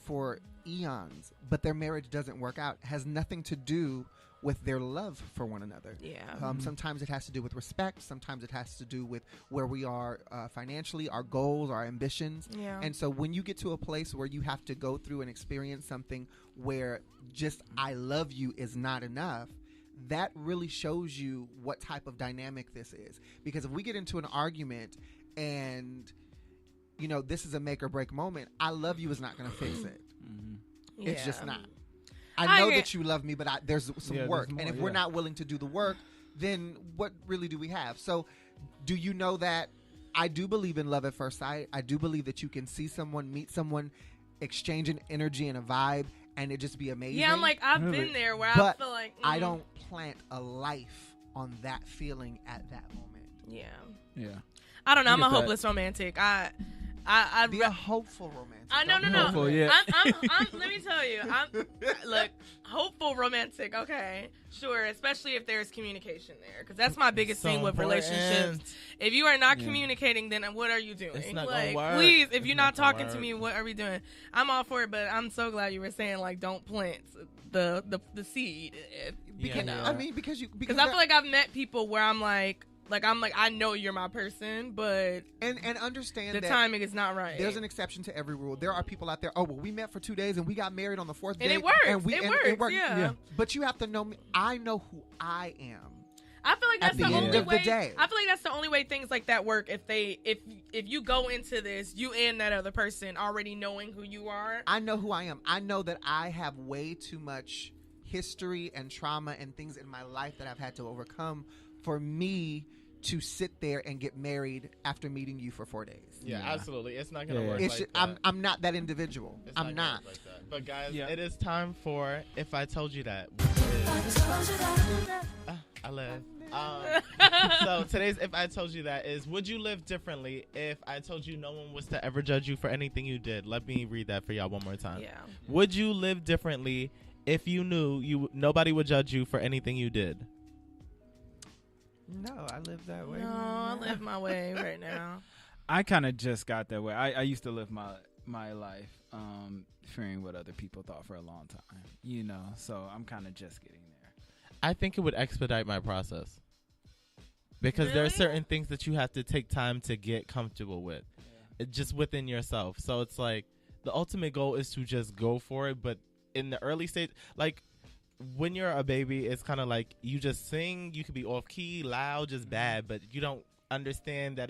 for eons, but their marriage doesn't work out. It has nothing to do with their love for one another. Yeah. Sometimes it has to do with respect. Sometimes it has to do with where we are financially, our goals, our ambitions. Yeah. And so when you get to a place where you have to go through and experience something where just I love you is not enough, that really shows you what type of dynamic this is. Because if we get into an argument and, you know, this is a make or break moment, I love you is not going to fix it. It's just not. I know agree. that you love me, but there's some Yeah, work. there's more, And if we're yeah. not willing to do the work, then what really do we have? So do you know that I do believe in love at first sight? I do believe that you can see someone, meet someone, exchange an energy and a vibe, and it just be amazing. Yeah, I'm like, I've Really? been there where But I feel like I don't plant a life on that feeling at that moment. Yeah. Yeah. I don't know. I I'm a get that. hopeless romantic. I Be a hopeful romantic. No. Hopeful, yeah. I'm, let me tell you. Look, hopeful romantic. Okay, sure. Especially if there's communication there, because that's my biggest So thing with important. relationships. If you are not communicating, then what are you doing? It's not like, gonna work. please, if It's you're not not gonna talking to work. me, what are we doing? I'm all for it, but I'm so glad you were saying like, don't plant the seed. Because, Yeah. I mean, because Because I feel like I've met people where I'm like I know you're my person, but and understand the that timing is not right. there's an exception to every rule. There are people out there. Oh well, we met for 2 days and we got married on the 4th day, And it works. And It works, yeah. But you have to know me. I know who I am. I feel like that's At the the only end of the way. day. I feel like that's the only way things like that work. If you go into this, you and that other person already knowing who you are. I know who I am. I know that I have way too much history and trauma and things in my life that I've had to overcome for me to sit there and get married after meeting you for 4 days. Yeah, absolutely. It's not gonna Yeah. work It's like just, that. I'm not that individual. It's I'm gonna not. work like that. But guys, Yeah. it is time for If I Told You That. Which is, I live. So today's If I Told You That is, would you live differently if I told you no one was to ever judge you for anything you did? Let me read that for y'all one more time. Yeah. Would you live differently if you knew nobody would judge you for anything you did? No, I live that way. No, I live my way right now. I kind of just got that way. I used to live my life fearing what other people thought for a long time, you know. So I'm kind of just getting there. I think it would expedite my process. Because there are Really? certain things that you have to take time to get comfortable with. It's just within yourself. So it's like the ultimate goal is to just go for it. But in the early stage, like when you're a baby, it's kind of like you just sing. You could be off key, loud, just bad. But you don't understand that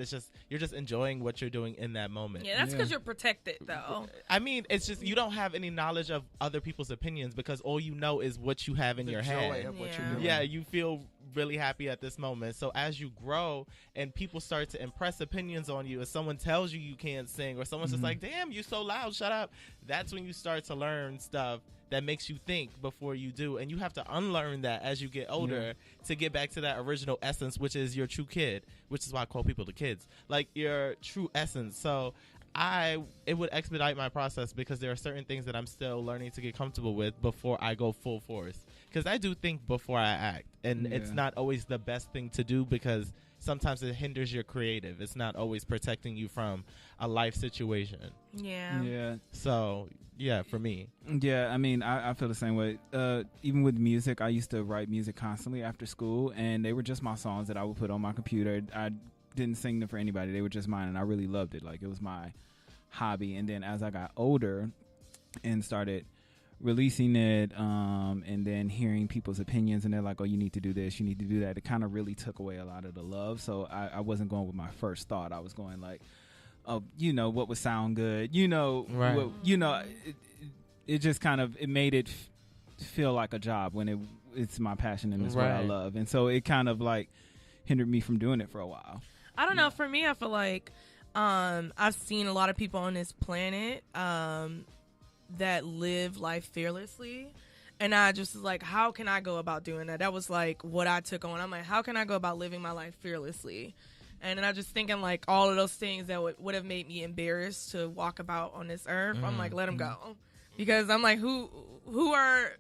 you're just enjoying what you're doing in that moment. Yeah, that's because you're protected, though. I mean, it's just you don't have any knowledge of other people's opinions because all you know is what you have in your The head. joy of what Yeah. you're doing. Yeah, you feel really happy at this moment. So as you grow and people start to impress opinions on you, if someone tells you you can't sing, or someone's just like, damn, you so loud, shut up. That's when you start to learn stuff that makes you think before you do. And you have to unlearn that as you get older to get back to that original essence, which is your true kid, which is why I call people the kids, like your true essence. So it would expedite my process because there are certain things that I'm still learning to get comfortable with before I go full force. Because I do think before I act, and it's not always the best thing to do because sometimes it hinders your creative. It's not always protecting you from a life situation. Yeah. So, yeah, for me. Yeah, I mean, I feel the same way. Even with music, I used to write music constantly after school, and they were just my songs that I would put on my computer. I didn't sing them for anybody. They were just mine, and I really loved it. Like, it was my hobby. And then as I got older and started releasing it, and then hearing people's opinions, and they're like, oh, you need to do this, you need to do that, it kind of really took away a lot of the love. So I wasn't going with my first thought. I was going like, oh, what would sound good, right. It just kind of, it made it feel like a job when it's my passion and it's what I love. And so it kind of like hindered me from doing it for a while. I don't know. For me, I feel like I've seen a lot of people on this planet that live life fearlessly. And I just was like, how can I go about doing that? That was like what I took on. I'm like, how can I go about living my life fearlessly? And then I just thinking like all of those things that would have made me embarrassed to walk about on this earth. I'm like, let them go. Because I'm like, who are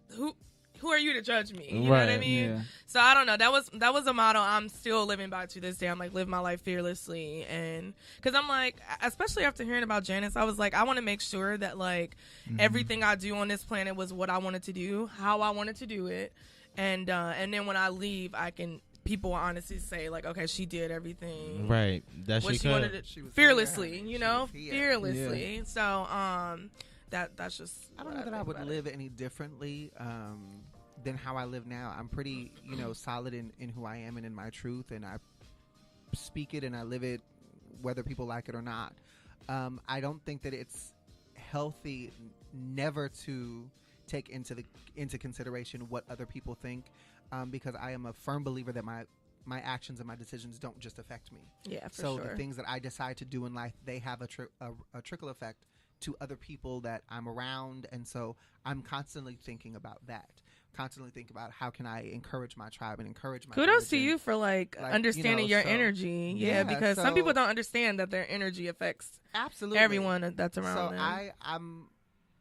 you to judge me? You know what I mean? Yeah. So I don't know. That was a motto I'm still living by to this day. I'm like, live my life fearlessly. And because I'm like, especially after hearing about Janice, I was like, I want to make sure that like everything I do on this planet was what I wanted to do, how I wanted to do it. And then when I leave, people will honestly say like, okay, she did everything. Right. That what she wanted could. to fearlessly, fearlessly. Yeah. So, that's just. I don't know that I would live any differently than how I live now. I'm pretty, solid in who I am and in my truth, and I speak it and I live it, whether people like it or not. I don't think that it's healthy never to take into consideration what other people think, because I am a firm believer that my actions and my decisions don't just affect me. Yeah, for so sure. the things that I decide to do in life, they have a trickle effect to other people that I'm around, and so I'm constantly thinking about that. Constantly think about how can I encourage my tribe and encourage my kudos to religion. you for like understanding your so- energy. Yeah, because some so- people don't understand that their energy affects Absolutely everyone that's around So them.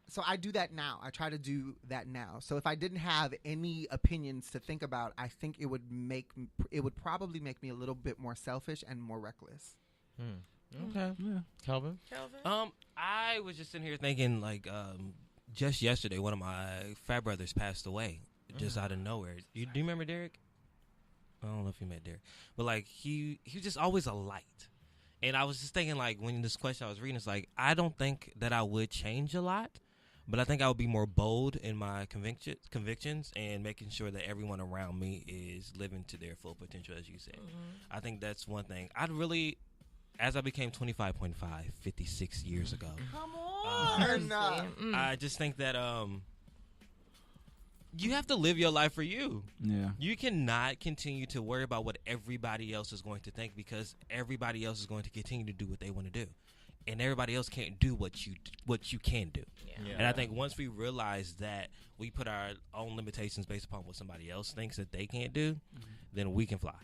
So I do that now. I try to do that now. So if I didn't have any opinions to think about, I think it would probably make me a little bit more selfish and more reckless. Okay. Yeah. Kelvin? I was just sitting here thinking, like, just yesterday, one of my frat brothers passed away, just out of nowhere. Do you remember Derek? I don't know if you met Derek, but like he was just always a light. And I was just thinking, like, when this question I was reading, it's like, I don't think that I would change a lot, but I think I would be more bold in my convictions and making sure that everyone around me is living to their full potential, as you said. I think that's one thing. As I became 25.5, 56 years ago. Come on! I just think that you have to live your life for you. Yeah. You cannot continue to worry about what everybody else is going to think, because everybody else is going to continue to do what they want to do. And everybody else can't do what you can do. Yeah. And I think once we realize that we put our own limitations based upon what somebody else thinks that they can't do, then we can fly.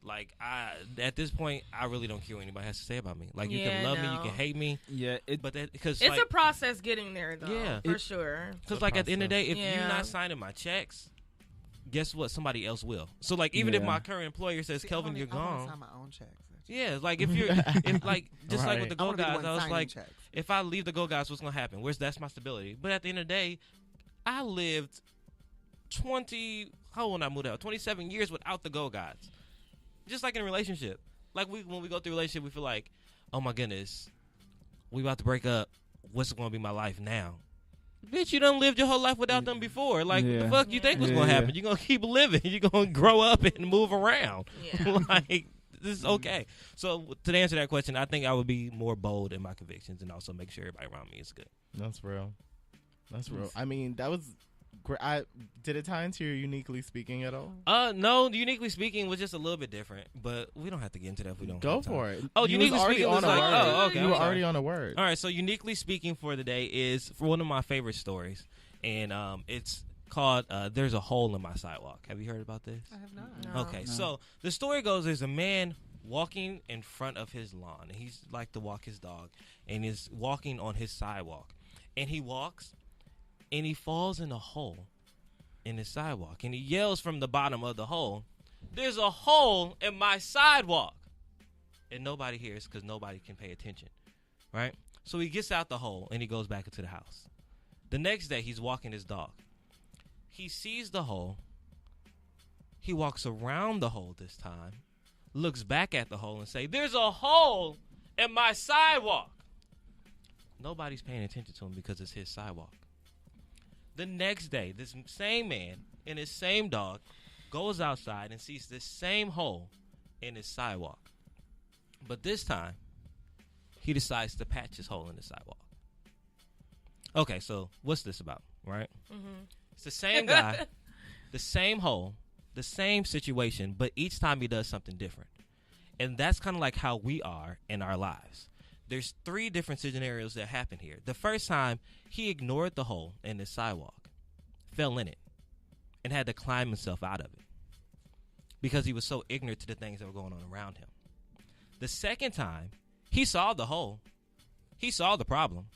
Like, at this point, I really don't care what anybody has to say about me. Like, you can love me, you can hate me. Yeah, but because it's a process getting there, though. Yeah, for sure. Because, like, at the end of the day, if you're not signing my checks, guess what? Somebody else will. So, like, even if my current employer says, "Kelvin, you're I want gone," to sign my own checks. yeah, like if you're, like just like with the Go Guys, I was like, checks. if I leave the Go Guys, what's gonna happen? That's my stability. But at the end of the day, I lived 27 years without the Go Guys. Just like in a relationship. Like when we go through a relationship, we feel like, oh my goodness, we about to break up. What's going to be my life now? Bitch, you done lived your whole life without them before. Like, what the fuck you think was going to happen? You're going to keep living. You're going to grow up and move around. Yeah. Like, this is okay. So to answer that question, I think I would be more bold in my convictions and also make sure everybody around me is good. That's real. That's real. I mean, that was Did it tie into your uniquely speaking at all? No. Uniquely speaking was just a little bit different, but we don't have to get into that if we don't. Go for it. Oh, uniquely speaking was like, oh, okay. You were already on a word. All right. So uniquely speaking for today is for one of my favorite stories, and it's called "There's a Hole in My Sidewalk." Have you heard about this? I have not. No. Okay. So the story goes: there's a man walking in front of his lawn, and he's like to walk his dog, and is walking on his sidewalk, and he walks, and he falls in a hole in his sidewalk, and he yells from the bottom of the hole, "There's a hole in my sidewalk," and nobody hears because nobody can pay attention, right? So he gets out the hole and he goes back into the house. The next day, he's walking his dog. He sees the hole. He walks around the hole this time, looks back at the hole and say, "There's a hole in my sidewalk." Nobody's paying attention to him because it's his sidewalk. The next day, this same man and his same dog goes outside and sees this same hole in his sidewalk. But this time, he decides to patch his hole in the sidewalk. Okay, so what's this about, right? Mm-hmm. It's the same guy, the same hole, the same situation, but each time he does something different. And that's kind of like how we are in our lives. There's 3 different scenarios that happen here. The first time, he ignored the hole in his sidewalk, fell in it, and had to climb himself out of it because he was so ignorant to the things that were going on around him. The second time, he saw the hole, he saw the problem,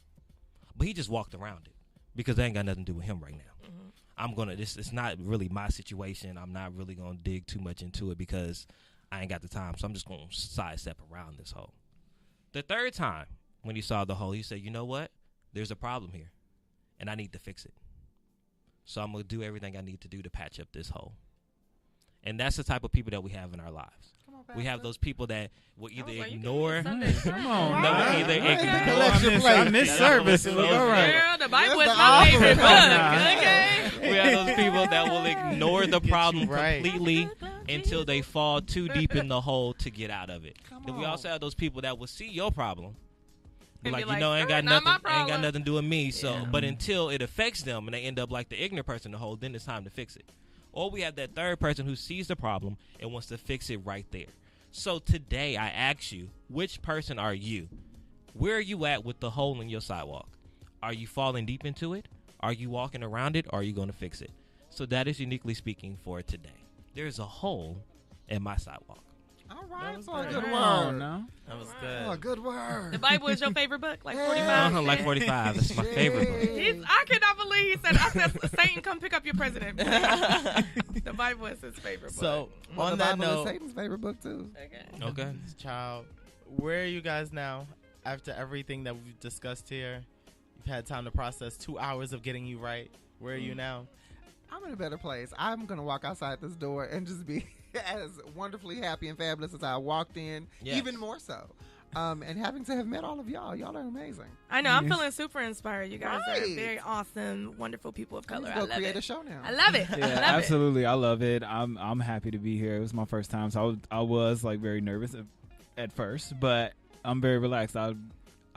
but he just walked around it because that ain't got nothing to do with him right now. Mm-hmm. It's not really my situation. I'm not really going to dig too much into it because I ain't got the time, so I'm just going to sidestep around this hole. The third time, when he saw the hole, he said, "You know what? There's a problem here, and I need to fix it. So I'm going to do everything I need to do to patch up this hole." And that's the type of people that we have in our lives. We have those people that will either ignore. Come on, no, either ignore. I missed service. All right. Girl, the Bible is my favorite book. Okay. We have those people that will ignore the problem completely until they fall too deep in the hole to get out of it. Then we also have those people that will see your problem. Be like, you know, ain't got nothing to do with me. So, but until it affects them and they end up like the ignorant person in the hole, then it's time to fix it. Or we have that third person who sees the problem and wants to fix it right there. So today I ask you, which person are you? Where are you at with the hole in your sidewalk? Are you falling deep into it? Are you walking around it? Or are you going to fix it? So that is uniquely speaking for today. There's a hole in my sidewalk. All right, was so a good. good Oh, word. no. That was good. Oh, a good word. The Bible is your favorite book? Like 45? Like 45. That's my favorite book. I cannot believe he said, Satan, come pick up your president. The Bible is his favorite book. So, Well, on the that Bible is note, Satan's favorite book too. Okay. child, where are you guys now after everything that we've discussed here? You've had time to process 2 hours of getting you right. Where are you now? I'm in a better place. I'm gonna walk outside this door and just be as wonderfully happy and fabulous as I walked in, Yes. even more so. And having to have met all of y'all are amazing. I know. I'm feeling super inspired. You guys are Right. very awesome, wonderful people of color. Let's I go love create it. a show now. I love it. Yeah, I love absolutely. I love it. I'm happy to be here. It was my first time, so I was like very nervous at first, but I'm very relaxed.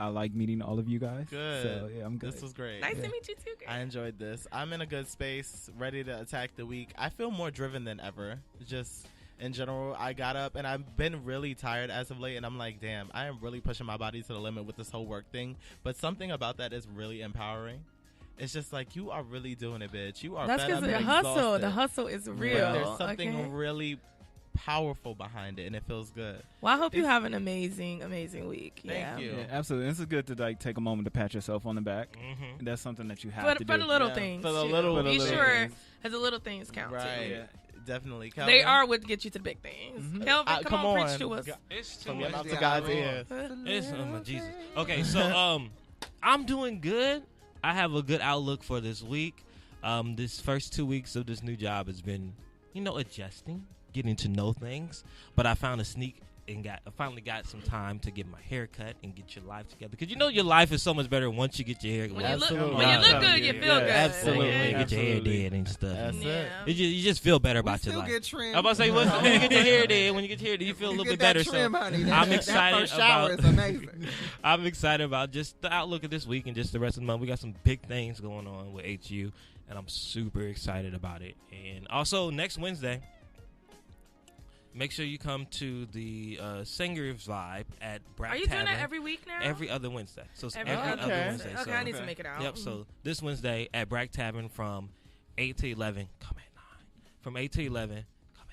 I like meeting all of you guys. Good. So yeah, I'm good. This was great. it. Nice to meet you too, girl. I enjoyed this. I'm in a good space, ready to attack the week. I feel more driven than ever. Just in general, I got up and I've been really tired as of late, and I'm like, damn, I am really pushing my body to the limit with this whole work thing. But something about that is really empowering. It's just like, you are really doing it, bitch. You are That's fed up because and the hustle. exhausted. The hustle is real. But there's something okay? really powerful behind it, and it feels good. Well, I hope you have an amazing, amazing week. Thank yeah. you. Yeah, absolutely. This is good to like take a moment to pat yourself on the back. Mm-hmm. That's something that you have For to the do. little Yeah, things. for the too. little- For the Be little sure, things. because the little things count Right. too. Yeah. Definitely. They Calvin? are what get you to the big things. Mhm. Kelvin, come on, preach to us. It's too From your much. mouth to God's ears. It's Jesus. Okay, so I'm doing good. I have a good outlook for this week. This first 2 weeks of this new job has been, adjusting, getting to know things. But I found a sneak and finally got some time to get my hair cut and get your life together. Because you know your life is so much better once you get your hair. When you look good, you feel good. Absolutely. Yeah. Get your hair did and stuff. That's it. You just feel better about your life. Get trimmed. I'm about to say, when you get your hair did, you feel a little bit better. Trim, so honey. I'm excited that first shower about. is amazing. I'm excited about just the outlook of this week and just the rest of the month. We got some big things going on with HU, and I'm super excited about it. And also next Wednesday, make sure you come to the Singers Vibe at Brack Are you Tavern. doing that every week now? Every other Wednesday. So it's every other other Wednesday. Okay, So, I need to make it out. Yep. So this Wednesday at Brack Tavern from 8 to 11. Come at 9. From 8 to 11. Come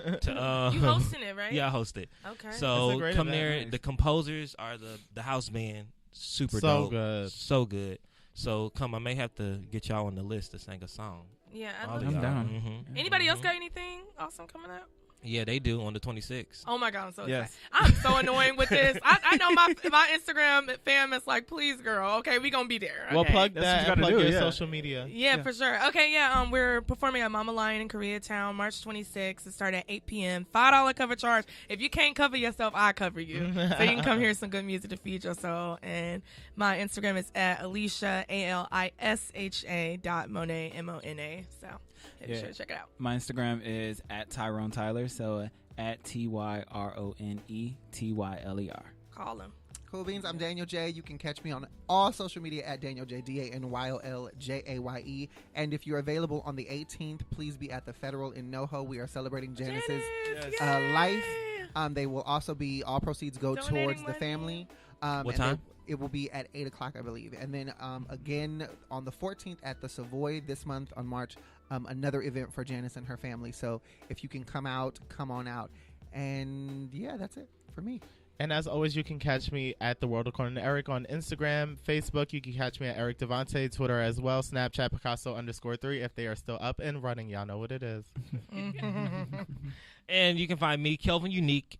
at 9. You hosting it, right? Yeah, I host it. Okay. So come event. there. Nice. The composers are the house band. Super So dope. good. So good. So come. I may have to get y'all on the list to sing a song. Yeah, All I'd of love I'm y'all. down. Mhm. Anybody else got anything awesome coming up? Yeah, they do on the 26th. Oh my God, I'm so Yes. excited. I'm so annoying with this. I know my Instagram fam is like, please, girl. Okay, we gonna be there. Okay? Well, plug That's that what you and gotta plug do, your yeah. social media. Yeah, for sure. Okay, yeah. We're performing at Mama Lion in Koreatown, March 26th. It starts at 8 p.m. $5 cover charge. If you can't cover yourself, I cover you. So you can come hear some good music to feed your soul. And my Instagram is at Alicia ALISHA.Monet MONA. So be sure to check it out. My Instagram is at Tyrone Tyler, so at TYRONETYLER. Call him. Cool beans. I'm Daniel J. You can catch me on all social media at Daniel J. DANYOLJAYE. And if you're available on the 18th, please be at the Federal in NoHo. We are celebrating Janice's life. They will also be, all proceeds go Donating towards the money. family. What and time? It will be at 8 o'clock, I believe. And then again on the 14th at the Savoy this month on March, another event for Janice and her family. So if you can come on out. And yeah, that's it for me. And as always, you can catch me at The World According to Eric on Instagram, Facebook. You can catch me at Eric Devante, Twitter as well, Snapchat Picasso_3 if they are still up and running. Y'all know what it is. And you can find me, Kelvin Unique,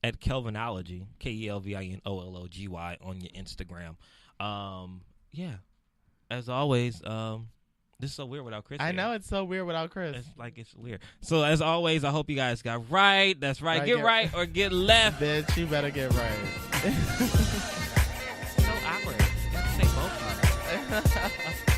at Kelvinology, KELVINOLOGY on your Instagram. Yeah. As always, this is so weird without Chris. I here. know it's so weird without Chris. It's weird. So as always, I hope you guys got right. That's right. Get right or get left. Bitch, you better get right. So awkward. You have to say both.